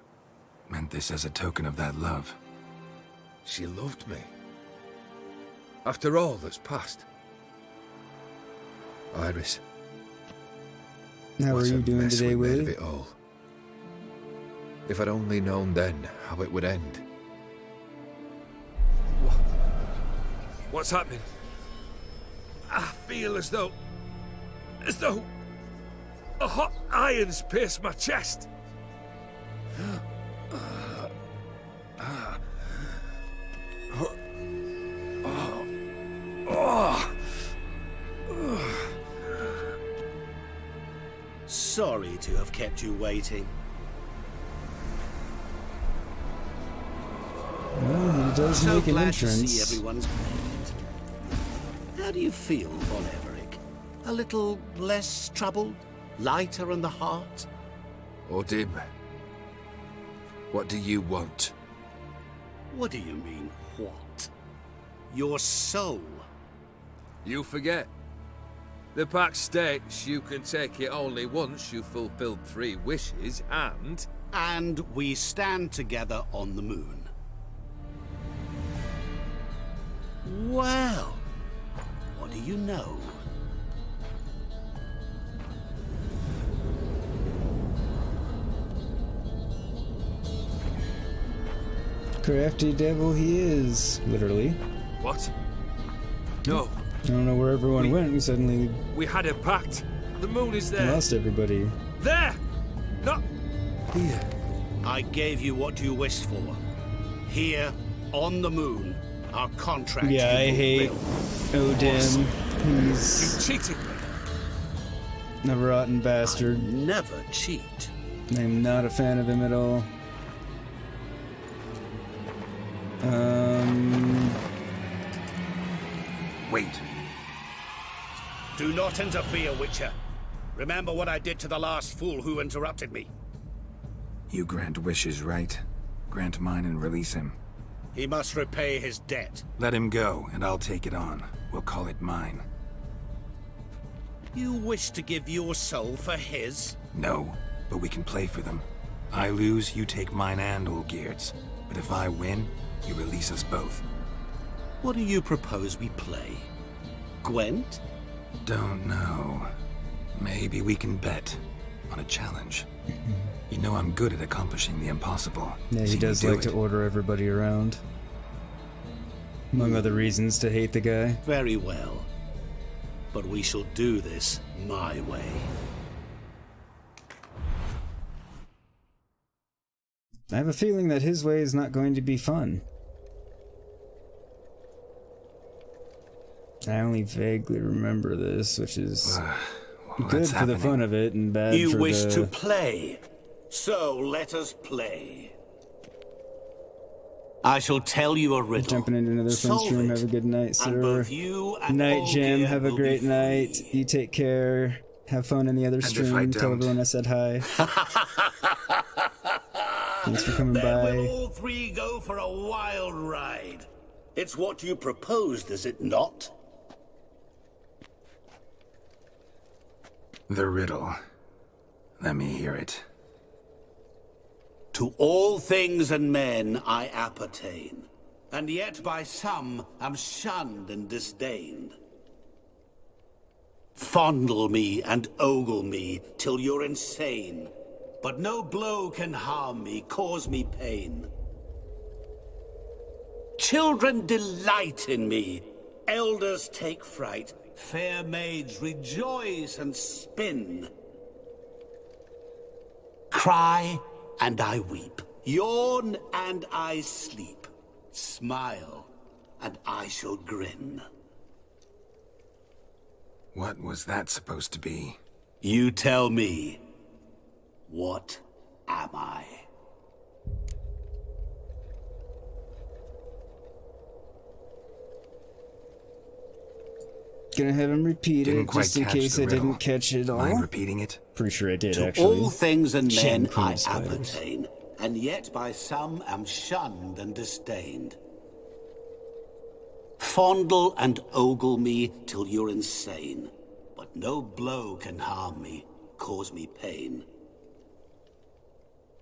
Meant this as a token of that love. She loved me. After all that's passed. Iris. How What are a you doing mess today, we made of Willie? it all. If I'd only known then how it would end. What's happening? I feel as though a hot iron's pierced my chest. Sorry to have kept you waiting. Well, he does So make an glad to entrance. see everyone's made it. How do you feel, Von Everett? A little less troubled? Lighter in the heart? Odim, what do you want? What do you mean, what? Your soul. You forget. The pact states you can take it only once you've fulfilled 3 wishes, and... And we stand together on the moon. Well, what do you know? Crafty devil he is, literally. What? No. I don't know where everyone went. We suddenly We had a pact. The moon is there. lost everybody. There! Not here. I gave you what you wished for. Here, on the moon, our contract. Yeah, I hate Odin. He's You cheated me. a rotten bastard. Never cheat. I'm not a fan of him at all. Wait. Do not interfere, Witcher. Remember what I did to the last fool who interrupted me. You grant wishes, right? Grant mine and release him. He must repay his debt. Let him go, and I'll take it on. We'll call it mine. You wish to give your soul for his? No, but we can play for them. I lose, you take mine and Olgierd's. But if I win, you release us both. What do you propose we play? Gwent? Don't know. Maybe we can bet on a challenge. You know I'm good at accomplishing the impossible. Yeah, he See me does do like it. to order everybody around. Among other reasons to hate the guy. Very well. But we shall do this my way. I have a feeling that his way is not going to be fun. I only vaguely remember this, which is good for the fun of it and bad You for wish the... to play, so let us play. I shall tell you a riddle. Jumping into another friend's Solve stream. it, Have a good night, sir. and both you and Night, Jim. Olgierd Have a will great be night. free. You take care. Have fun in the other if I stream. Tell don't? everyone I said hi. Thanks for coming Then by. we'll all 3 go for a wild ride. It's what you proposed, is it not? The riddle. Let me hear it. To all things and men I appertain, and yet by some am shunned and disdained. Fondle me and ogle me till you're insane, but no blow can harm me, cause me pain. Children delight in me, elders take fright, fair maids rejoice and spin. Cry and I weep, yawn and I sleep, smile and I shall grin. What was that supposed to be? You tell me, what am I? Gonna have him repeat Didn't it quite just in catch case the I riddle. didn't catch it all. Mind repeating it? Pretty sure I did, To actually. all things and Shame men queen I of spiders. appertain, and yet by some am shunned and disdained. Fondle and ogle me till you're insane, but no blow can harm me, cause me pain.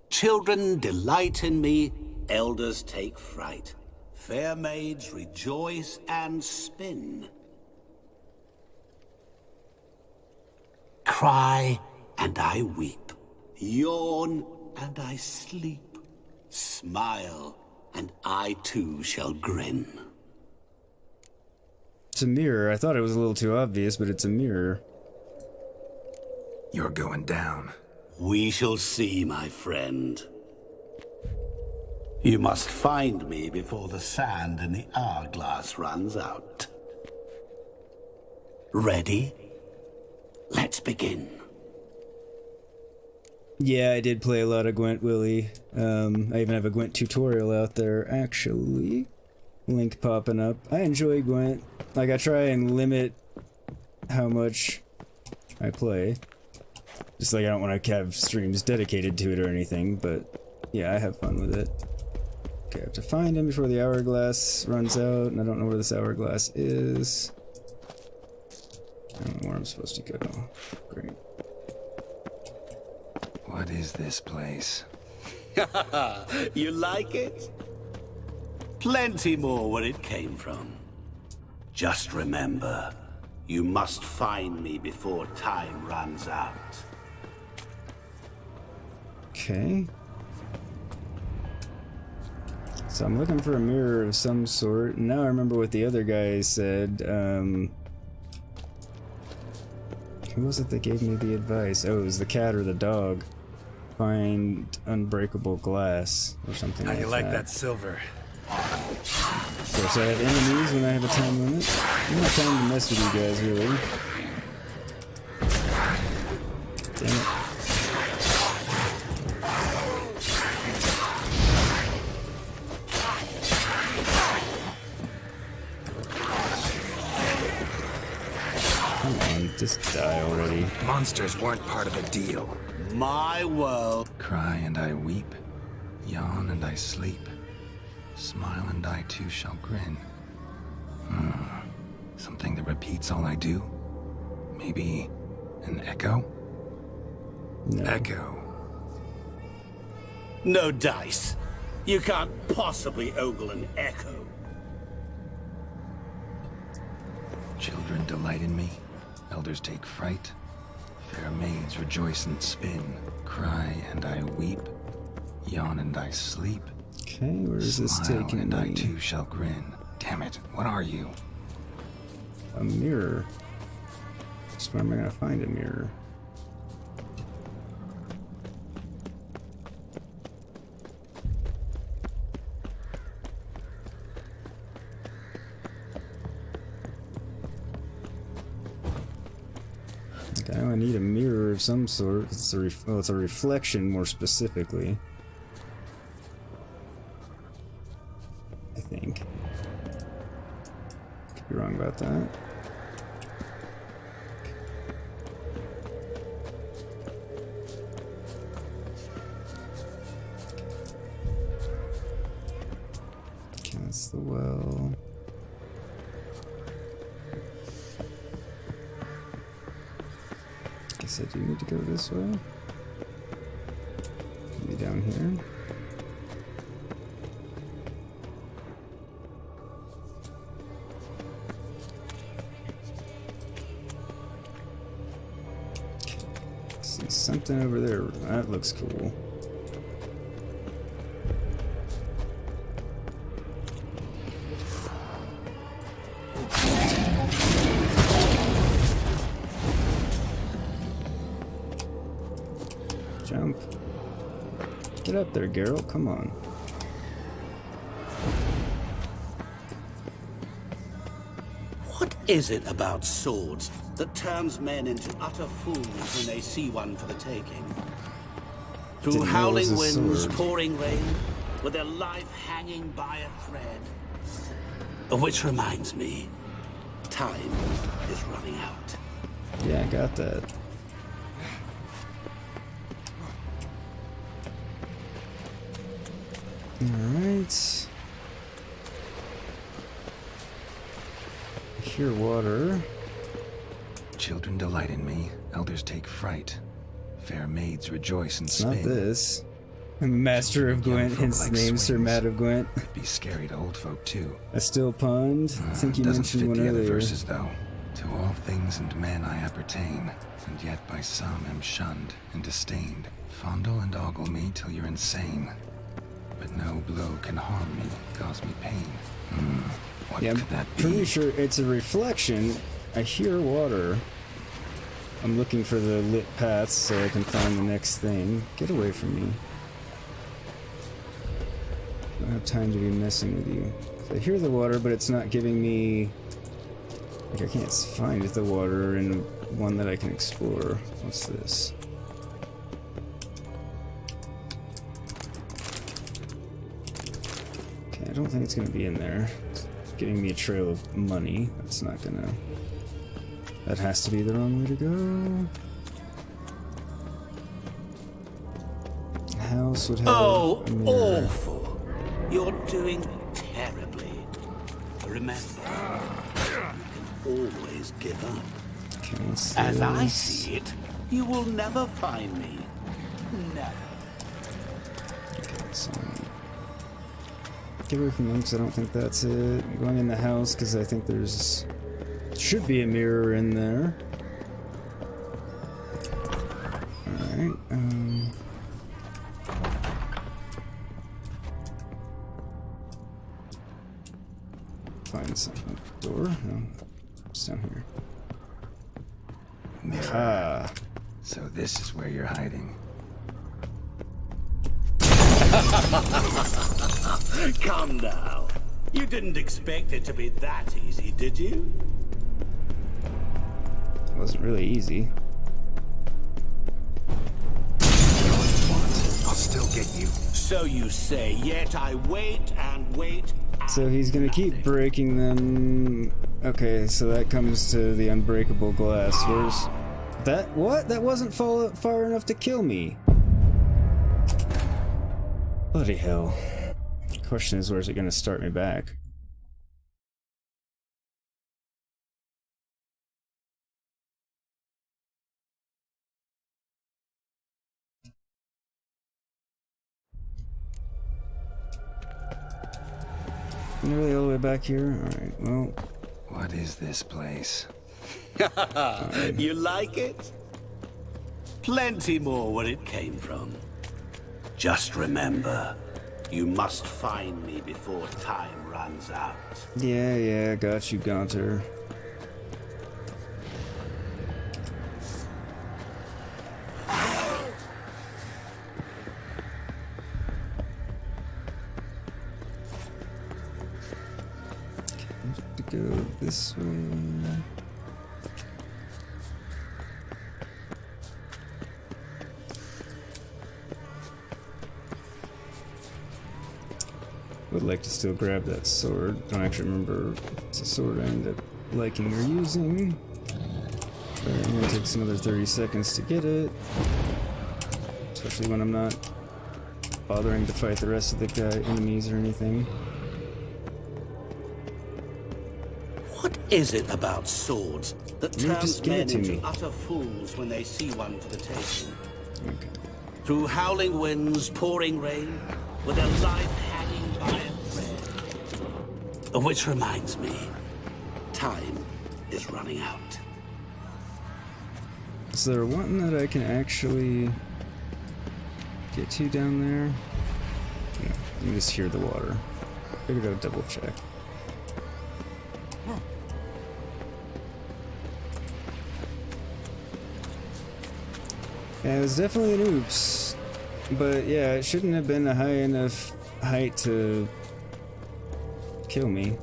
Children delight in me, elders take fright, fair maids rejoice and spin. Cry and I weep. Yawn, and I sleep. Smile, and I too shall grin. It's a mirror. I thought it was a little too obvious, but it's a mirror. You're going down. We shall see, my friend. You must find me before the sand in the hourglass runs out. Ready? Let's begin. Yeah, I did play a lot of Gwent, Willie. I even have a Gwent tutorial out there, actually. Link popping up. I enjoy Gwent. Like, I try and limit how much I play. Just like I don't want to have streams dedicated to it or anything, but yeah, I have fun with it. Okay, I have to find him before the hourglass runs out, and I don't know where this hourglass is. I don't know where I'm supposed to go. Great. What is this place? You like it? Plenty more where it came from. Just remember, you must find me before time runs out. Okay. So I'm looking for a mirror of some sort. Now I remember what the other guy said. Who was it that gave me the advice? Oh, it was the cat or the dog. Find unbreakable glass or something like that. How you like that silver? Of course, I have enemies when I have a time limit. I'm not trying to mess with you guys, really. Damn it. Come on, just die already. Monsters weren't part of the deal. My world. Cry and I weep. Yawn and I sleep. Smile and I too shall grin. Something that repeats all I do? Maybe an echo? No. Echo. No dice. You can't possibly ogle an echo. Children delight in me. Elders take fright. Fair maids rejoice and spin. Cry and I weep. Yawn and I sleep. Okay, where is this taking me? And I too shall grin. Damn it, what are you? A mirror. Just where am I gonna find a mirror? Okay, I need a mirror of some sort. It's a reflection, more specifically. I think. Could be wrong about that. Okay, that's the well. Guess I do need to go this way. Maybe down here. See something over there. That looks cool. Jump. Get up there, Geralt. Come on. What is it about swords that turns men into utter fools when they see one for the taking? Through Didn't know it was howling a winds, sword. pouring rain, with their life hanging by a thread. Which reminds me, time is running out. Yeah, I got that. Alright. I hear water. Children delight in me. Elders take fright. Fair maids rejoice and It's spin. not this. I'm a master of Young Gwent, folk hence like the name Sir swings. Matt of Gwent. Could be scary to old folk too. A still pond. I think you Doesn't mentioned fit one the other earlier. verses though. To all things and men I appertain, and yet by some am shunned and disdained. Fondle and ogle me till you're insane. But no blow can harm me, cause me pain. What could that be? Pretty sure it's a reflection. I hear water. I'm looking for the lit paths so I can find the next thing. Get away from me. I don't have time to be messing with you. So I hear the water, but it's not giving me... Like, I can't find the water in one that I can explore. What's this? Okay, I don't think it's gonna be in there. It's giving me a trail of money. That's not gonna... That has to be the wrong way to go. House would have a mirror. Awful. You're doing terribly. Remember, you can always give up. Okay, what's As I this? see it, you will never find me. Never. Okay, so... Get away from them because I don't think that's it. I'm going in the house because I think there's... Should be a mirror in there. Alright, find something. Door? No. It's down here. Mirror. Ah. So this is where you're hiding. Come now. You didn't expect it to be that easy, did you? It wasn't really easy. I'll still get you. So you say, yet I wait and wait. So he's gonna keep breaking them. Okay, so that comes to the unbreakable glass. Where's that? What? That wasn't far enough to kill me. Bloody hell. Question is, where's it gonna start me back? Really all the way back here? Alright, well... What is this place? You like it? Plenty more where it came from. Just remember, you must find me before time runs out. Yeah, got you, Gaunter. To go this way. Would like to still grab that sword. Don't actually remember if it's a sword I end up liking or using. But it only takes another 30 seconds to get it. Especially when I'm not bothering to fight the rest of the enemies or anything. What is it about swords that You turns just give men it to into me. utter fools when they see one for the taking? Okay. Through howling winds, pouring rain, with their life hanging by a thread. Which reminds me, time is running out. Is there one that I can actually get to down there? No, you can just hear the water. Figured I'd double check. Yeah, it was definitely an oops. But yeah, it shouldn't have been a high enough height to kill me.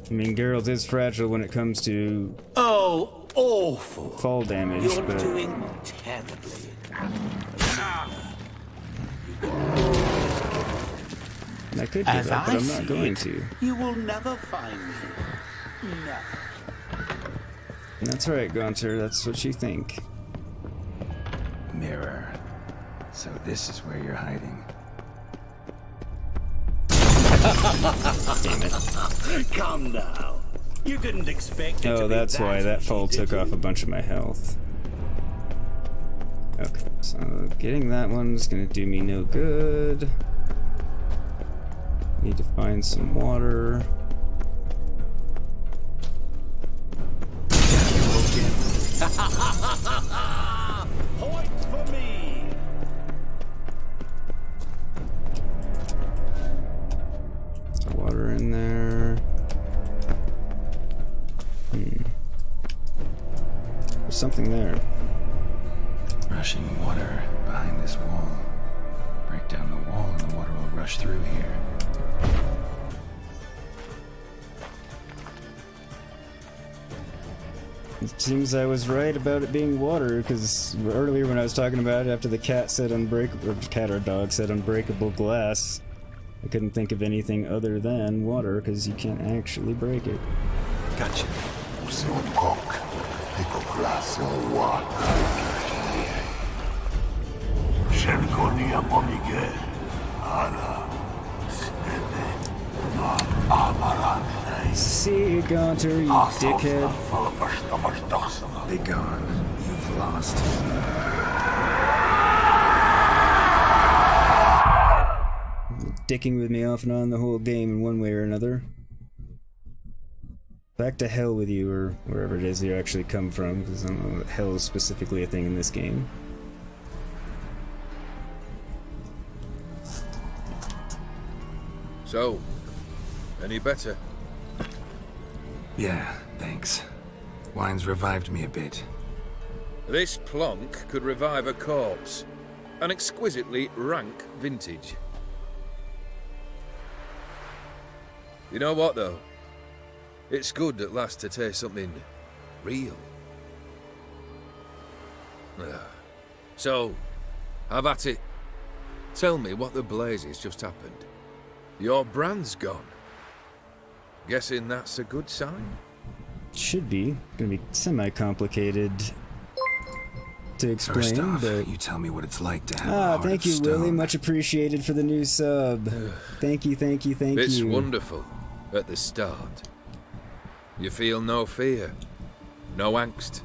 I mean, Geralt is fragile when it comes to awful fall damage, You're but doing terribly. I could give up, but I'm not going to. You will never find me. Never. That's right, Gaunter, that's what you think. Mirror. So this is where you're hiding. Damn it. Come now. You didn't expect it to Oh, be that's why that easy, fall did took you? off a bunch of my health. Okay, so getting that one's gonna do me no good. Need to find some water. Point for me. Water in there. There's something there. Rushing water behind this wall. Break down the wall and the water will rush through here. It seems I was right about it being water, because earlier when I was talking about it, after the cat said unbreakable, or cat or dog said unbreakable glass, I couldn't think of anything other than water, because you can't actually break it. Gotcha. See you, Gaunter, you dickhead. Be gone. You've lost. Dicking with me off and on the whole game in one way or another. Back to hell with you, or wherever it is you actually come from, because I don't know that hell is specifically a thing in this game. So, any better? Yeah, thanks. Wine's revived me a bit. This plonk could revive a corpse. An exquisitely rank vintage. You know what, though? It's good at last to taste something real. So, have at it. Tell me what the blazes just happened. Your brand's gone. Guessing that's a good sign? Should be. Gonna be semi-complicated to explain, First off, but... you tell me what it's like to have a Ah, heart thank of you, stone. Willie. Much appreciated for the new sub. Thank you, thank you, thank It's you. wonderful at the start. You feel no fear, no angst,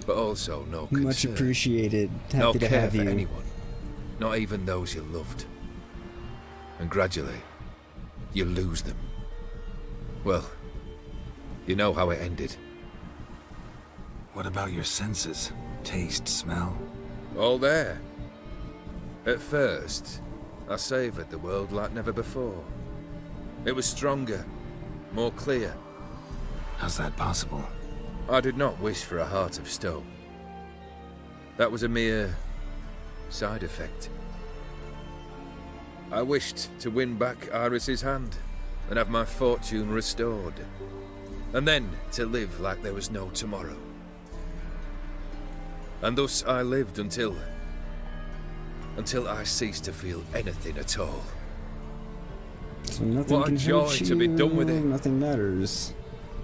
but also no concern. Much appreciated. No Happy to care have for you. anyone, not even those you loved. And gradually, you lose them. Well, you know how it ended. What about your senses? Taste, smell? All there. At first, I savoured the world like never before. It was stronger, more clear. How's that possible? I did not wish for a heart of stone. That was a mere side effect. I wished to win back Iris's hand and have my fortune restored. And then to live like there was no tomorrow. And thus I lived until I ceased to feel anything at all. So nothing What a can joy hurt to be you, done with it. Nothing matters.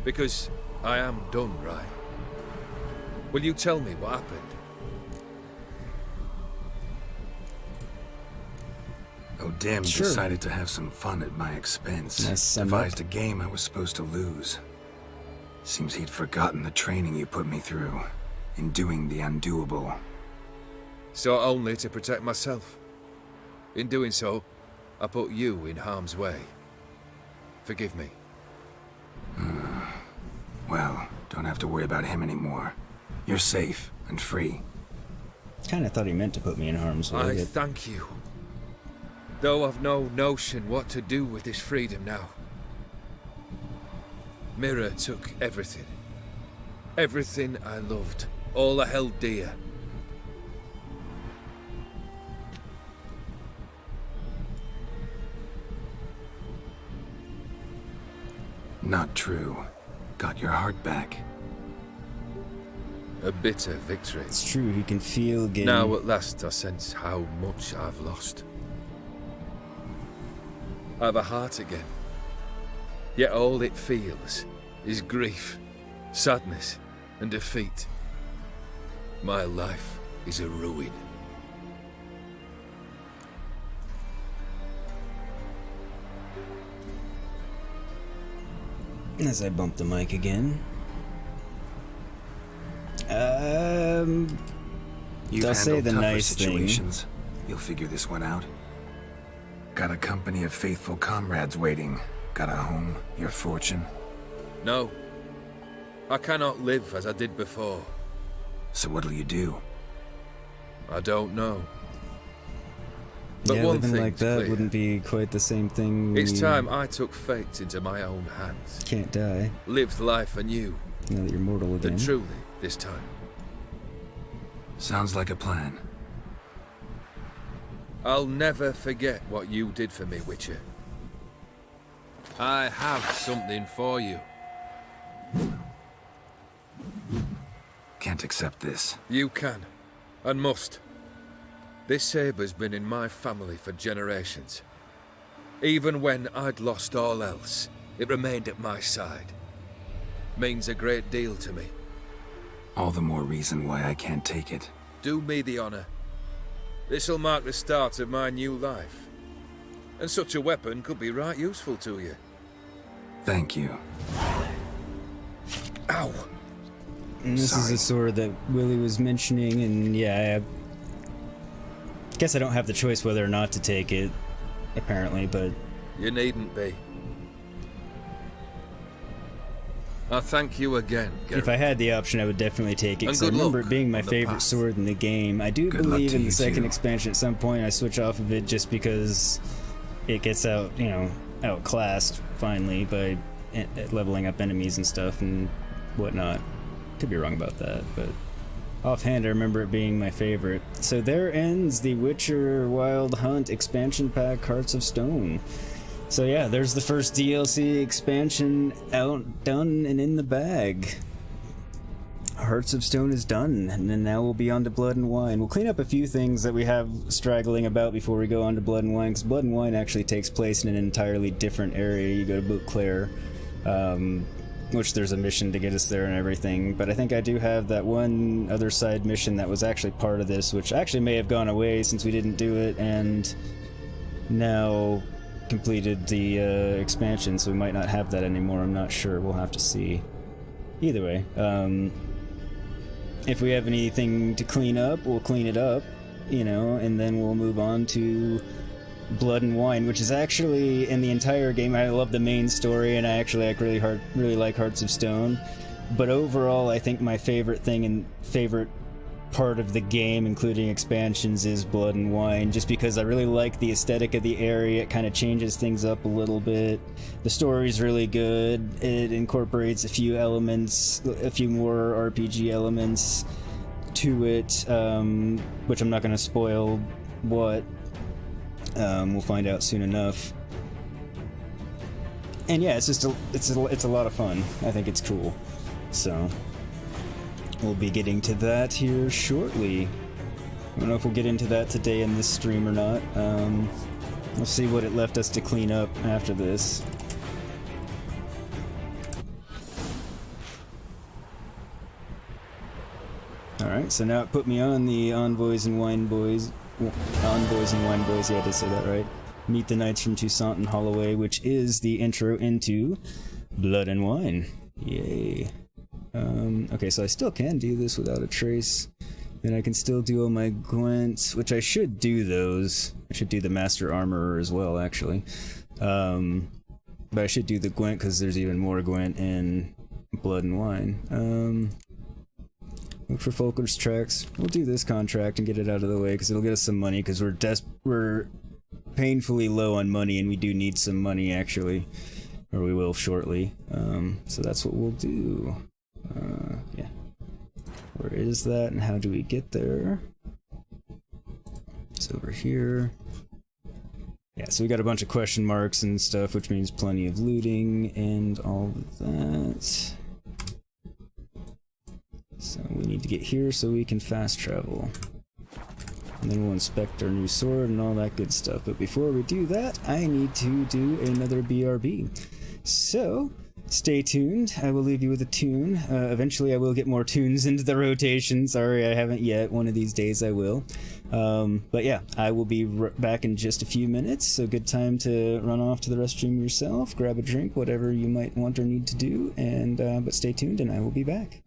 Because I am done, right? Will you tell me what happened? O'Dim Sure. decided to have some fun at my expense. Nice sum Devised a game I was supposed to lose. Seems he'd forgotten the training you put me through in doing the undoable. So only to protect myself. In doing so, I put you in harm's way. Forgive me. Well, don't have to worry about him anymore. You're safe and free. Kinda thought he meant to put me in harm's way. I but- thank you. Though I've no notion what to do with this freedom now. Mirror took everything. Everything I loved. All I held dear. Not true. Got your heart back. A bitter victory. It's true, he can feel again. Now at last I sense how much I've lost. I've a heart again. Yet all it feels is grief, sadness, and defeat. My life is a ruin. As I bump the mic again. You've I'll say handled the tougher nice thing. situations. You'll figure this one out. Got a company of faithful comrades waiting. Got a home, your fortune. No. I cannot live as I did before. So what'll you do? I don't know. But yeah, one living thing's like that clear. wouldn't be quite the same thing. It's when time I took fate into my own hands. you can't die. Lived life anew. Now that you're mortal again. But truly, this time. Sounds like a plan. I'll never forget what you did for me, Witcher. I have something for you. Can't accept this. You can, and must. This sabre's been in my family for generations. Even when I'd lost all else, it remained at my side. Means a great deal to me. All the more reason why I can't take it. Do me the honor. This'll mark the start of my new life. And such a weapon could be right useful to you. Thank you. Ow! And this is a sword that Willie was mentioning, and yeah, I guess I don't have the choice whether or not to take it, apparently, but... You needn't be. I thank you again, Geralt. If I had the option, I would definitely take it, because I remember it being my favorite sword in the game. I do believe in the second expansion at some point I switch off of it just because it gets outclassed, finally, by leveling up enemies and stuff and whatnot. Could be wrong about that, but offhand I remember it being my favorite. So there ends the Witcher Wild Hunt expansion pack, Hearts of Stone. So yeah, there's the first DLC expansion out, done, and in the bag. Hearts of Stone is done, and then now we'll be on to Blood and Wine. We'll clean up a few things that we have straggling about before we go on to Blood and Wine, because Blood and Wine actually takes place in an entirely different area. You go to Beauclair, which there's a mission to get us there and everything, but I think I do have that one other side mission that was actually part of this, which actually may have gone away since we didn't do it, and now completed the expansion, so we might not have that anymore. I'm not sure. We'll have to see. Either way, if we have anything to clean up, we'll clean it up, and then we'll move on to Blood and Wine, which is actually, in the entire game, I love the main story, and I actually really like Hearts of Stone, but overall, I think my favorite thing and favorite part of the game, including expansions, is Blood and Wine, just because I really like the aesthetic of the area. It kind of changes things up a little bit. The story's really good. It incorporates a few elements, a few more RPG elements to it, which I'm not going to spoil what. We'll find out soon enough. And yeah, it's a lot of fun. I think it's cool. So we'll be getting to that here shortly. I don't know if we'll get into that today in this stream or not. We'll see what it left us to clean up after this. Alright, so now it put me on the Envoys and Wine Boys. Envoys and Wine Boys, yeah, I did say that right. Meet the Knights from Toussaint and Holloway, which is the intro into Blood and Wine. Yay. Okay, so I still can do this without a trace. And I can still do all my Gwents, which I should do those. I should do the Master Armorer as well, actually. But I should do the Gwent because there's even more Gwent in Blood and Wine. Look for Folker's tracks. We'll do this contract and get it out of the way because it'll get us some money because we're painfully low on money and we do need some money actually. Or we will shortly. So that's what we'll do. Yeah. Where is that and how do we get there? It's over here. Yeah, so we got a bunch of question marks and stuff, which means plenty of looting and all of that. So we need to get here so we can fast travel. And then we'll inspect our new sword and all that good stuff. But before we do that, I need to do another BRB. So, stay tuned. I will leave you with a tune. Eventually I will get more tunes into the rotation. Sorry I haven't yet. One of these days I will. But yeah, I will be back in just a few minutes. So good time to run off to the restroom yourself, grab a drink, whatever you might want or need to do. And but stay tuned and I will be back.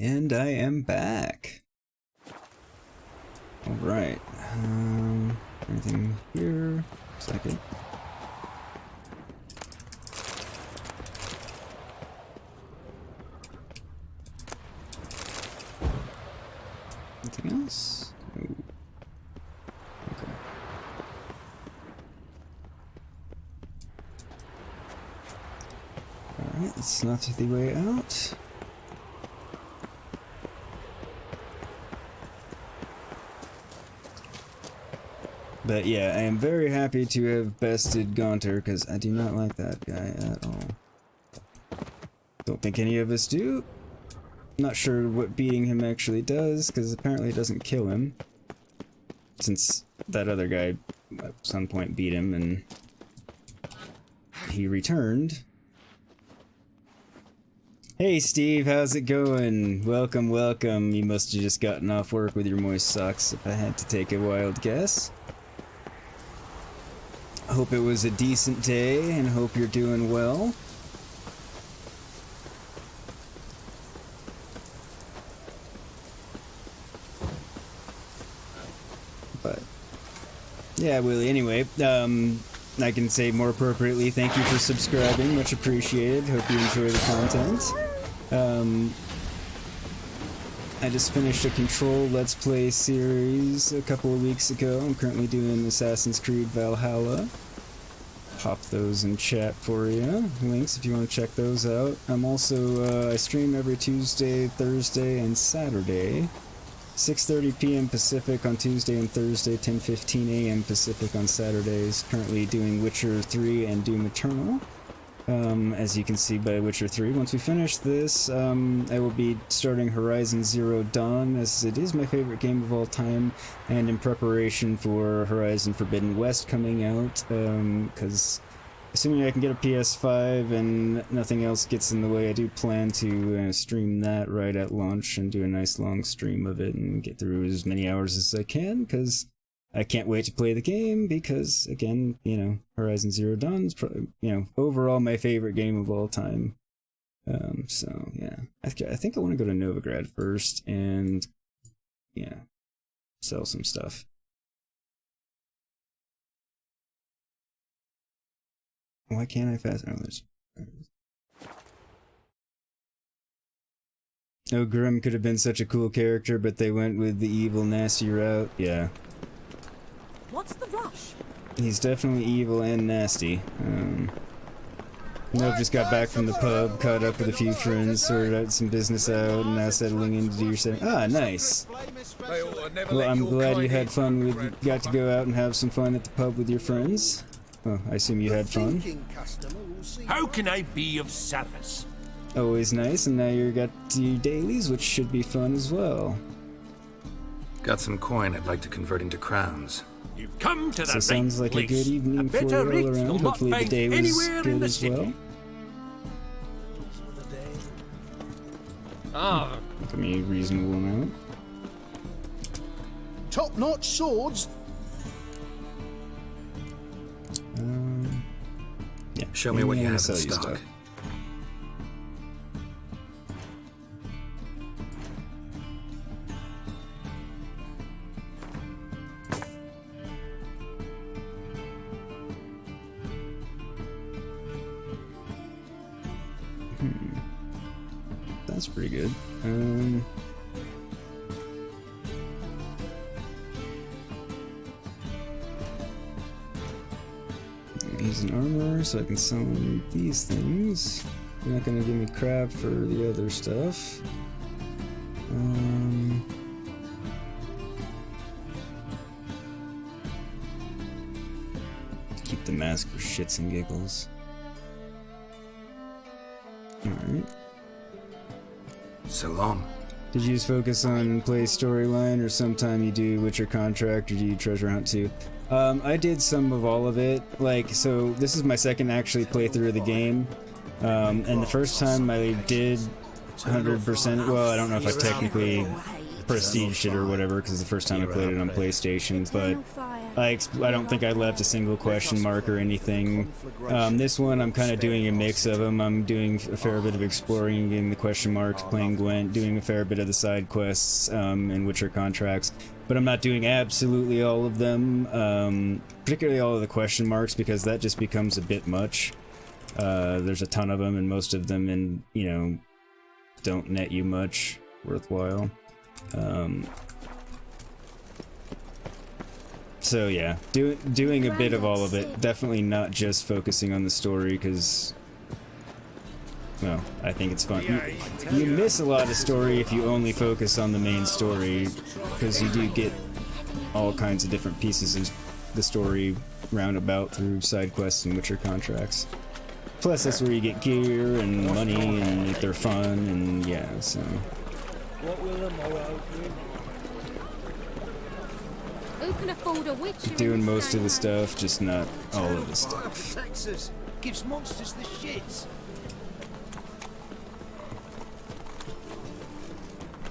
And I am back. Alright. Anything here? Second. Anything else? No. Okay. Alright, that's not the way out. But yeah, I am very happy to have bested Gaunter, because I do not like that guy at all. Don't think any of us do. Not sure what beating him actually does, because apparently it doesn't kill him. Since that other guy at some point beat him and he returned. Hey Steve, how's it going? Welcome, welcome. You must have just gotten off work with your moist socks, if I had to take a wild guess. Hope it was a decent day and hope you're doing well. But yeah, Willie, anyway, I can say more appropriately, thank you for subscribing, much appreciated. Hope you enjoy the content. I just finished a Control Let's Play series a couple of weeks ago. I'm currently doing Assassin's Creed Valhalla. Pop those in chat for you. Links if you want to check those out. I'm also, I stream every Tuesday, Thursday, and Saturday. 6:30 p.m. Pacific on Tuesday and Thursday, 10:15 a.m. Pacific on Saturdays. Currently doing Witcher 3 and Doom Eternal. As you can see by Witcher 3. Once we finish this, I will be starting Horizon Zero Dawn, as it is my favorite game of all time, and in preparation for Horizon Forbidden West coming out, because assuming I can get a PS5 and nothing else gets in the way, I do plan to stream that right at launch and do a nice long stream of it and get through as many hours as I can, because I can't wait to play the game, because, again, you know, Horizon Zero Dawn is probably, you know, overall my favorite game of all time. So, yeah. I think I want to go to Novigrad first and, yeah, sell some stuff. Why can't I fast? Oh, there's... Oh, Grim could have been such a cool character, but they went with the evil, nasty route. Yeah. What's the rush? He's definitely evil and nasty. Nope, just got back from the pub, caught up with a few friends, sorted out some business out, and now settling in to do your setting. Ah, nice! Well, I'm glad you had fun with, got to go out and have some fun at the pub with your friends. Oh, I assume you had fun. How can I be of service? Always nice, and now you've got to your dailies, which should be fun as well. Got some coin I'd like to convert into crowns. You've come to the So sounds like right a good place. evening for you all around. Hopefully the day was good as well. Ah, Give me a reasonable amount. Top-notch swords. Yeah. Show me what you have in sell you stock. stuff. That's pretty good. He's an armor, so I can sell him these things. You're not gonna give me crap for the other stuff. Keep the mask for shits and giggles. Alright. So long. Did you just focus on play storyline, or sometime you do Witcher contract, or do you treasure hunt too? I did some of all of it. Like, so this is my second actually playthrough of the game, and the first time I did 100%. Well, I don't know if I technically prestiged it or whatever, because the first time I played it on PlayStation, but I don't think I left a single question mark or anything. This one, I'm kind of doing a mix of them. I'm doing a fair bit of exploring, getting the question marks, playing Gwent, doing a fair bit of the side quests, and Witcher contracts. But I'm not doing absolutely all of them, particularly all of the question marks, because that just becomes a bit much. There's a ton of them, and most of them, don't net you much worthwhile. So yeah, doing a bit of all of it. Definitely not just focusing on the story, because, well, I think it's fun. You miss a lot of story if you only focus on the main story, because you do get all kinds of different pieces of the story roundabout through side quests and Witcher contracts. Plus, that's where you get gear and money, and if they're fun, and yeah, so. Who can afford a witcher? Doing most of the stuff, just not all of the stuff. Texas gives monsters the shits.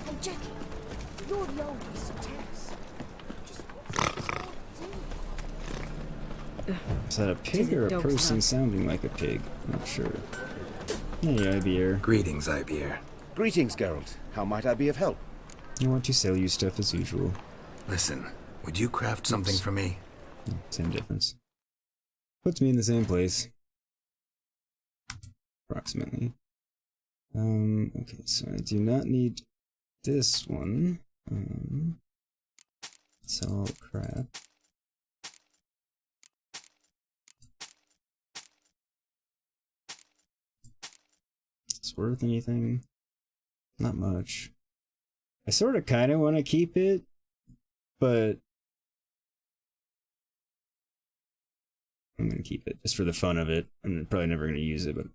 Hey, Jackie, you're the oldest Tess. Is that a pig or a person sounding like a pig? Not sure. Hey, Ibier. Greetings, Ibier. Greetings, Geralt. How might I be of help? I want to sell you stuff as usual. Listen, would you craft something for me? Same difference. Puts me in the same place. Approximately. Okay, so I do not need this one. It's all crap. It's worth anything? Not much. I sort of kind of want to keep it, but I'm going to keep it just for the fun of it. I'm probably never going to use it, but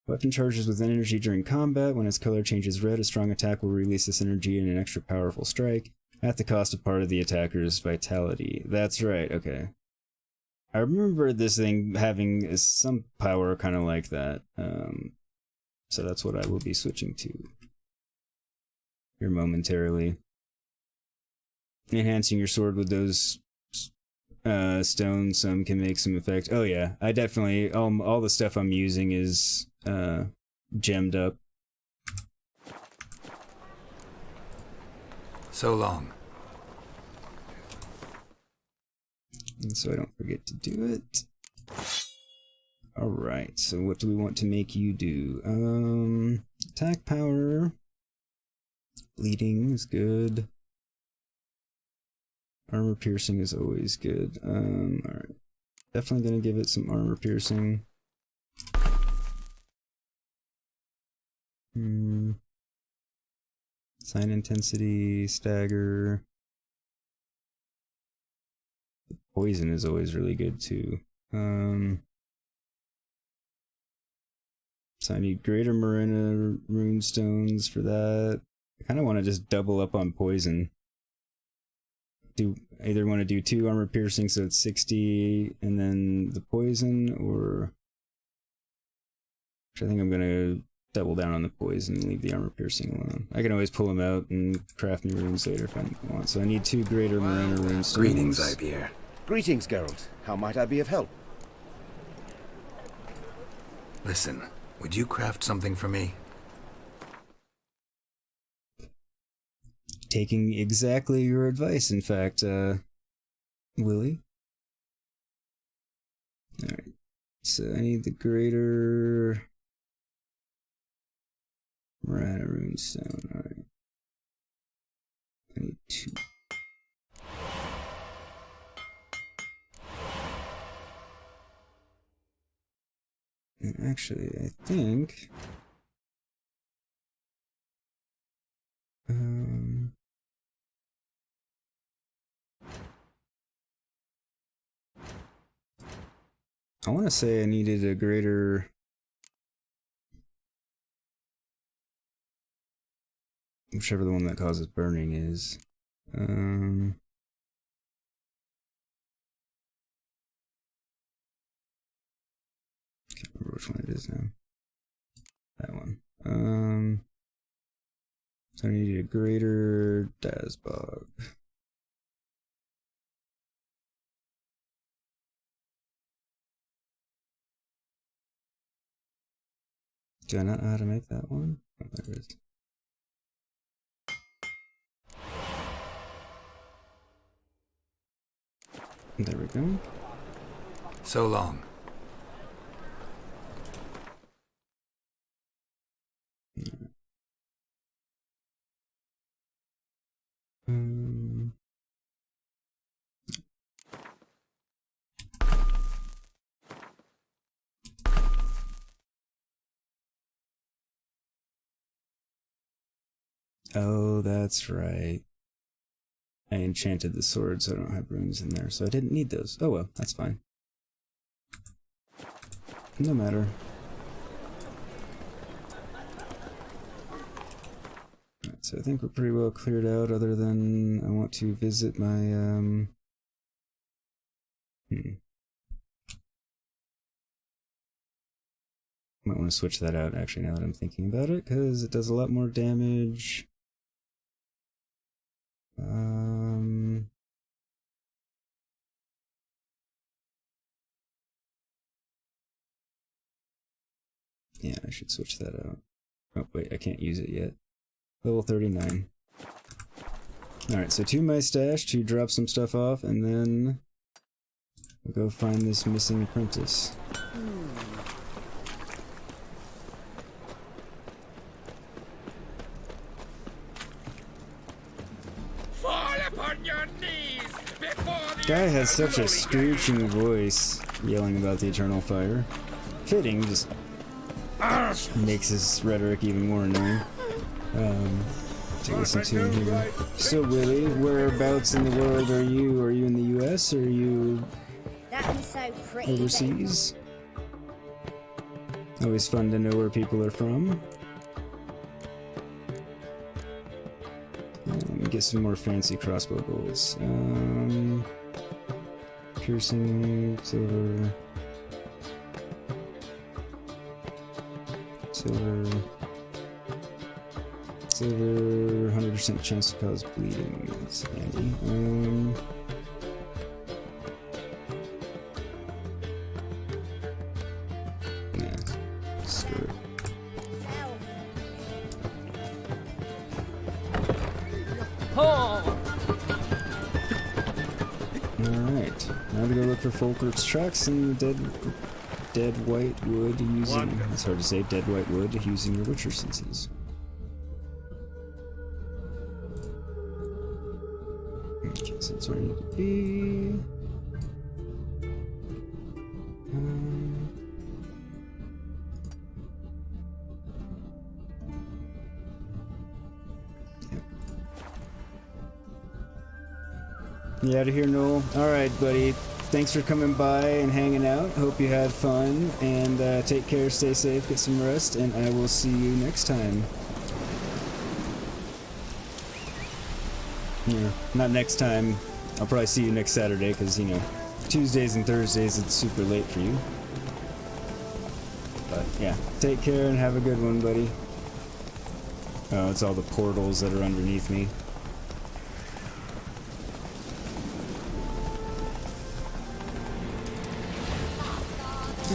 weapon charges with energy during combat. When its color changes red, a strong attack will release this energy in an extra powerful strike at the cost of part of the attacker's vitality. That's right, okay. I remember this thing having some power kind of like that. So that's what I will be switching to here momentarily. Enhancing your sword with those stones, some can make some effect. Oh yeah, I definitely, all the stuff I'm using is gemmed up. So long. And so I don't forget to do it. Alright, so what do we want to make you do? Attack power. Bleeding is good. Armor piercing is always good. Alright. Definitely gonna give it some armor piercing. Sign intensity, stagger. Poison is always really good too. So I need greater Marina rune stones for that. I kind of want to just double up on poison. Either want to do 2 armor piercing, so it's 60, and then the poison, or I think I'm gonna double down on the poison and leave the armor piercing alone. I can always pull them out and craft new runes later if I want. So I need 2 greater Marina rune stones. Greetings, Ibier. Greetings, Geralt. How might I be of help? Listen, would you craft something for me? Taking exactly your advice, in fact, Willie. Alright, so I need the greater Marana rune stone. Alright. I need 2. And actually, I think I want to say I needed a greater whichever the one that causes burning is. Can't remember which one it is now. That one. So I needed a greater Dazbog. Do I not know how to make that one? Oh, there it is. There we go. So long. Oh, that's right. I enchanted the sword, so I don't have runes in there, so I didn't need those. Oh well, that's fine. No matter. Alright, so I think we're pretty well cleared out, other than I want to visit my, Might want to switch that out, actually, now that I'm thinking about it, because it does a lot more damage. Yeah, I should switch that out. Oh, wait, I can't use it yet. Level 39. Alright, so to my stash to drop some stuff off, and then we'll go find this missing apprentice. Fall upon your knees before the Guy has such a screeching voice, yelling about the eternal fire. Fitting, just makes his rhetoric even more annoying. To listen to him here. So Willie, whereabouts in the world are you? Are you in the US or are you overseas? Always fun to know where people are from. Let me get some more fancy crossbow bolts. Piercing, silver. Silver, 100% chance to cause bleeding. That's handy. Yeah, screw it. Alright, now to go look for Folkert's tracks and dead white wood using, it's hard to say, dead white wood using your Witcher senses. Okay, so that's where I need to be. You out of here, Noel? Alright, buddy. Thanks for coming by and hanging out. Hope you had fun. And take care, stay safe, get some rest, and I will see you next time. Yeah, not next time. I'll probably see you next Saturday, because, you know, Tuesdays and Thursdays it's super late for you. But, yeah. Take care and have a good one, buddy. Oh, it's all the portals that are underneath me.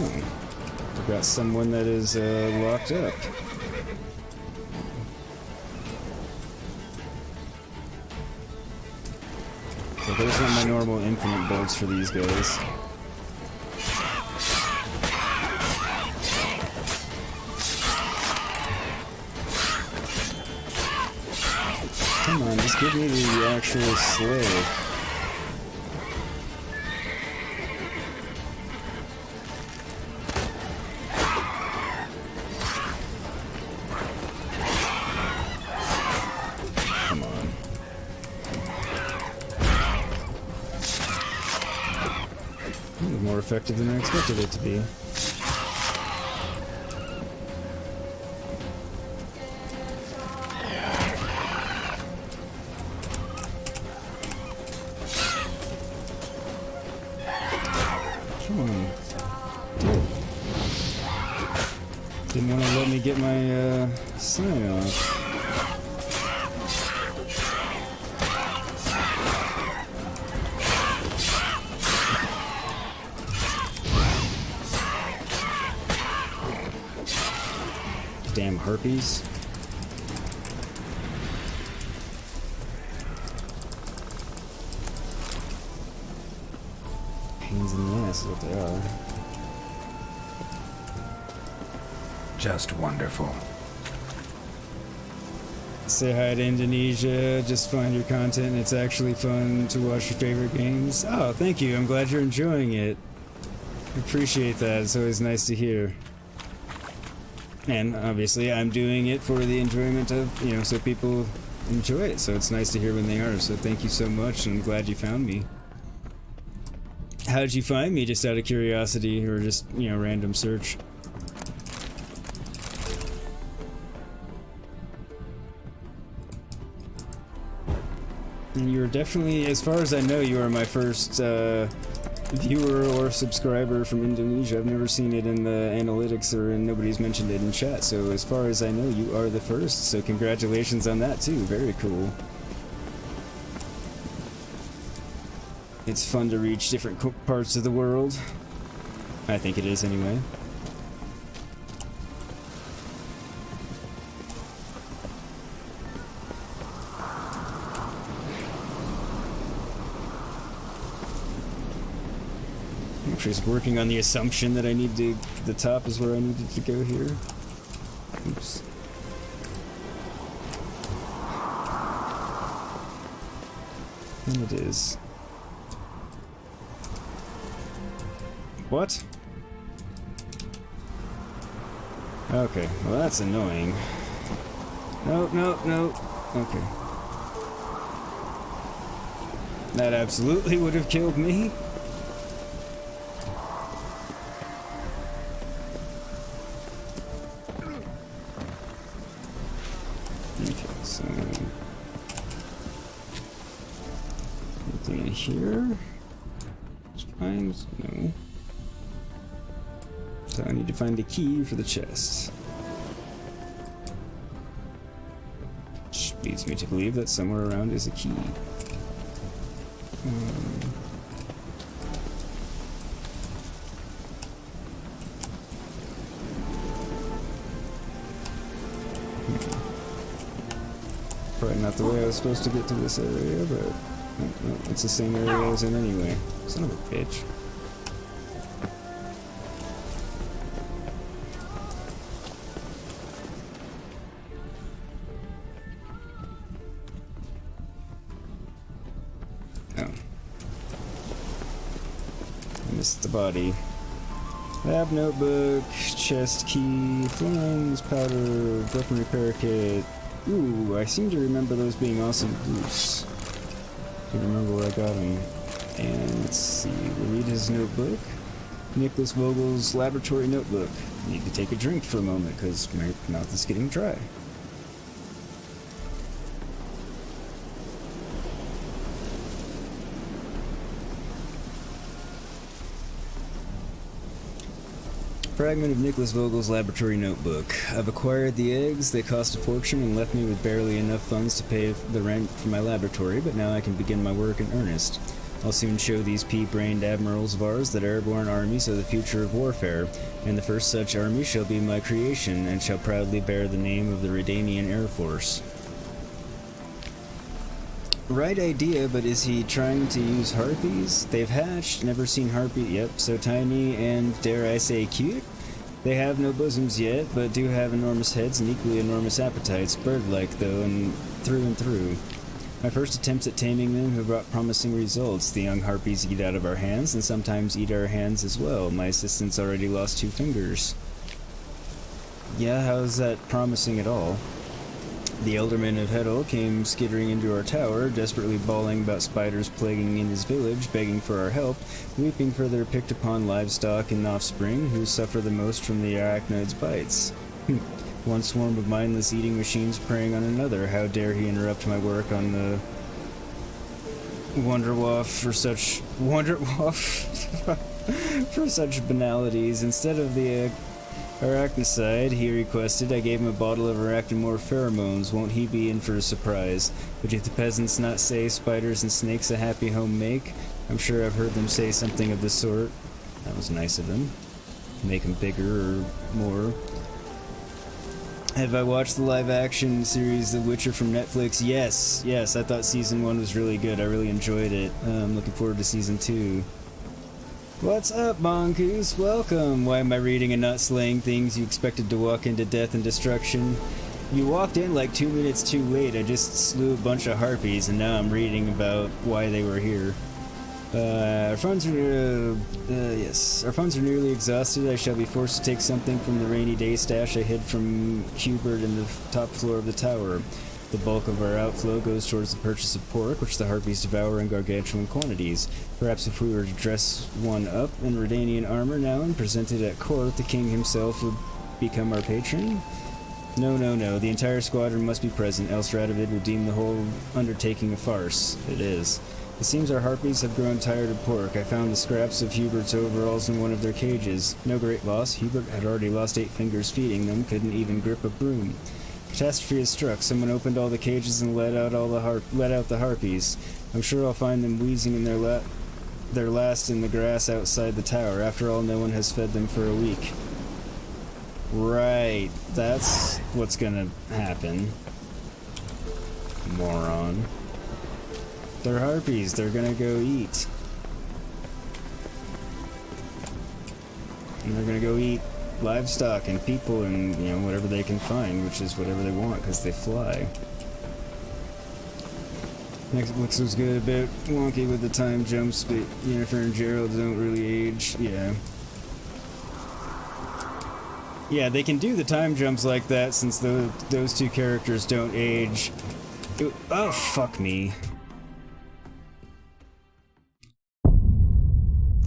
I've got someone that is locked up. So there's not my normal infinite bolts for these guys. Come on, just give me the actual slave. More effective than I expected it to be. Come on. Dude. Didn't want to let me get my sign off. Damn harpies. Pains in the ass is what they are. Just wonderful. Say hi to Indonesia, just find your content, it's actually fun to watch your favorite games. Oh, thank you, I'm glad you're enjoying it. Appreciate that, it's always nice to hear. And obviously I'm doing it for the enjoyment of, you know, so people enjoy it, so it's nice to hear when they are, so thank you so much, and I'm glad you found me. How did you find me, just out of curiosity, or just, you know, random search? And you're definitely, as far as I know, you are my first viewer or subscriber from Indonesia. I've never seen it in the analytics or nobody's mentioned it in chat, so as far as I know, you are the first, so congratulations on that too. Very cool. It's fun to reach different parts of the world. I think it is anyway. Just working on the assumption that I need to, the top is where I needed to go here. Oops. And it is. What? Okay, well that's annoying. No, no, no. Okay. That absolutely would have killed me. Here? Spines? No. So I need to find the key for the chest. Which leads me to believe that somewhere around is a key. Probably not the way I was supposed to get to this area, but... No, it's the same area I was in anyway. Son of a bitch. Oh. I missed the body. Lab notebook, chest key, flames, powder, broken repair kit. Ooh, I seem to remember those being awesome boosts. I don't remember where I got him. And let's see, we'll read his notebook. Nicholas Vogel's laboratory notebook. I need to take a drink for a moment because my mouth is getting dry. Fragment of Nicholas Vogel's laboratory notebook. I've acquired the eggs, they cost a fortune and left me with barely enough funds to pay the rent for my laboratory, but now I can begin my work in earnest. I'll soon show these pea-brained admirals of ours that airborne armies are the future of warfare, and the first such army shall be my creation, and shall proudly bear the name of the Redanian Air Force. Right idea, but is he trying to use harpies? They've hatched, never seen harpy, yep, so tiny and, dare I say, cute? They have no bosoms yet, but do have enormous heads and equally enormous appetites, bird-like though, and through. My first attempts at taming them have brought promising results. The young harpies eat out of our hands, and sometimes eat our hands as well. My assistant's already lost 2 fingers. Yeah, how's that promising at all? The Elderman of Hedel came skittering into our tower, desperately bawling about spiders plaguing in his village, begging for our help, weeping for their picked-upon livestock and offspring, who suffer the most from the arachnoid's bites. One swarm of mindless eating machines preying on another. How dare he interrupt my work on the Wonderwaff for such for such banalities. Instead of the arachnicide he requested, I gave him a bottle of arachnomorph pheromones. Won't he be in for a surprise? But did the peasants not say spiders and snakes a happy home make? I'm sure I've heard them say something of the sort. That was nice of him. Make them bigger or more. Have I watched the live-action series The Witcher from Netflix? Yes, yes, I thought Season 1 was really good. I really enjoyed it. I'm looking forward to Season 2. What's up, Mongoose? Welcome! Why am I reading and not slaying things? You expected to walk into death and destruction? You walked in like 2 minutes too late. I just slew a bunch of harpies, and now I'm reading about why they were here. Our funds are, yes. Our funds are nearly exhausted. I shall be forced to take something from the rainy day stash I hid from Hubert in the top floor of the tower. The bulk of our outflow goes towards the purchase of pork, which the harpies devour in gargantuan quantities. Perhaps if we were to dress one up in Redanian armor now and present it at court, the king himself would become our patron? No, no, no. The entire squadron must be present, else Radovid will deem the whole undertaking a farce. It is. It seems our harpies have grown tired of pork. I found the scraps of Hubert's overalls in one of their cages. No great loss. Hubert had already lost 8 fingers feeding them, couldn't even grip a broom. Catastrophe has struck. Someone opened all the cages and let out the harpies. I'm sure I'll find them wheezing in their last in the grass outside the tower. After all, no one has fed them for a week. Right. That's what's gonna happen. Moron. They're harpies, they're gonna go eat. And they're gonna go eat livestock and people and, you know, whatever they can find, which is whatever they want, because they fly. Next looks was good, a bit wonky with the time jumps, but Yennefer and Gerald don't really age. Yeah. Yeah, they can do the time jumps like that since those two characters don't age. Oh, fuck me.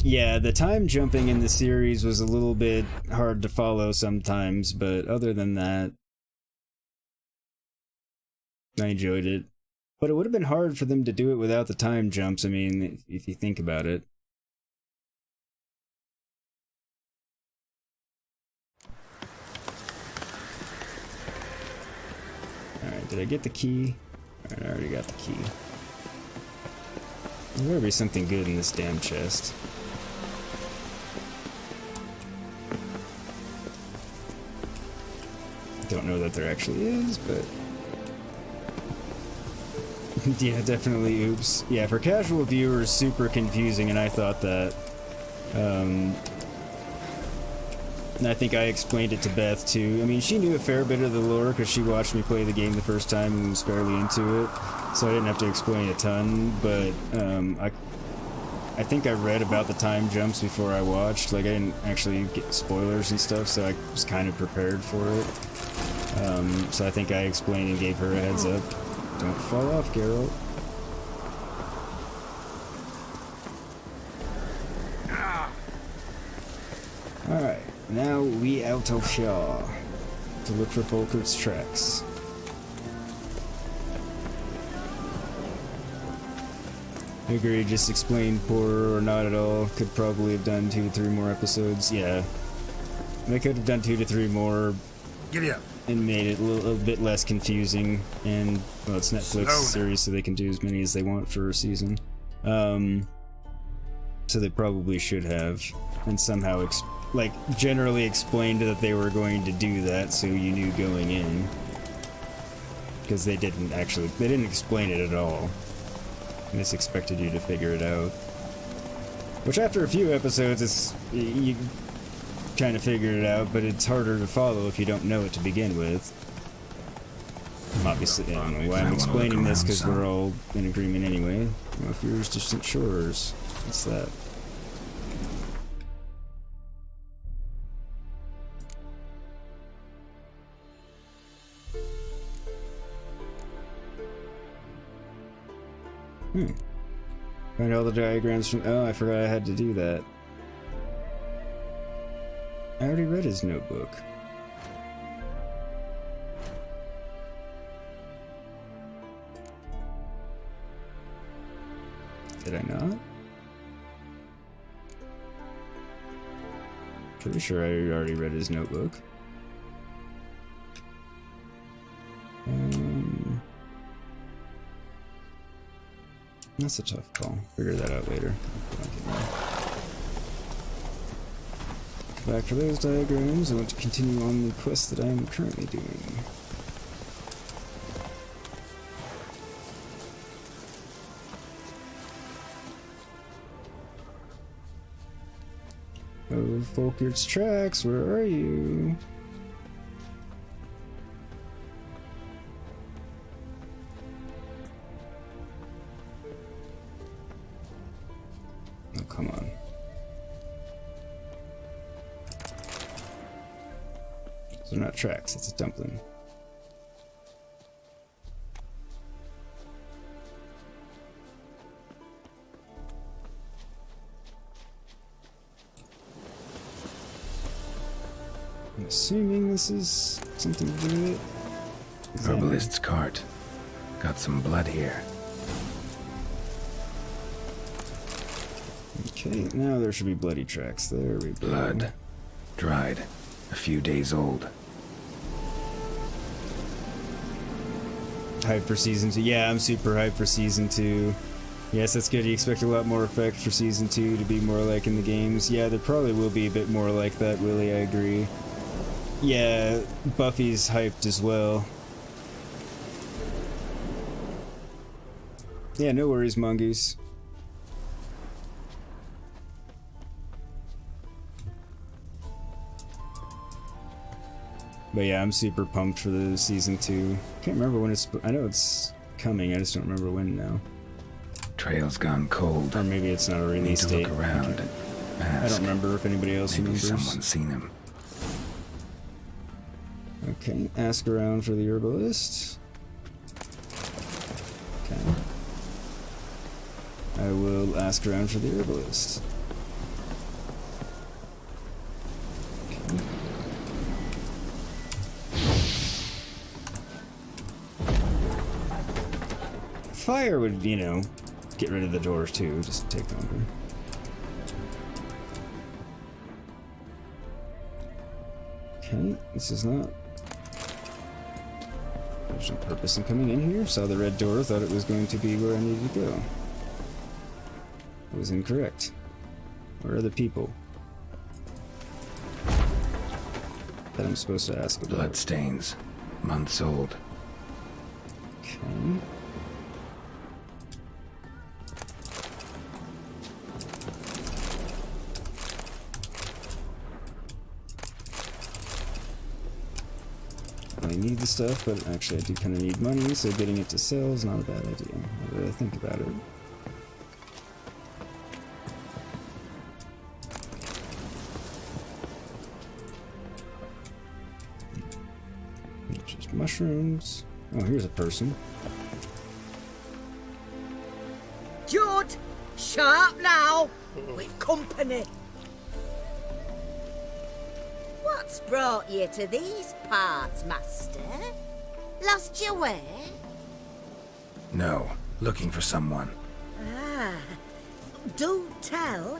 Yeah, the time jumping in the series was a little bit hard to follow sometimes, but other than that, I enjoyed it. But it would have been hard for them to do it without the time jumps, I mean, if you think about it. Alright, did I get the key? Alright, I already got the key. There better be something good in this damn chest. Don't know that there actually is, but... yeah, definitely oops. Yeah, for casual viewers, super confusing, and I thought that. And I think I explained it to Beth, too. I mean, she knew a fair bit of the lore, because she watched me play the game the first time and was fairly into it, so I didn't have to explain a ton, but, I think I read about the time jumps before I watched. Like, I didn't actually get spoilers and stuff, so I was kind of prepared for it. So I think I explained and gave her a heads up. Don't fall off, Geralt. Alright, now we out of here to look for Volkert's tracks. I agree, just explain poorer or not at all. Could probably have done 2 to 3 more episodes. Yeah. They could have done 2 to 3 more. Giddy up. And made it a little bit less confusing. And, well, it's Netflix series, so they can do as many as they want for a season. So they probably should have. And somehow, generally explained that they were going to do that, so you knew going in. Because they didn't explain it at all. I just expected you to figure it out. Which after a few episodes, you kind of figure it out, but it's harder to follow if you don't know it to begin with. Obviously, I don't know why I'm explaining this, because we're all in agreement anyway. No fears, distant shores. What's that? Find all the diagrams from... Oh, I forgot I had to do that. I already read his notebook. Did I not? Pretty sure I already read his notebook. That's a tough call. Figure that out later. Back for those diagrams, I want to continue on the quest that I am currently doing. Oh, Folkert's tracks, where are you? Oh, come on. Those are not tracks, it's a dumpling. I'm assuming this is something to do with it. Herbalist's cart. Got some blood here. Okay, now there should be bloody tracks. There we go. Blood. Dried. A few days old. Hyped for Season 2. Yeah, I'm super hyped for Season 2. Yes, that's good. You expect a lot more effect for Season 2 to be more like in the games. Yeah, there probably will be a bit more like that, Willie, I agree. Yeah, Buffy's hyped as well. Yeah, no worries, Mongoose. But yeah, I'm super pumped for the Season 2. Can't remember when it's... I know it's coming, I just don't remember when now. Trail's gone cold. Or maybe it's not a release date. Look around. I don't remember if anybody else Maybe remembers. someone's seen him. Okay, ask around for the herbalist. Okay. I will ask around for the herbalist. Okay. Fire would, you know, get rid of the doors too, just take longer. Okay, this is not... There's no purpose in coming in here. Saw the red door, thought it was going to be where I needed to go. I was incorrect. Where are the people that I'm supposed to ask about? Blood stains. Months old. Okay. I need the stuff, but actually I do kind of need money, so getting it to sell is not a bad idea. Now that I think about it. Just mushrooms. Oh, here's a person. Jude! Sharp now! We've company! What's brought you to these parts, Master? Lost your way? No. Looking for someone. Ah, do tell.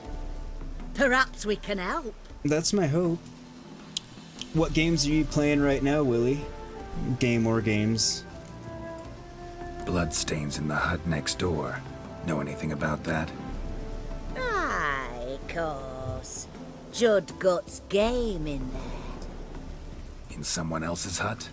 Perhaps we can help. That's my hope. What games are you playing right now, Willie? Game or games? Bloodstains in the hut next door. Know anything about that? Aye, course. Judd Guts game in there. In someone else's hut?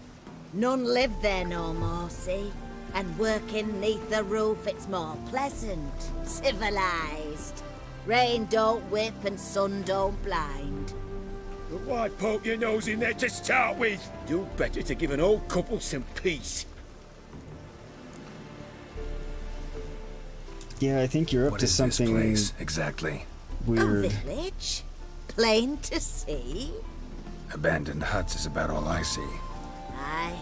None live there no more, see? And working neath the roof, it's more pleasant, civilized. Rain don't whip and sun don't blind. But why poke your nose in there to start with? Do better to give an old couple some peace. Yeah, I think you're up to something. What is this place, exactly? Weird. A village? Plain to see? Abandoned huts is about all I see. Aye.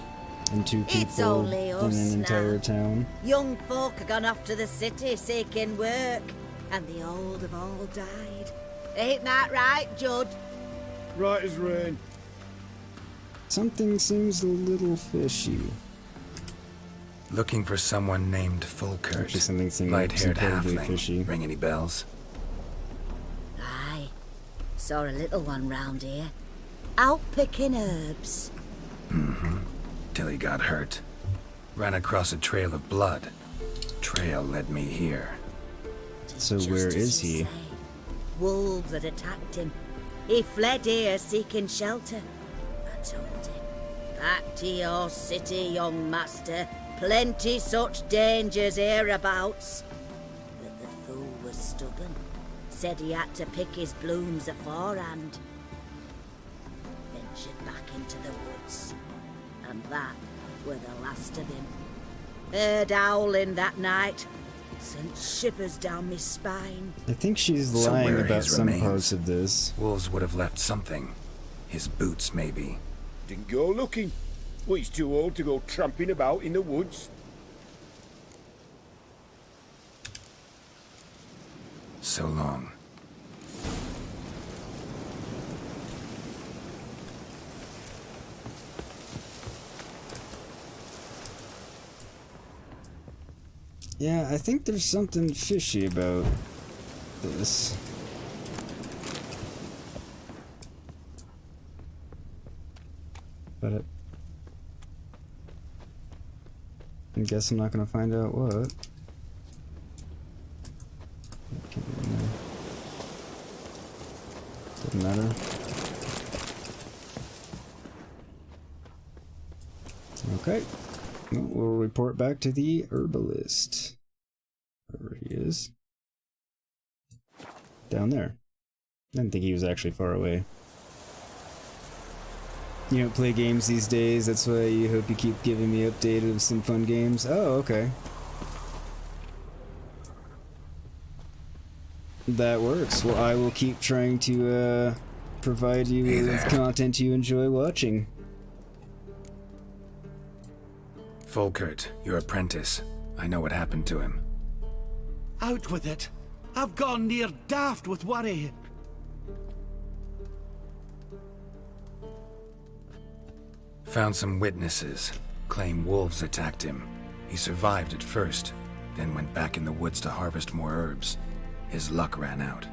And two It's people only in us an entire now. town. Young folk have gone off to the city seeking work, and the old have all died. Ain't that right, Judd? Right as rain. Something seems a little fishy. Looking for someone named Fulkert. Actually, something seems Light-haired incredibly halfling. fishy. Ring any bells? Aye. Saw a little one round here. Out picking herbs. Mm-hmm. Till he got hurt. Ran across a trail of blood. Trail led me here. So Just where as is you he? say. Wolves had attacked him. He fled here seeking shelter. I told him, back to your city, young master. Plenty such dangers hereabouts. But the fool was stubborn. Said he had to pick his blooms aforehand. Ventured back into the woods. And that were the last of him. Heard howling that night. Sent shivers down my spine. I think she's So lying where are about his some remains? parts of this. Wolves would have left something. His boots, maybe. Didn't go looking. Well, he's too old to go tramping about in the woods. So long. Yeah, I think there's something fishy about this. But I guess I'm not gonna find out what. Doesn't matter. Okay. We'll report back to the herbalist. Wherever he is. Down there. I didn't think he was actually far away. You don't play games these days, that's why you hope you keep giving me updates of some fun games. Oh, okay. That works. Well, I will keep trying to provide you with content you enjoy watching. Volkert, your apprentice. I know what happened to him. Out with it. I've gone near daft with worry. Found some witnesses. Claim wolves attacked him. He survived at first, then went back in the woods to harvest more herbs. His luck ran out.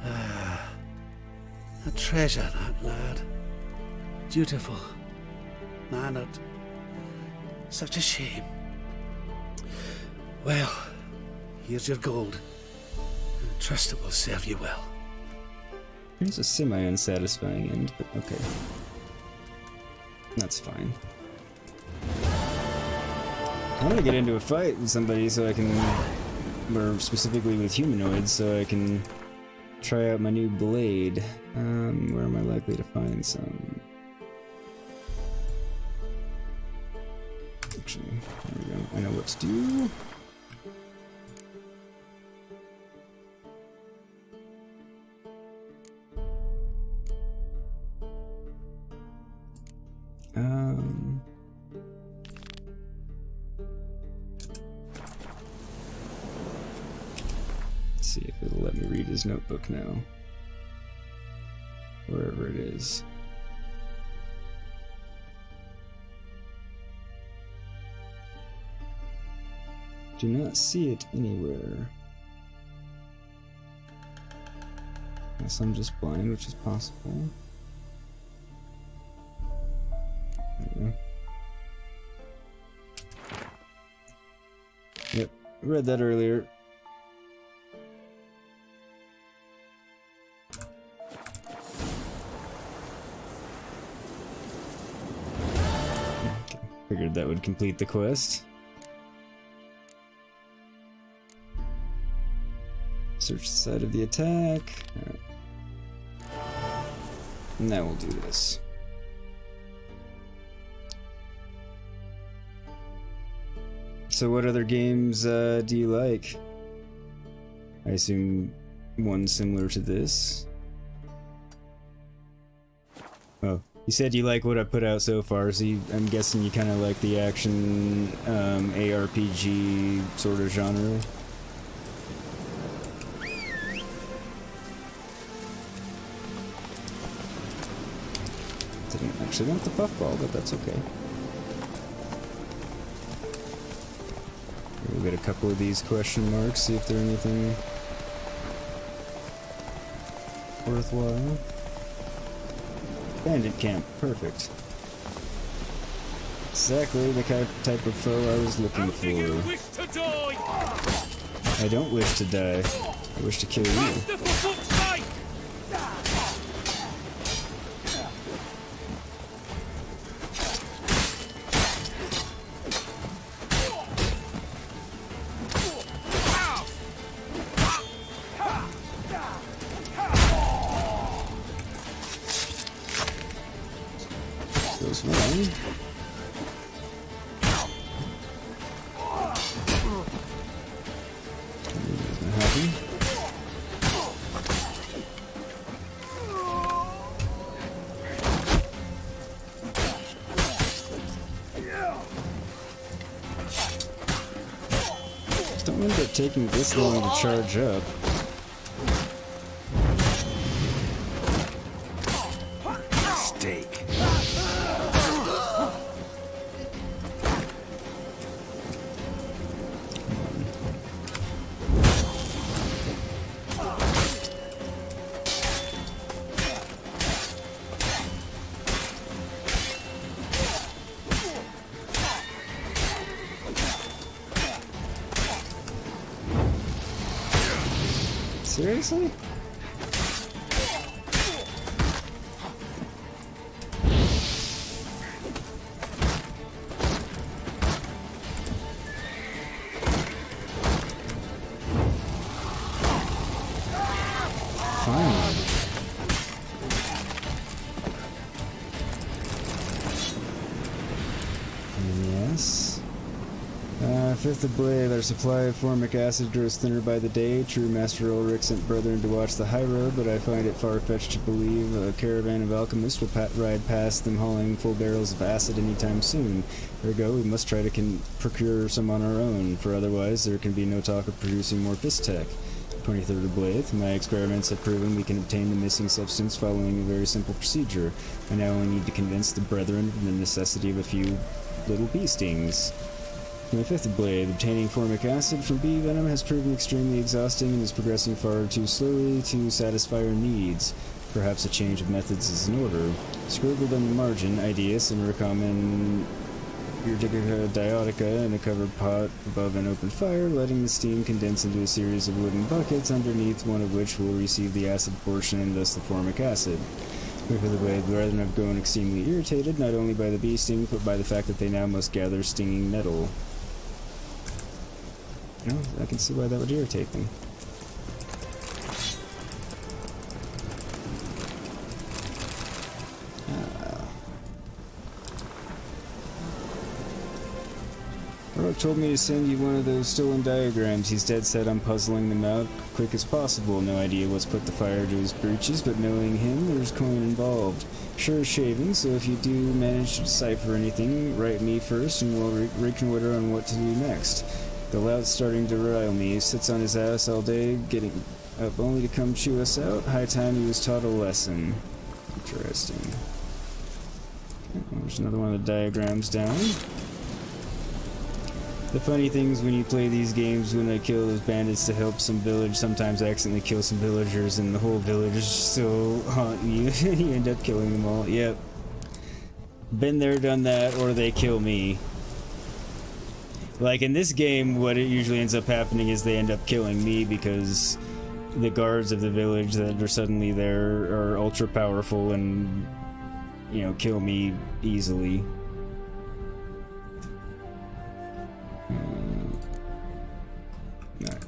A treasure, that lad. Dutiful. Mannered. Such a shame. Well, here's your gold. Trust it will serve you well. Here's a semi-unsatisfying end, but okay. That's fine. I want to get into a fight with somebody so I can, or specifically with humanoids, so I can try out my new blade. Where am I likely to find some? Actually, there we go. I know what to do. Let's see if it'll let me read his notebook now. Wherever it is. Do not see it anywhere. Unless I'm just blind, which is possible. There we go. Yep, read that earlier. Okay. Figured that would complete the quest. Search the side of the attack. Alright. Now we'll do this. So what other games do you like? I assume one similar to this. Oh, you said you like what I put out so far, so I'm guessing you kind of like the action ARPG sort of genre. Didn't actually want the puffball, but that's okay. We'll get a couple of these question marks, see if they're anything worthwhile. Bandit camp, perfect. Exactly the type of foe I was looking for. I don't wish to die. I wish to kill you. Goes one. Not happy. Don't end up taking this long to charge up. Steak. Seriously? Fine. Yes. Fifth of Blade, our supply of formic acid grows thinner by the day. True Master Ulrich sent brethren to watch the high road, but I find it far-fetched to believe a caravan of alchemists will ride past them hauling full barrels of acid anytime soon. Ergo, we must try to procure some on our own, for otherwise there can be no talk of producing more fist tech. 23rd of Blade, my experiments have proven we can obtain the missing substance following a very simple procedure. I now only need to convince the brethren of the necessity of a few little bee stings. My fifth blade, obtaining formic acid from bee venom has proven extremely exhausting and is progressing far too slowly to satisfy our needs. Perhaps a change of methods is in order. Scribbled on the margin, ideas and recommend Urtica diotica in a covered pot above an open fire, letting the steam condense into a series of wooden buckets, underneath one of which will receive the acid portion and thus the formic acid. For the way, the brethren have grown extremely irritated, not only by the bee stings, but by the fact that they now must gather stinging nettle. No, I can see why that would irritate them. Rourke told me to send you one of those stolen diagrams. He's dead set on puzzling them out quick as possible. No idea what's put the fire to his breeches, but knowing him, there's coin involved. Sure as shaving, so if you do manage to decipher anything, write me first and we'll reconnoiter on what to do next. The loud's starting to rile me. He sits on his ass all day, getting up only to come chew us out. High time he was taught a lesson. Interesting. Okay, there's another one of the diagrams down. The funny thing is when you play these games, when I kill those bandits to help some village, sometimes I accidentally kill some villagers and the whole village is still haunting you. You end up killing them all. Yep. Been there, done that, or they kill me. Like in this game, what it usually ends up happening is they end up killing me because the guards of the village that are suddenly there are ultra powerful and, you know, kill me easily. Alright.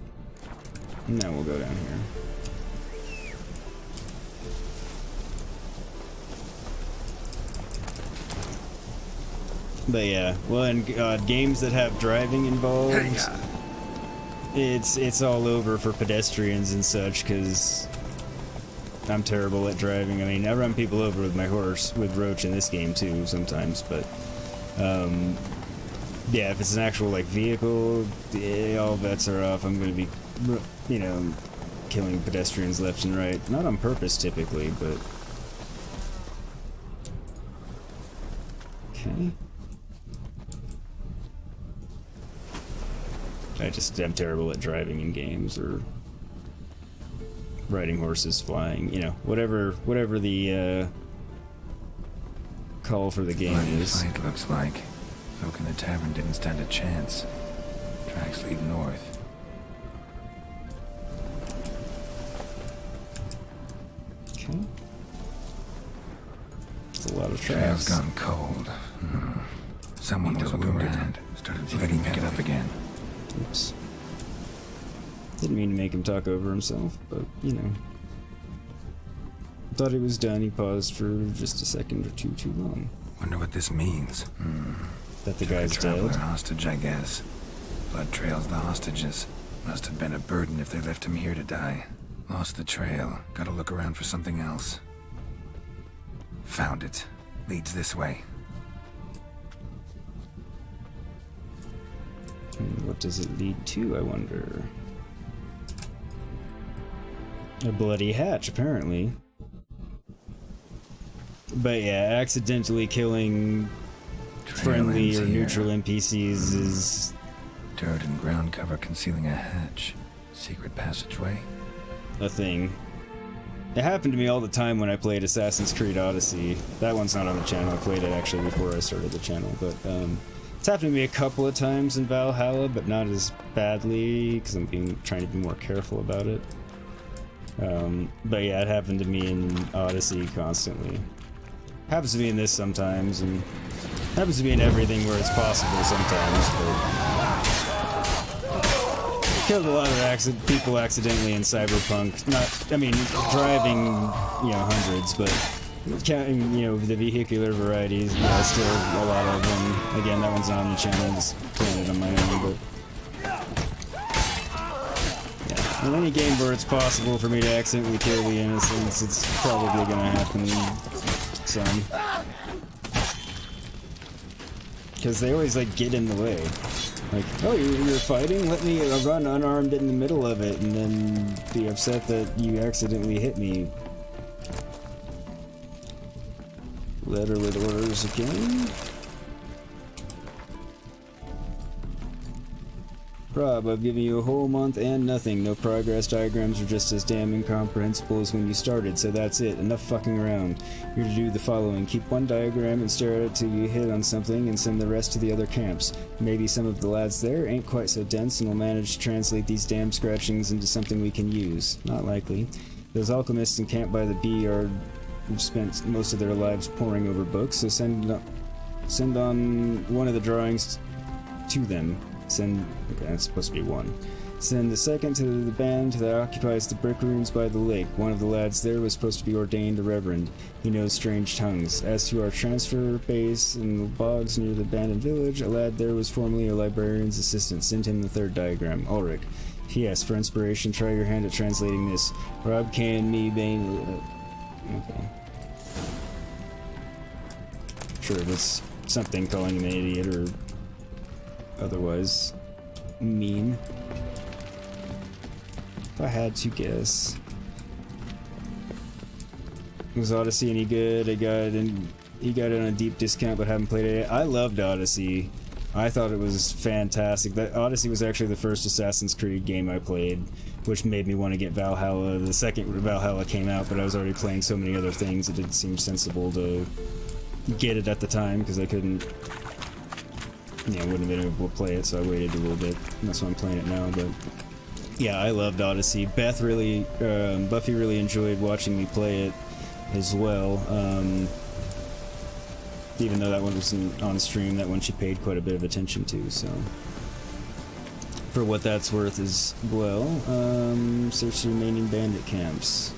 Now we'll go down here. But yeah, well, in games that have driving involved, it's all over for pedestrians and such, because I'm terrible at driving. I mean, I run people over with my horse, with Roach in this game too, sometimes, but, yeah, if it's an actual, like, vehicle, all bets are off. I'm gonna be, you know, killing pedestrians left and right. Not on purpose, typically, but... Okay. I'm terrible at driving in games, or riding horses, flying, you know, whatever the call for the game is. Fight looks like. Folk in the tavern didn't stand a chance. Tracks lead north. Okay. It's a lot of Trail's tracks. gone cold. Someone was wounded. Started see if I can pick it up again. Oops. Didn't mean to make him talk over himself, but, you know. Thought he was done, he paused for just a second or two too long. Wonder what this means. That the Took a guy's traveler dead? hostage, I guess. Blood trails the hostages. Must have been a burden if they left him here to die. Lost the trail. Gotta look around for something else. Found it. Leads this way. What does it lead to, I wonder? A bloody hatch, apparently. But yeah, accidentally killing friendly or neutral NPCs is... Dirt and ground cover concealing a hatch. Secret passageway. A thing. It happened to me all the time when I played Assassin's Creed Odyssey. That one's not on the channel. I played it actually before I started the channel, but it's happened to me a couple of times in Valhalla, but not as badly because I'm trying to be more careful about it. But yeah, it happened to me in Odyssey constantly. Happens to me in this sometimes, and happens to be in everything where it's possible sometimes, but... Killed a lot of people accidentally in Cyberpunk. Not, I mean, driving, you know, hundreds, but counting, you know, the vehicular varieties, yeah, still a lot of them. Again, that one's not on the channel, I'm just playing it on my own, but... Yeah, in any game where it's possible for me to accidentally kill the innocents, it's probably gonna happen some. Because they always, like, get in the way. Like, oh, you're fighting? Let me run unarmed in the middle of it and then be upset that you accidentally hit me. Letter with orders again. Rob, I've given you a whole month and nothing. No progress diagrams are just as damn incomprehensible as when you started, so that's it. Enough fucking around. You're to do the following. Keep one diagram and stare at it till you hit on something and send the rest to the other camps. Maybe some of the lads there ain't quite so dense and will manage to translate these damn scratchings into something we can use. Not likely. Those alchemists in Camp by the Bee have spent most of their lives poring over books, so send on one of the drawings to them. Okay, that's supposed to be one. Send the second to the band that occupies the brick rooms by the lake. One of the lads there was supposed to be ordained a reverend. He knows strange tongues. As to our transfer base in the bogs near the abandoned village, a lad there was formerly a librarian's assistant. Send him the third diagram. Ulrich. P.S. For inspiration, try your hand at translating this. Rob can me bane... Okay. Sure, that's something calling him an idiot or... otherwise mean. If I had to guess. Was Odyssey any good? He got it on a deep discount but haven't played it. I loved Odyssey. I thought it was fantastic. That Odyssey was actually the first Assassin's Creed game I played, which made me want to get Valhalla. The second Valhalla came out, but I was already playing so many other things it didn't seem sensible to get it at the time because I couldn't, you know, wouldn't have been able to play it, so I waited a little bit, and that's why I'm playing it now. But yeah, I loved Odyssey. Buffy really enjoyed watching me play it as well. Even though that one wasn't on stream, that one she paid quite a bit of attention to, so for what that's worth as well. Search the remaining bandit camps.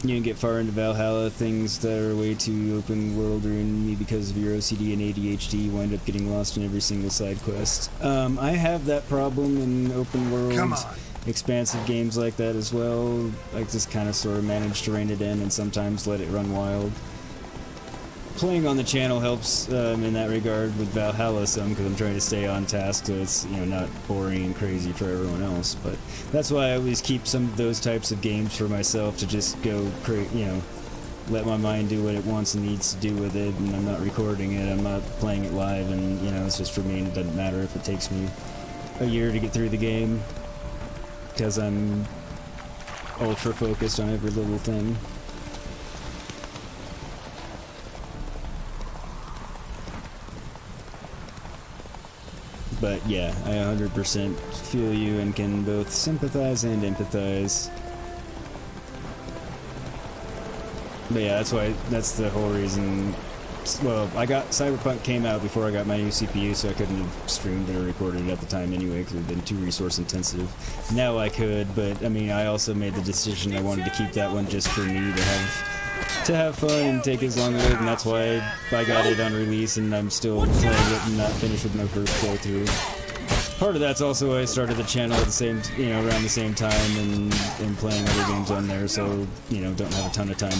You don't get far into Valhalla, things that are way too open world ruin me because of your OCD and ADHD. You wind up getting lost in every single side quest. I have that problem in open world, expansive games like that as well. I just kind of sort of manage to rein it in and sometimes let it run wild. Playing on the channel helps in that regard with Valhalla some, because I'm trying to stay on task so it's, you know, not boring and crazy for everyone else. But that's why I always keep some of those types of games for myself to just go you know, let my mind do what it wants and needs to do with it, and I'm not recording it, I'm not playing it live, and, you know, it's just for me, and it doesn't matter if it takes me a year to get through the game, because I'm ultra focused on every little thing. But yeah, I 100% feel you and can both sympathize and empathize. But yeah, that's the whole reason well, I got Cyberpunk came out before I got my new CPU, so I couldn't have streamed it or recorded it at the time anyway because it would have been too resource intensive. Now I could, but I mean, I also made the decision I wanted to keep that one just for me to have fun and take as long as it, and that's why I got it on release, and I'm still playing it and not finished with my first playthrough. Part of that's also why I started the channel at the same, around the same time, and playing other games on there, so don't have a ton of time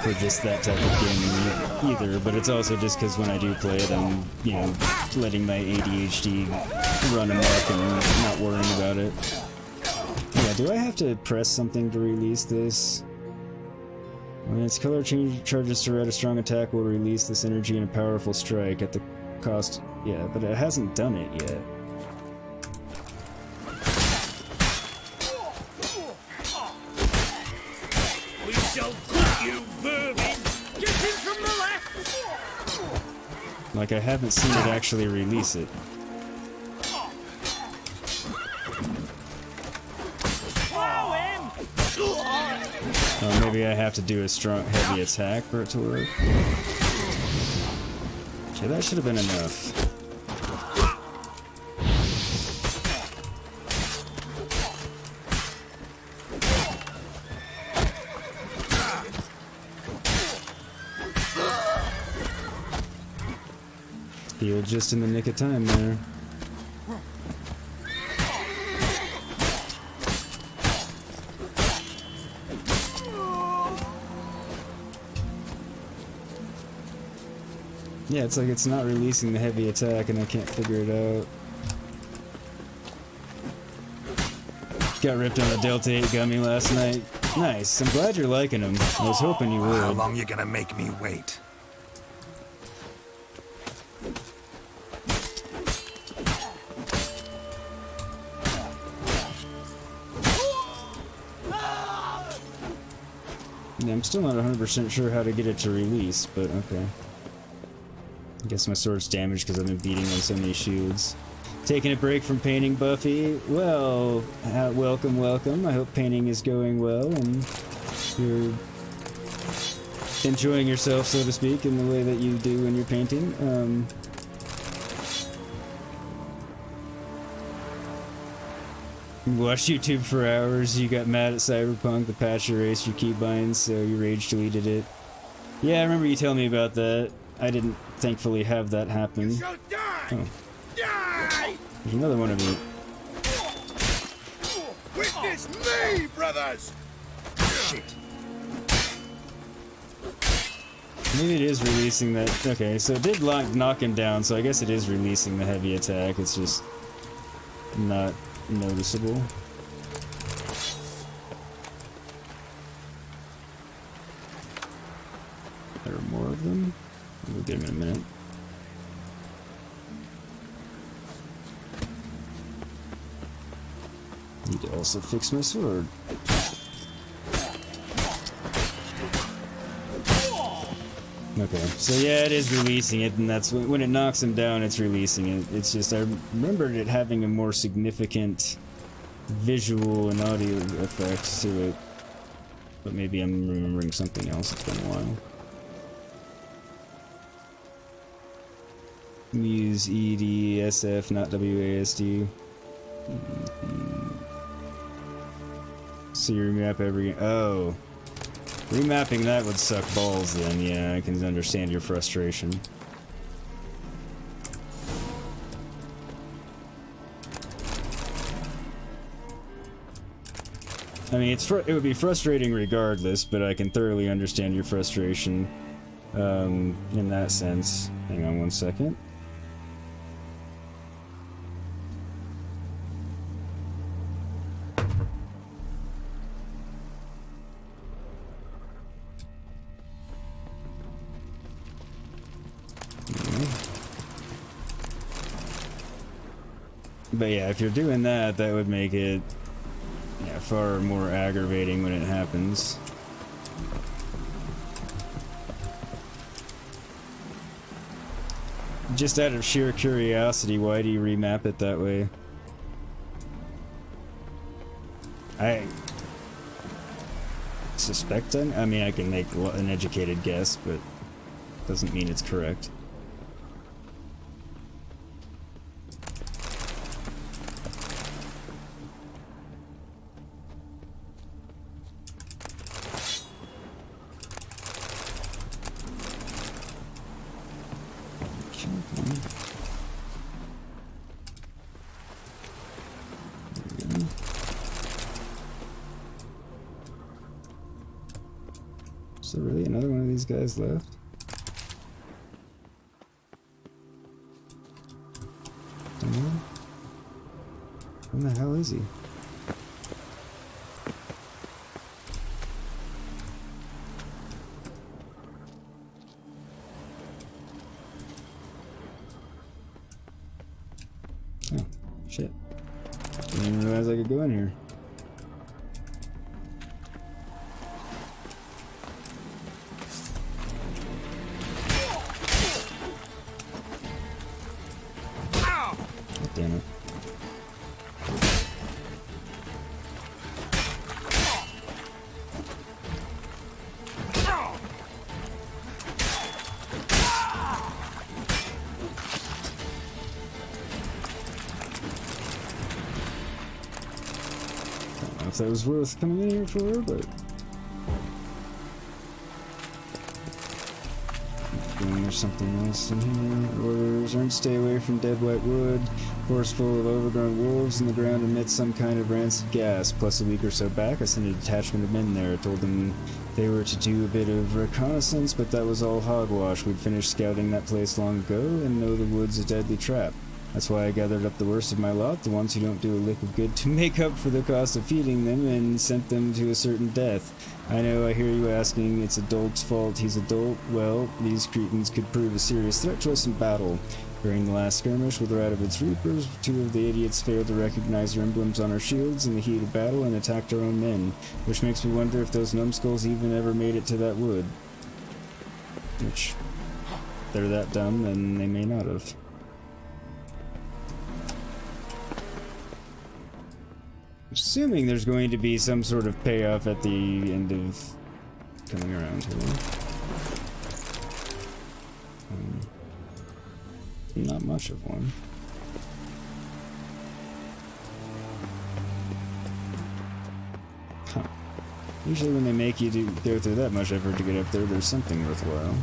for just that type of game either. But it's also just because when I do play it, I'm letting my ADHD run amok and not worrying about it. Yeah, do I have to press something to release this? When its color charges to red, a strong attack will release this energy in a powerful strike at the cost. Yeah, but it hasn't done it yet. We shall put you, vermin! Get in from the left! Like, I haven't seen it actually release it. Oh, maybe I have to do a strong, heavy attack for it to work. Okay, that should have been enough. Healed just in the nick of time there. Yeah, it's like it's not releasing the heavy attack and I can't figure it out. Got ripped on the Delta 8 gummy last night. Nice, I'm glad you're liking them. I was hoping you would. How long you gonna make me wait? Yeah, I'm still not 100% sure how to get it to release, but okay. I guess my sword's damaged because I've been beating on so many shields. Taking a break from painting, Buffy? Well, welcome, welcome. I hope painting is going well and you're enjoying yourself, so to speak, in the way that you do when you're painting. You watched YouTube for hours, you got mad at Cyberpunk, the patch erased your keybinds, so you rage deleted it. Yeah, I remember you telling me about that. I didn't, thankfully, have that happen. Oh. There's another one of you. Witness me, brothers! Shit. Maybe it is releasing that. Okay, so it did knock him down, so I guess it is releasing the heavy attack. It's just not noticeable. There are more of them. We'll get him in a minute. Need to also fix my sword. Okay, so yeah, it is releasing it, and that's when it knocks him down, it's releasing it. It's just, I remembered it having a more significant visual and audio effect to it. But maybe I'm remembering something else. It's been a while. Use EDSF, not WASD. So you remap every... Oh. Remapping that would suck balls then, yeah, I can understand your frustration. I mean, it would be frustrating regardless, but I can thoroughly understand your frustration in that sense. Hang on one second. But yeah, if you're doing that, that would make it far more aggravating when it happens. Just out of sheer curiosity, why do you remap it that way? I suspect, I mean, I can make an educated guess, but Doesn't mean it's correct. Is there really another one of these guys left? Don't know. Where the hell is he? Oh, shit. Didn't even realize I could go in here. Damn it. Don't know if that was worth coming in here for, but there's something else in here. Orders aren't stay away from dead white wood. Forest full of overgrown wolves in the ground emits some kind of rancid gas. Plus, a week or so back, I sent a detachment of men there. Told them they were to do a bit of reconnaissance, but that was all hogwash. We'd finished scouting that place long ago and know the wood's a deadly trap. That's why I gathered up the worst of my lot, the ones who don't do a lick of good, to make up for the cost of feeding them, and sent them to a certain death. I know, I hear you asking, it's Adult's fault he's adult. Well, these cretins could prove a serious threat to us in battle. During the last skirmish with Radovid's Reapers, 2 of the idiots failed to recognize our emblems on our shields in the heat of battle and attacked our own men, which makes me wonder if those numbskulls even ever made it to that wood. Which, if they're that dumb, then they may not have. Assuming there's going to be some sort of payoff at the end of coming around here. Not much of one. Huh. Usually when they make you go through that much effort to get up there, there's something worthwhile.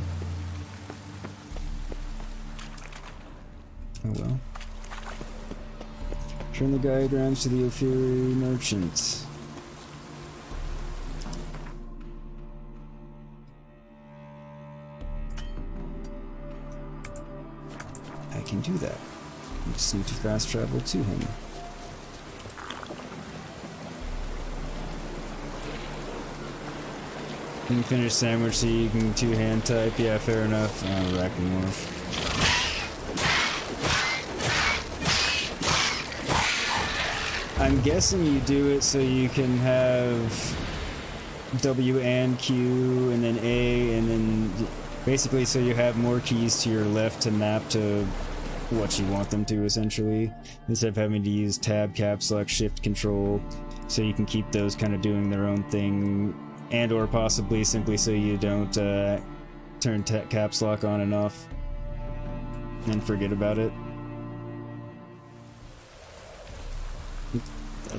Oh well. Turn the diagrams to the Ophiri Merchant. I can do that. I just need to fast travel to him. You can finish sandwich so you can two-hand type. Yeah, fair enough. Rack and morph. I'm guessing you do it so you can have W and Q and then A and then basically so you have more keys to your left to map to what you want them to, essentially, instead of having to use tab, caps lock, shift, control, so you can keep those kind of doing their own thing, and or possibly simply so you don't turn caps lock on and off and forget about it.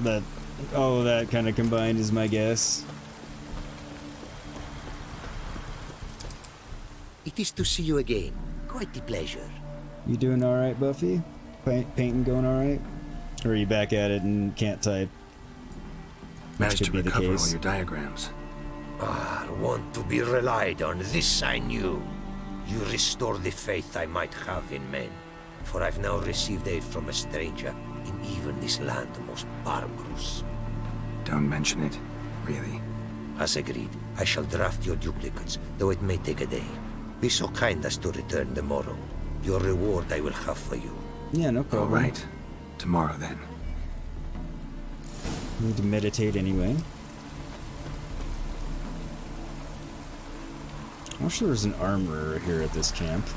That all of that kind of combined is my guess. It is to see you again. Quite the pleasure. You doing alright, Buffy? Painting going alright? Or are you back at it and can't type? Managed to recover all your diagrams. Ah, want to be relied on. This I knew. You restore the faith I might have in men. For I've now received aid from a stranger in even this land most barbarous. Don't mention it. Really. As agreed, I shall draft your duplicates, though it may take a day. Be so kind as to return tomorrow. Your reward I will have for you. Yeah, no problem. All right. Tomorrow, then. Need to meditate anyway. I'm sure there's an armorer here at this camp.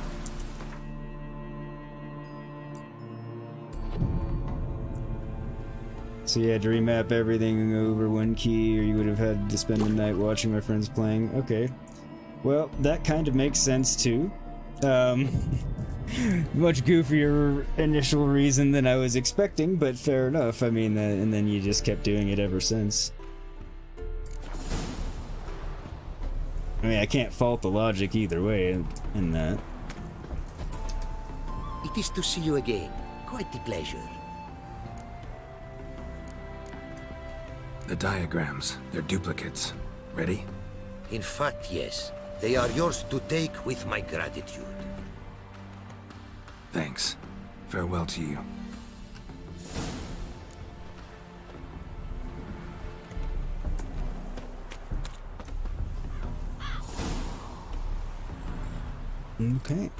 So you had to remap everything over one key, or you would have had to spend the night watching my friends playing. Okay. Well, that kind of makes sense too. Much goofier initial reason than I was expecting, but fair enough. I mean, and then you just kept doing it ever since. I mean, I can't fault the logic either way in that. It is to see you again. Quite the pleasure. The diagrams, they're duplicates. Ready? In fact, yes. They are yours to take with my gratitude. Thanks. Farewell to you. Okay.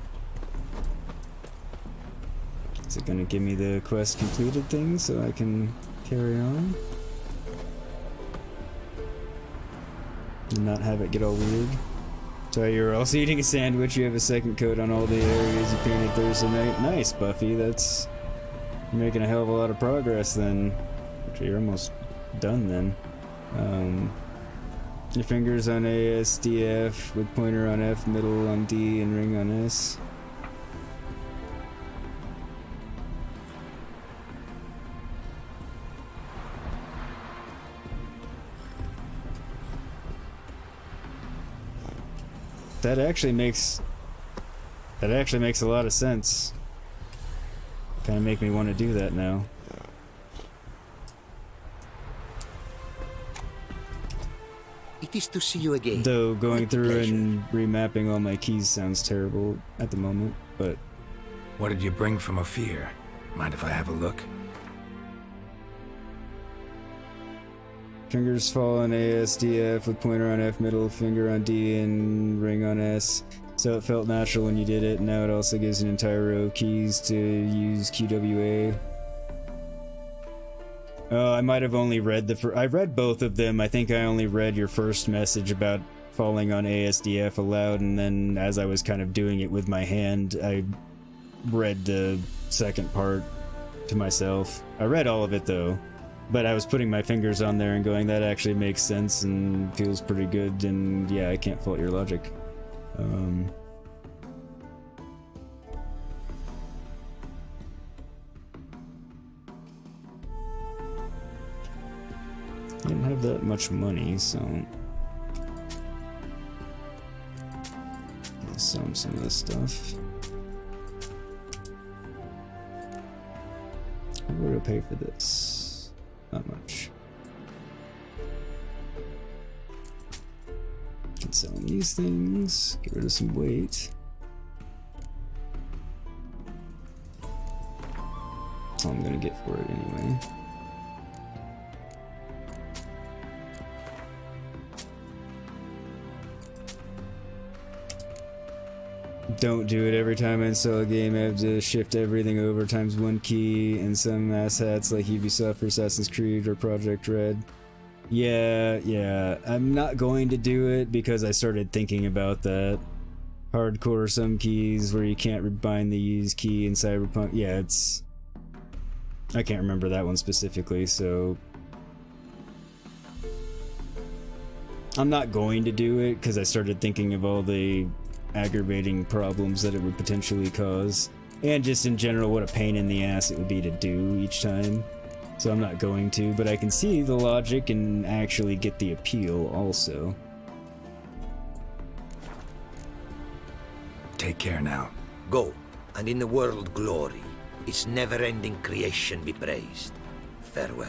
Is it gonna give me the quest completed thing so I can carry on? And not have it get all weird? So you're also eating a sandwich, you have a second coat on all the areas you painted Thursday night. Nice, Buffy, that's... You're making a hell of a lot of progress then. Actually, you're almost done then. Your fingers on ASDF with pointer on F, middle on D, and ring on S. That actually makes a lot of sense. Kind of make me want to do that now. It is to see you again. Though going through and remapping all my keys sounds terrible at the moment, but... What did you bring from Ophir? Mind if I have a look? Fingers fall on ASDF with pointer on F, middle finger on D, and ring on S. So it felt natural when you did it. Now it also gives an entire row of keys to use QWA. Oh, I might have only read I read both of them. I think I only read your first message about falling on ASDF aloud, and then as I was kind of doing it with my hand, I read the second part to myself. I read all of it though, but I was putting my fingers on there and going, that actually makes sense and feels pretty good, and yeah, I can't fault your logic. I didn't have that much money, so I'll sell him some of this stuff. What do I pay for this? Not much. Can sell these things, get rid of some weight. That's all I'm gonna get for it anyway. Don't do it every time I install a game. I have to shift everything over times one key, and some asshats like Ubisoft or Assassin's Creed or Project Red. Yeah, I'm not going to do it because I started thinking about that. Hardcore some keys where you can't rebind the use key in Cyberpunk. Yeah, it's... I can't remember that one specifically, so... I'm not going to do it because I started thinking of all the aggravating problems that it would potentially cause, and just in general what a pain in the ass it would be to do each time. So I'm not going to, but I can see the logic and actually get the appeal also. Take care now. Go, and in the world glory, its never-ending creation be praised. Farewell.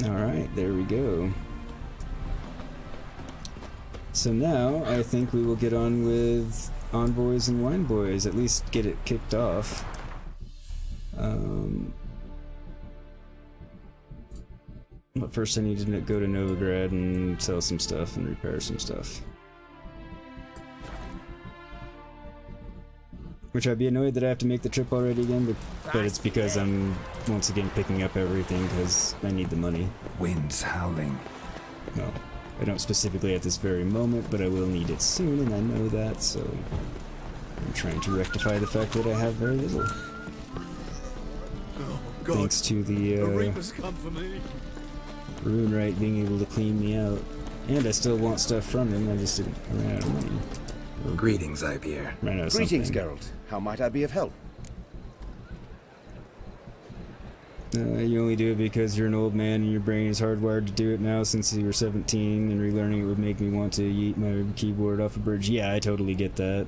Alright, there we go. So now, I think we will get on with Envoys and Wine Boys, at least get it kicked off. But first I need to go to Novigrad and sell some stuff and repair some stuff. Which I'd be annoyed that I have to make the trip already again, but it's because I'm once again picking up everything because I need the money. Winds howling. No. I don't specifically at this very moment, but I will need it soon, and I know that, so I'm trying to rectify the fact that I have very little. Oh, God. Thanks to the Reaper's come for me. Runewright being able to clean me out. And I still want stuff from him, I just ran out of money. Greetings, Ibeer. Greetings, Geralt. How might I be of help? You only do it because you're an old man and your brain is hardwired to do it now since you were 17, and relearning it would make me want to yeet my keyboard off a bridge. Yeah, I totally get that.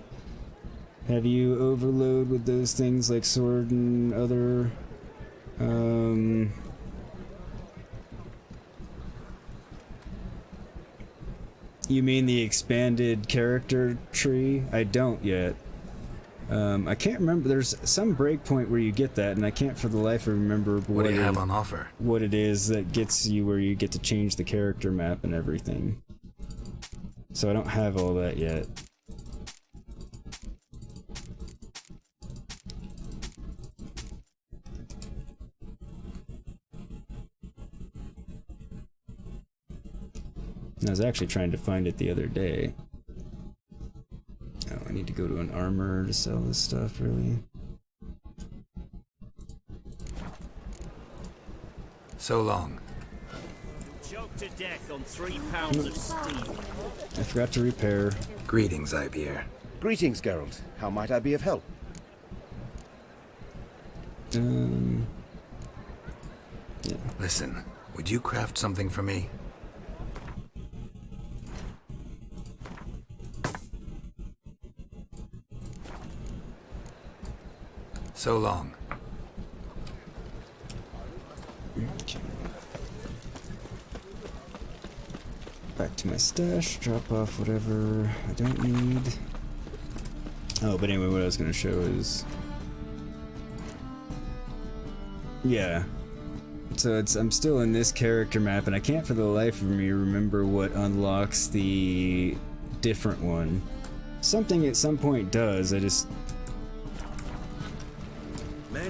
Have you overload with those things like sword and other... You mean the expanded character tree? I don't yet. I can't remember. There's some breakpoint where you get that, and I can't for the life of remember What do you have on offer? What it is that gets you where you get to change the character map and everything. So I don't have all that yet. I was actually trying to find it the other day. Oh, I need to go to an armorer to sell this stuff, really. So long. Choked to death on 3 pounds of steel. I forgot to repair. Greetings, Ibeer. Greetings, Geralt. How might I be of help? Yeah. Listen, would you craft something for me? So long. Okay. Back to my stash, drop off whatever I don't need. Oh, but anyway, what I was going to show is... Yeah. So I'm still in this character map, and I can't for the life of me remember what unlocks the different one. Something at some point does, I just...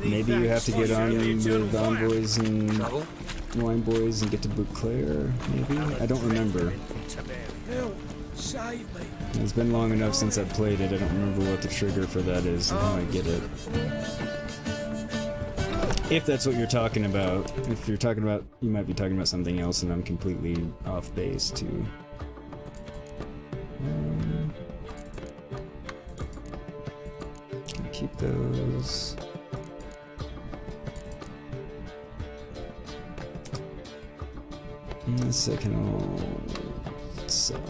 Maybe you have to get on with envoys and wine boys and get to Beauclair, maybe? I don't remember. It's been long enough since I've played it, I don't remember what the trigger for that is and how I get it. If that's what you're talking about. If you're talking about, you might be talking about something else and I'm completely off base too. Can keep those. And the second all sell.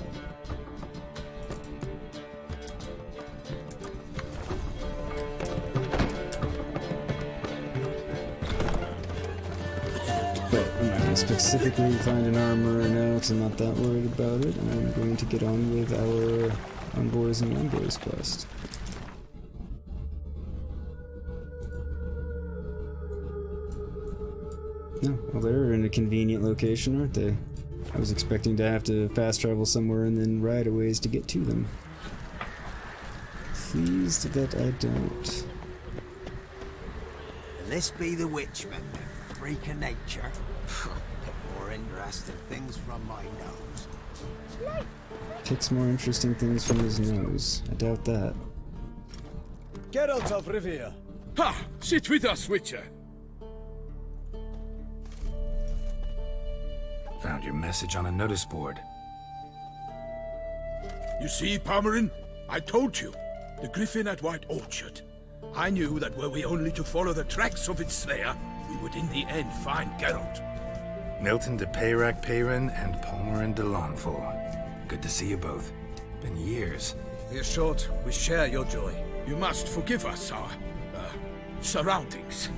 But I'm not going to specifically find an armor now because I'm not that worried about it. I'm going to get on with our Envoys and Envoys quest. No, well, they're in a convenient location, aren't they? I was expecting to have to fast travel somewhere and then ride a ways to get to them. Pleased that I don't. Can this be the witchman, the freak of nature? Pick more interesting things from my nose. Picks more interesting things from his nose. I doubt that. Geralt of Rivia. Ha! Sit with us, Witcher. Found your message on a notice board. You see, Palmerin? I told you. The griffin at White Orchard. I knew that were we only to follow the tracks of its slayer, we would in the end find Geralt. Milton de Peyrac Peyrin and Palmerin de Lawnford. Good to see you both. Been years. Be assured, we share your joy. You must forgive us our, surroundings.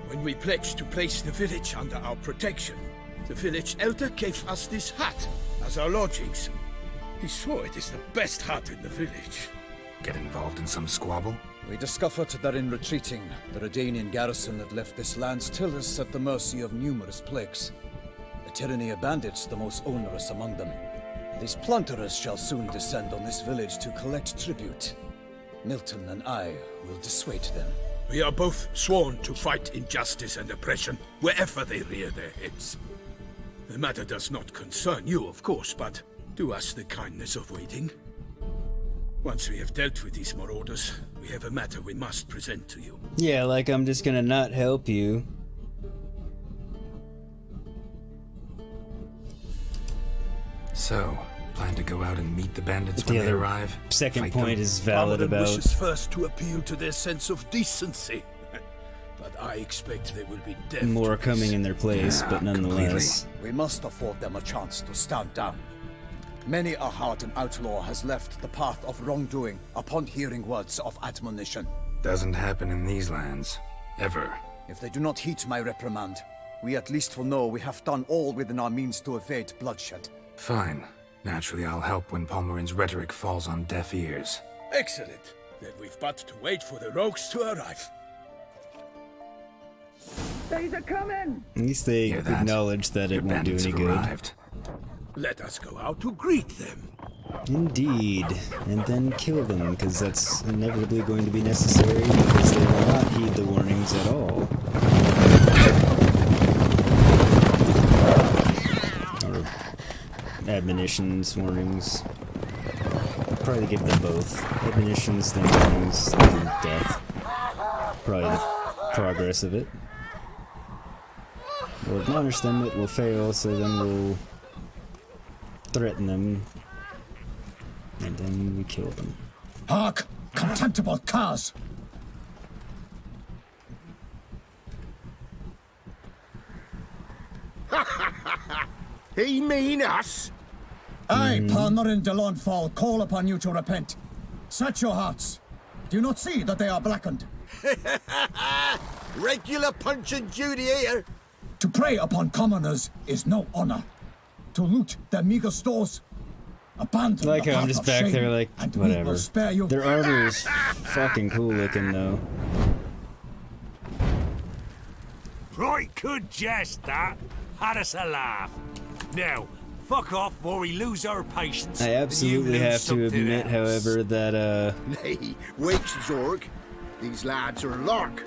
When we pledged to place the village under our protection, the village elder gave us this hut as our lodgings. He swore it is the best hut in the village. Get involved in some squabble? We discovered that in retreating, the Redanian garrison that left this land still is at the mercy of numerous plagues. The tyranny of bandits the most onerous among them. These plunderers shall soon descend on this village to collect tribute. Milton and I will dissuade them. We are both sworn to fight injustice and oppression wherever they rear their heads. The matter does not concern you, of course, but do us the kindness of waiting. Once we have dealt with these marauders, we have a matter we must present to you. Yeah, like I'm just gonna not help you. So, plan to go out and meet the bandits But when the they other arrive? second Fight point them? is valid Paladin about wishes first to appeal to their sense of decency. But I expect they will be deaf more to coming this. in their place, but nonetheless. We must afford them a chance to stand down. Many a hardened outlaw has left the path of wrongdoing upon hearing words of admonition. Doesn't happen in these lands. Ever. If they do not heed my reprimand, we at least will know we have done all within our means to evade bloodshed. Fine. Naturally, I'll help when Palmerin's rhetoric falls on deaf ears. Excellent. Then we've but to wait for the rogues to arrive. They're coming! At least they acknowledge that it won't do any good. Let us go out to greet them. Indeed. And then kill them, because that's inevitably going to be necessary, because they will not heed the warnings at all. Or admonitions, warnings. Probably give them both. Admonitions, then warnings, then death. Probably the progress of it. We'll admonish them, it will fail, so then we'll threaten them, and then we kill them. Hark! Contemptible curs! He mean us? I, Palmerin de Lawnfall, call upon you to repent. Set your hearts. Do you not see that they are blackened? Regular punch and duty here. To prey upon commoners is no honor. To loot their meager stores, abandon Like the how I'm path just of back shame, there like, and we whatever. will spare you. Their armor is fucking cool looking though. Right, good jest, that. Had us a laugh. Now, fuck off before we lose our patience. I absolutely have to admit, however, that Nay, wakes Zorg. These lads are a lark.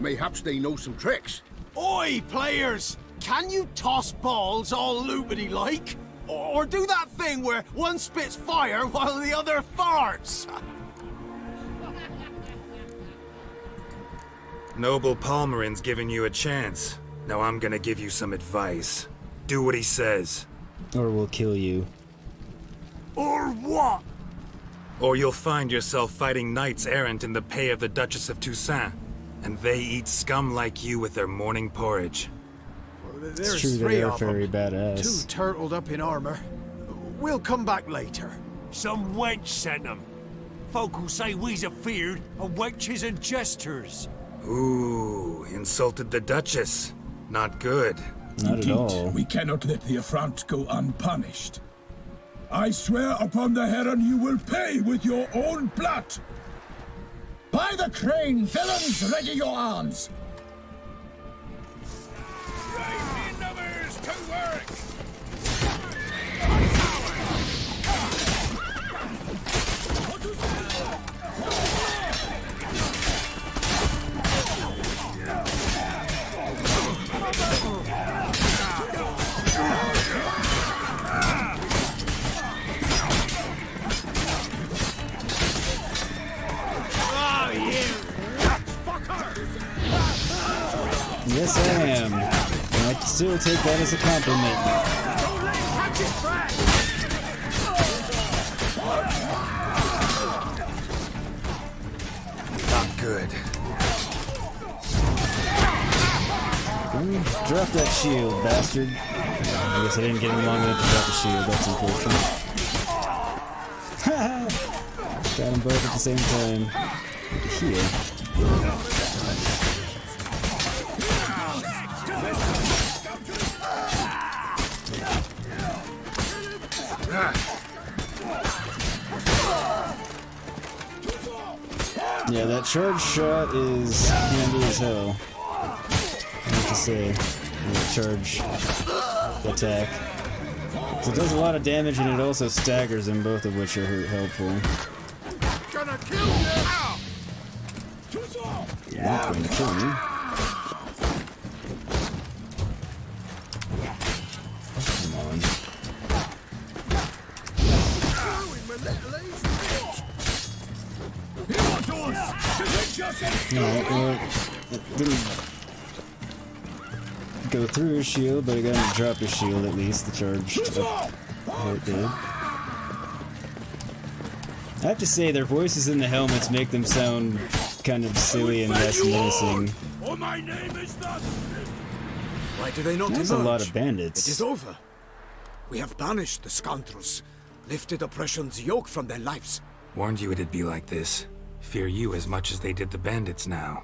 Mayhaps they know some tricks. Oi, players! Can you toss balls all loopity like? Or do that thing where one spits fire while the other farts? Noble Palmerin's giving you a chance. Now I'm gonna give you some advice. Do what he says. or we'll kill you. Or what? Or you'll find yourself fighting knights errant in the pay of the Duchess of Toussaint. And they eat scum like you with their morning porridge. There's true, they three are of very them. badass. Two turtled up in armor. We'll come back later. Some wench sent them. Folk who say we's afeard of wenches and jesters. Ooh, insulted the Duchess. Not good. Not at all. We cannot let the affront go unpunished. I swear upon the Heron you will pay with your own blood. By the crane, villains, ready your arms. Numbers to work! Yes, I am. And I still take that as a compliment. Not good. Ooh, drop that shield, bastard. I guess I didn't get him long enough to drop the shield. That's unfortunate. Got them both at the same time. Heal. Yeah, that charge shot is handy as hell. I have to say, the charge attack. So it does a lot of damage and it also staggers them, both of which are helpful. Gonna kill you! You're not going to kill me. Come on. Alright, well, it didn't go through his shield, but it got him to drop his shield at least, the charge up how it did. I have to say, their voices in the helmets make them sound kind of silly and less menacing. Oh, my name is not. Why do they not That's emerge? a lot of bandits. It is over. We have banished the scoundrels, lifted oppression's yoke from their lives. Warned you it'd be like this. Fear you as much as they did the bandits now.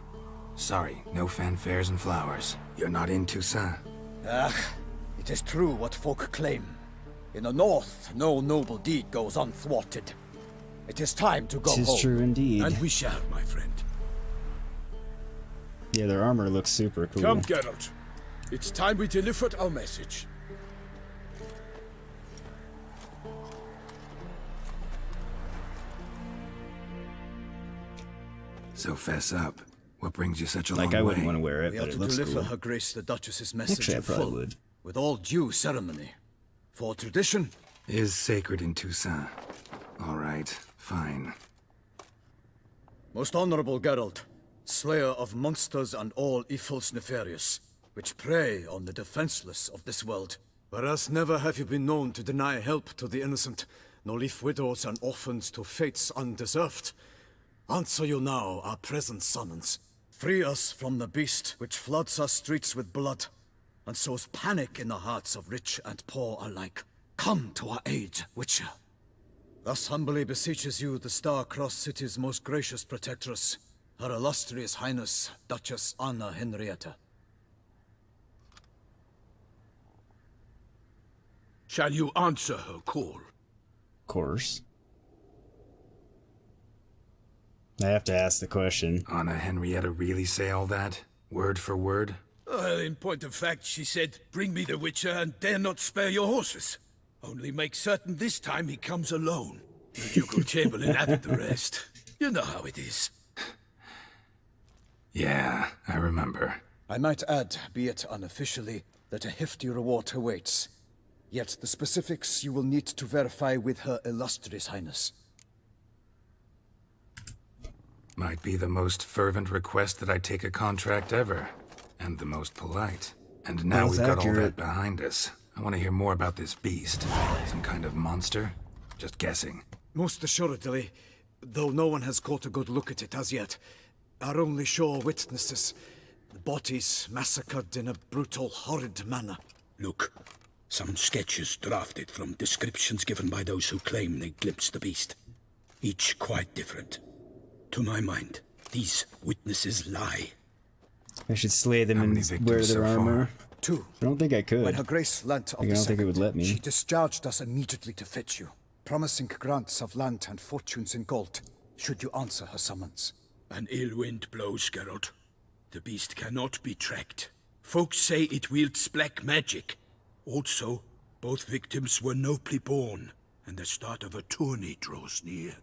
Sorry, no fanfares and flowers. You're not in Toussaint. It is true what folk claim. In the north, no noble deed goes unthwarted. It is time to go home. This is true indeed. And we shall, my friend. Yeah, their armor looks super cool. Come, Geralt. It's time we delivered our message. So fess up. What brings you such a long Like, way? I wouldn't want to wear it, We but are it to looks deliver cool. Her Grace the Duchess's message Actually, I in probably full, would. with all due ceremony. For tradition, Is sacred in Toussaint. All right, fine. most honorable Geralt, slayer of monsters and all evils nefarious, which prey on the defenseless of this world. Whereas never have you been known to deny help to the innocent, nor leave widows and orphans to fates undeserved. Answer you now our present summons. Free us from the beast which floods our streets with blood, and sows panic in the hearts of rich and poor alike. Come to our aid, Witcher. Thus humbly beseeches you the Star-Crossed City's most gracious protectress, Her illustrious Highness, Duchess Anna Henrietta. Shall you answer her call? Of course. I have to ask the question. Anna Henrietta really say all that? Word for word? Well, in point of fact, she said, bring me the Witcher and dare not spare your horses. Only make certain this time he comes alone. The Ducal Chamberlain added the rest. You know how it is. Yeah, I remember. I might add, be it unofficially, that a hefty reward awaits. Yet the specifics you will need to verify with Her Illustrious Highness. Might be the most fervent request that I take a contract ever. And the most polite. And now That's we've got all accurate. that behind us. I want to hear more about this beast. Some kind of monster? Just guessing. Most assuredly, though no one has caught a good look at it as yet. Our only sure witnesses. The bodies massacred in a brutal, horrid manner. Look, some sketches drafted from descriptions given by those who claim they glimpsed the beast. Each quite different. To my mind, these witnesses lie. I should slay them and wear their armor. Two. I don't think I could. When Her Grace learnt of I the don't think it would let me. She discharged us immediately to fetch you, promising grants of land and fortunes in gold, should you answer her summons. An ill wind blows, Geralt. The beast cannot be tracked. Folks say it wields black magic. Also, both victims were nobly born, and the start of a tourney draws near.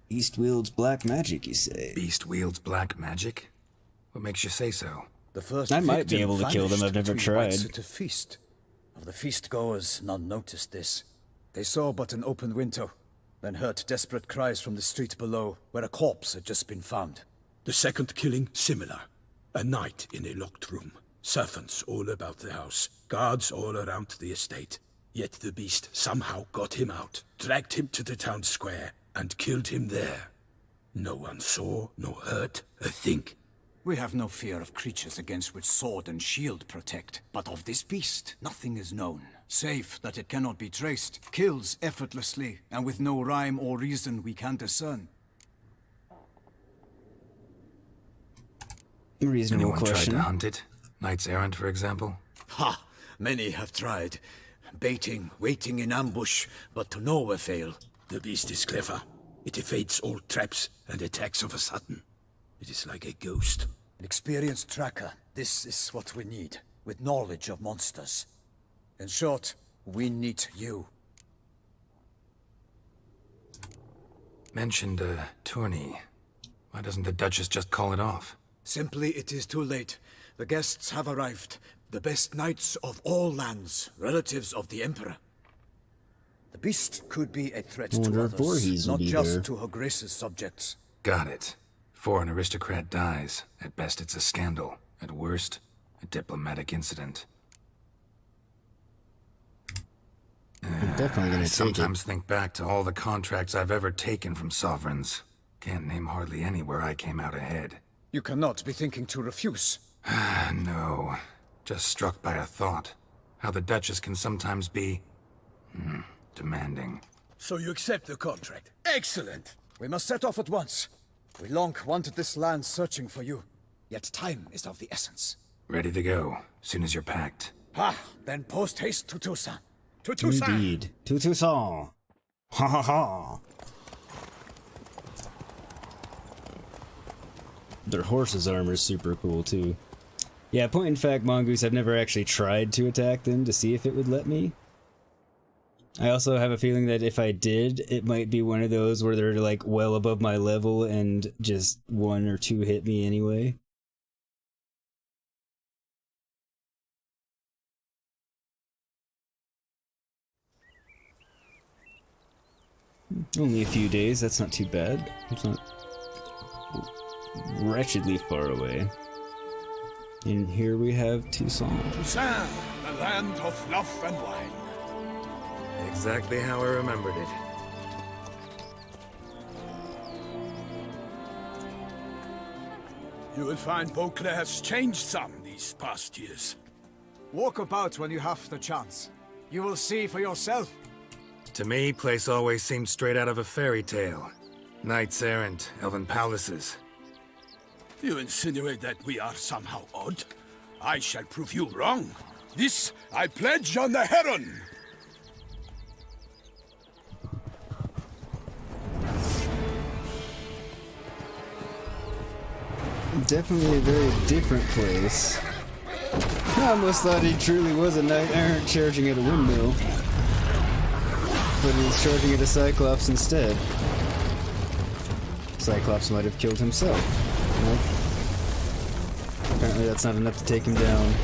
Beast wields black magic, you say? Beast wields black magic? What makes you say so? The first I might be victim able to kill them, I've vanished never between bites tried. at a feast. Of the feast goers, none noticed this. They saw but an open window, then heard desperate cries from the street below, where a corpse had just been found. The second killing, similar. A night in a locked room. Servants all about the house. Guards all around the estate. Yet the beast somehow got him out, dragged him to the town square, and killed him there. No one saw, nor heard a thing. We have no fear of creatures against which sword and shield protect. But of this beast, nothing is known, save that it cannot be traced, kills effortlessly, and with no rhyme or reason we can discern. Reasonable Anyone question. tried to hunt it? Knights errant, for example? Ha! Many have tried. Baiting, waiting in ambush, but to no avail. The beast is clever. It evades all traps and attacks of a sudden. It is like a ghost. An experienced tracker. This is what we need, with knowledge of monsters. In short, we need you. Mentioned a tourney. Why doesn't the Duchess just call it off? Simply, it is too late. The guests have arrived. The best knights of all lands, relatives of the Emperor. The beast could be a threat to Wonder if others, Voorhees will not be just there. to Her Grace's subjects. Got it. Before an aristocrat dies, at best it's a scandal. At worst, a diplomatic incident. I'm definitely gonna I take sometimes think back to all the contracts I've ever taken from sovereigns. Can't name hardly any where I came out ahead. You cannot be thinking to refuse. No. Just struck by a thought. How the Duchess can sometimes be... demanding. So you accept the contract? Excellent! We must set off at once. We long wanted this land searching for you. Yet time is of the essence. Ready to go, soon as you're packed. Ah, then post haste to Toussaint. To Toussaint! Indeed. To Toussaint. Ha ha ha. Their horse's armor is super cool too. Yeah, point in fact, Mongoose, I've never actually tried to attack them to see if it would let me. I also have a feeling that if I did, it might be one of those where they're like well above my level and just one or two hit me anyway. Only a few days, that's not too bad. It's not wretchedly far away. And here we have Toussaint. Toussaint, the land of love and wine. Exactly how I remembered it. You will find Beauclair has changed some these past years. Walk about when you have the chance. You will see for yourself. To me, place always seemed straight out of a fairy tale. Knights errant, elven palaces. You insinuate that we are somehow odd? I shall prove you wrong. This I pledge on the Heron! Definitely a very different place. I almost thought he truly was a knight errant charging at a windmill. But he was charging at a Cyclops instead. Cyclops might have killed himself. Nope. Apparently that's not enough to take him down.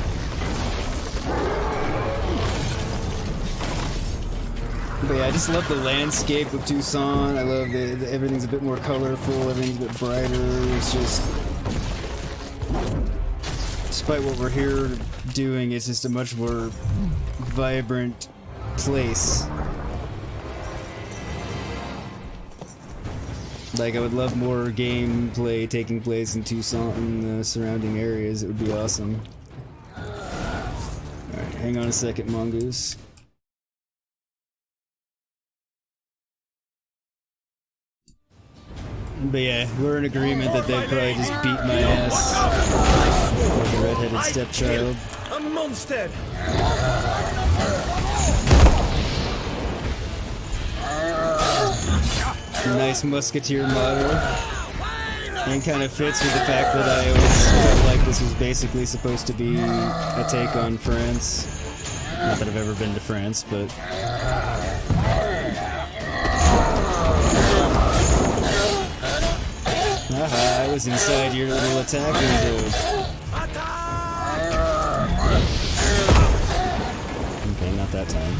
But yeah, I just love the landscape of Toussaint. I love that everything's a bit more colorful, everything's a bit brighter. It's just... despite what we're here doing, it's just a much more vibrant place. Like, I would love more gameplay taking place in Toussaint and the surrounding areas. It would be awesome. Alright, hang on a second, Mongoose. But yeah, we're in agreement that they'd probably just beat my ass like a redheaded stepchild. A monster! Nice musketeer motto. And kind of fits with the fact that I always felt like this was basically supposed to be a take on France. Not that I've ever been to France, but... Haha, I was inside your little attack window. Okay, not that time.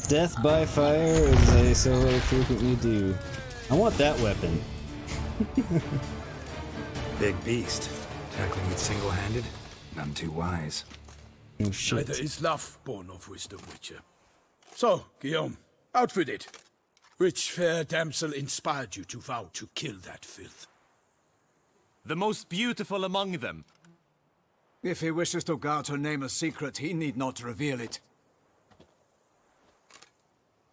Death by fire, as they so frequently do. I want that weapon. Big beast. Tackling it single-handed? None too wise. Oh shit. Neither is love born of wisdom, Witcher. So, Guillaume, out with it. Which fair damsel inspired you to vow to kill that filth? The most beautiful among them. If he wishes to guard her name a secret, he need not reveal it.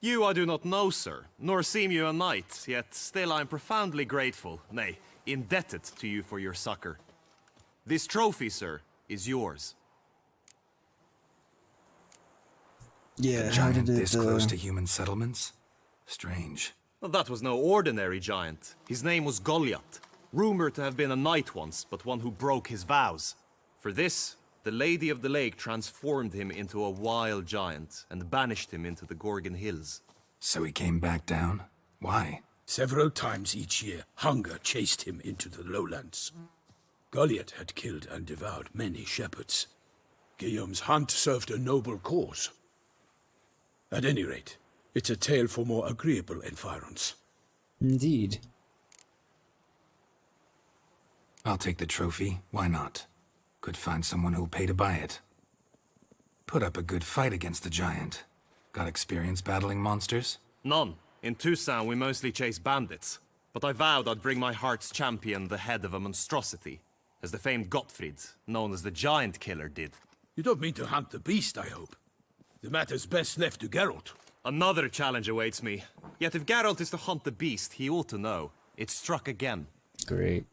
You I do not know, sir, nor seem you a knight, yet still I am profoundly grateful, nay, indebted to you for your succor. This trophy, sir, is yours. Yeah, a giant this close to human settlements? Strange. Well, that was no ordinary giant. His name was Goliath, rumored to have been a knight once, but one who broke his vows. For this, the Lady of the Lake transformed him into a wild giant and banished him into the Gorgon Hills. So he came back down? Why? Several times each year, hunger chased him into the lowlands. Goliath had killed and devoured many shepherds. Guillaume's hunt served a noble cause. At any rate, it's a tale for more agreeable environs. Indeed. I'll take the trophy, why not? Could find someone who'll pay to buy it. Put up a good fight against the giant. Got experience battling monsters? None. In Tucson, we mostly chase bandits. But I vowed I'd bring my heart's champion the head of a monstrosity, as the famed Gottfried, known as the Giant Killer, did. You don't mean to hunt the beast, I hope. The matter's best left to Geralt. Another challenge awaits me. Yet if Geralt is to hunt the beast, he ought to know. It struck again. Great.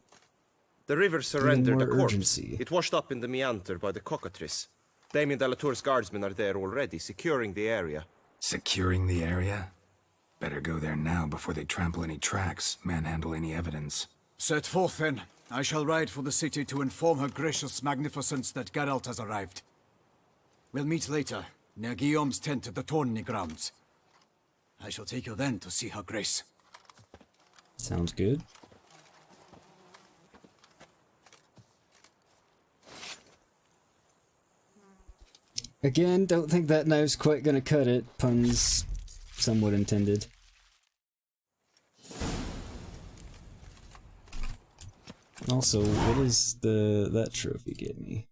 The river surrendered more a corpse. urgency. It washed up in the meander by the cockatrice. Damien Delatour's guardsmen are there already, securing the area. Securing the area? Better go there now before they trample any tracks, manhandle any evidence. Set forth then. I shall ride for the city to inform her gracious magnificence that Geralt has arrived. We'll meet later, near Guillaume's tent at the Tourney grounds. I shall take you then to see her grace. Sounds good. Again, don't think that knife's quite gonna cut it. Puns somewhat intended. Also, what does that trophy get me?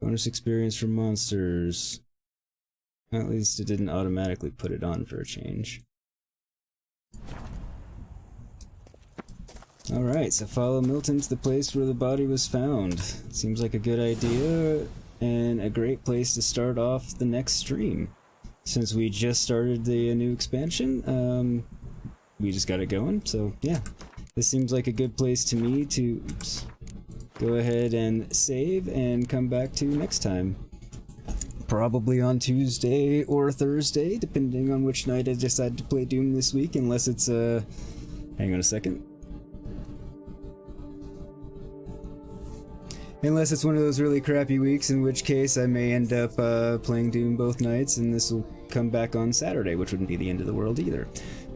Bonus experience from monsters. At least it didn't automatically put it on for a change. Alright, so follow Milton to the place where the body was found. Seems like a good idea, and a great place to start off the next stream. Since we just started the new expansion, we just got it going, so yeah. This seems like a good place to me to go ahead and save and come back to next time. Probably on Tuesday or Thursday, depending on which night I decide to play Doom this week, unless it's hang on a second. Unless it's one of those really crappy weeks, in which case I may end up playing Doom both nights, and this will come back on Saturday, which wouldn't be the end of the world either.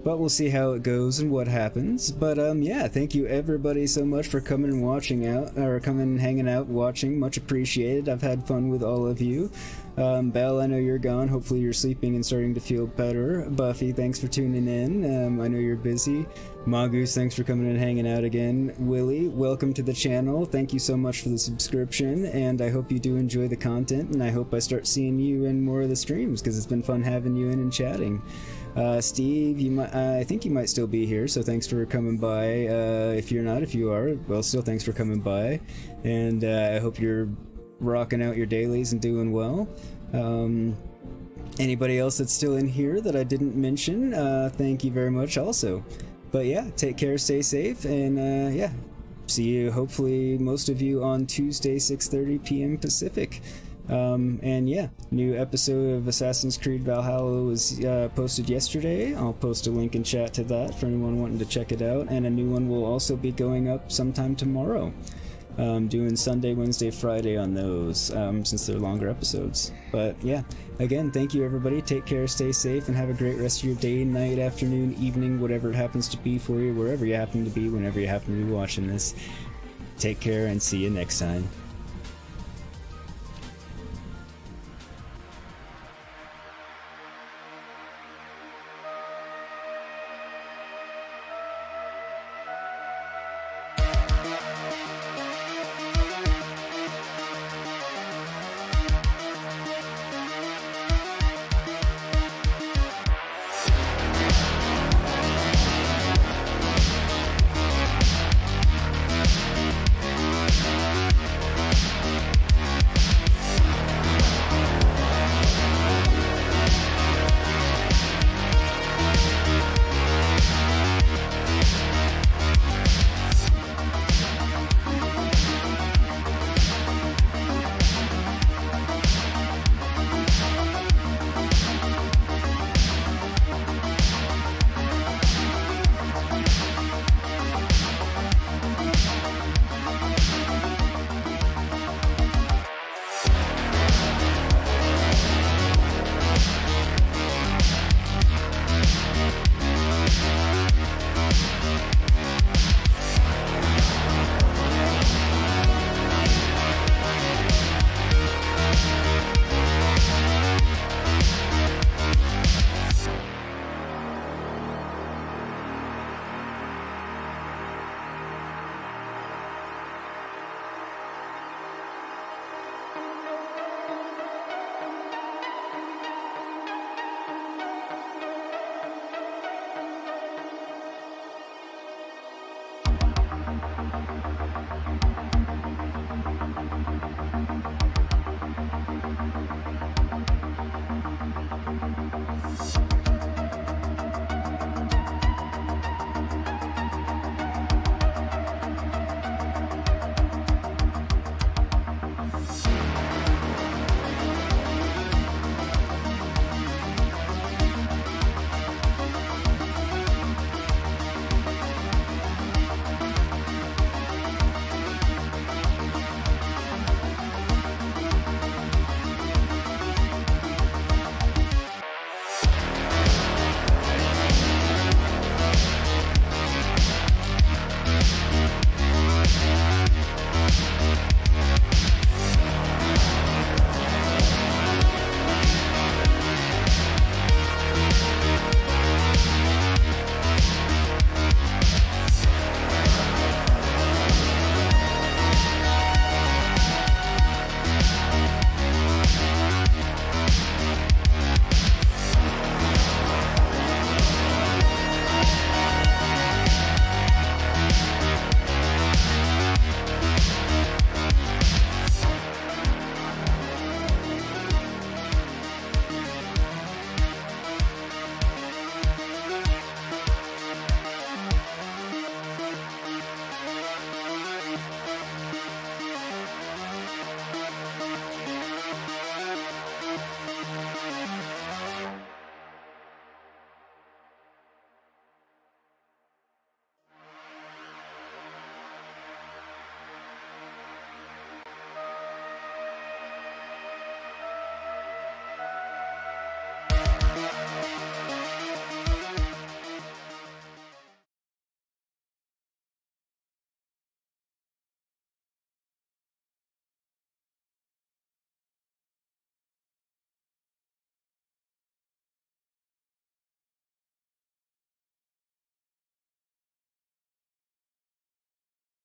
But we'll see how it goes and what happens. But yeah, thank you everybody so much for coming and watching out, or coming and hanging out, watching. Much appreciated. I've had fun with all of you. Belle, I know you're gone. Hopefully you're sleeping and starting to feel better. Buffy, thanks for tuning in. I know you're busy. Mongoose, thanks for coming and hanging out again. Willie, welcome to the channel. Thank you so much for the subscription, and I hope you do enjoy the content, and I hope I start seeing you in more of the streams, because it's been fun having you in and chatting. Steve, I think you might still be here, so thanks for coming by. If you're not, if you are, well, still thanks for coming by, and I hope you're rocking out your dailies and doing well. Anybody else that's still in here that I didn't mention, thank you very much also. But yeah, take care, stay safe, and yeah, see you, hopefully most of you, on Tuesday, 6:30 p.m. Pacific. And yeah, new episode of Assassin's Creed Valhalla was posted yesterday. I'll post a link in chat to that for anyone wanting to check it out, and a new one will also be going up sometime tomorrow. Doing Sunday, Wednesday, Friday on those, since they're longer episodes. But yeah, again, thank you everybody, take care, stay safe, and have a great rest of your day, night, afternoon, evening, whatever it happens to be for you, wherever you happen to be, whenever you happen to be watching this. Take care and see you next time.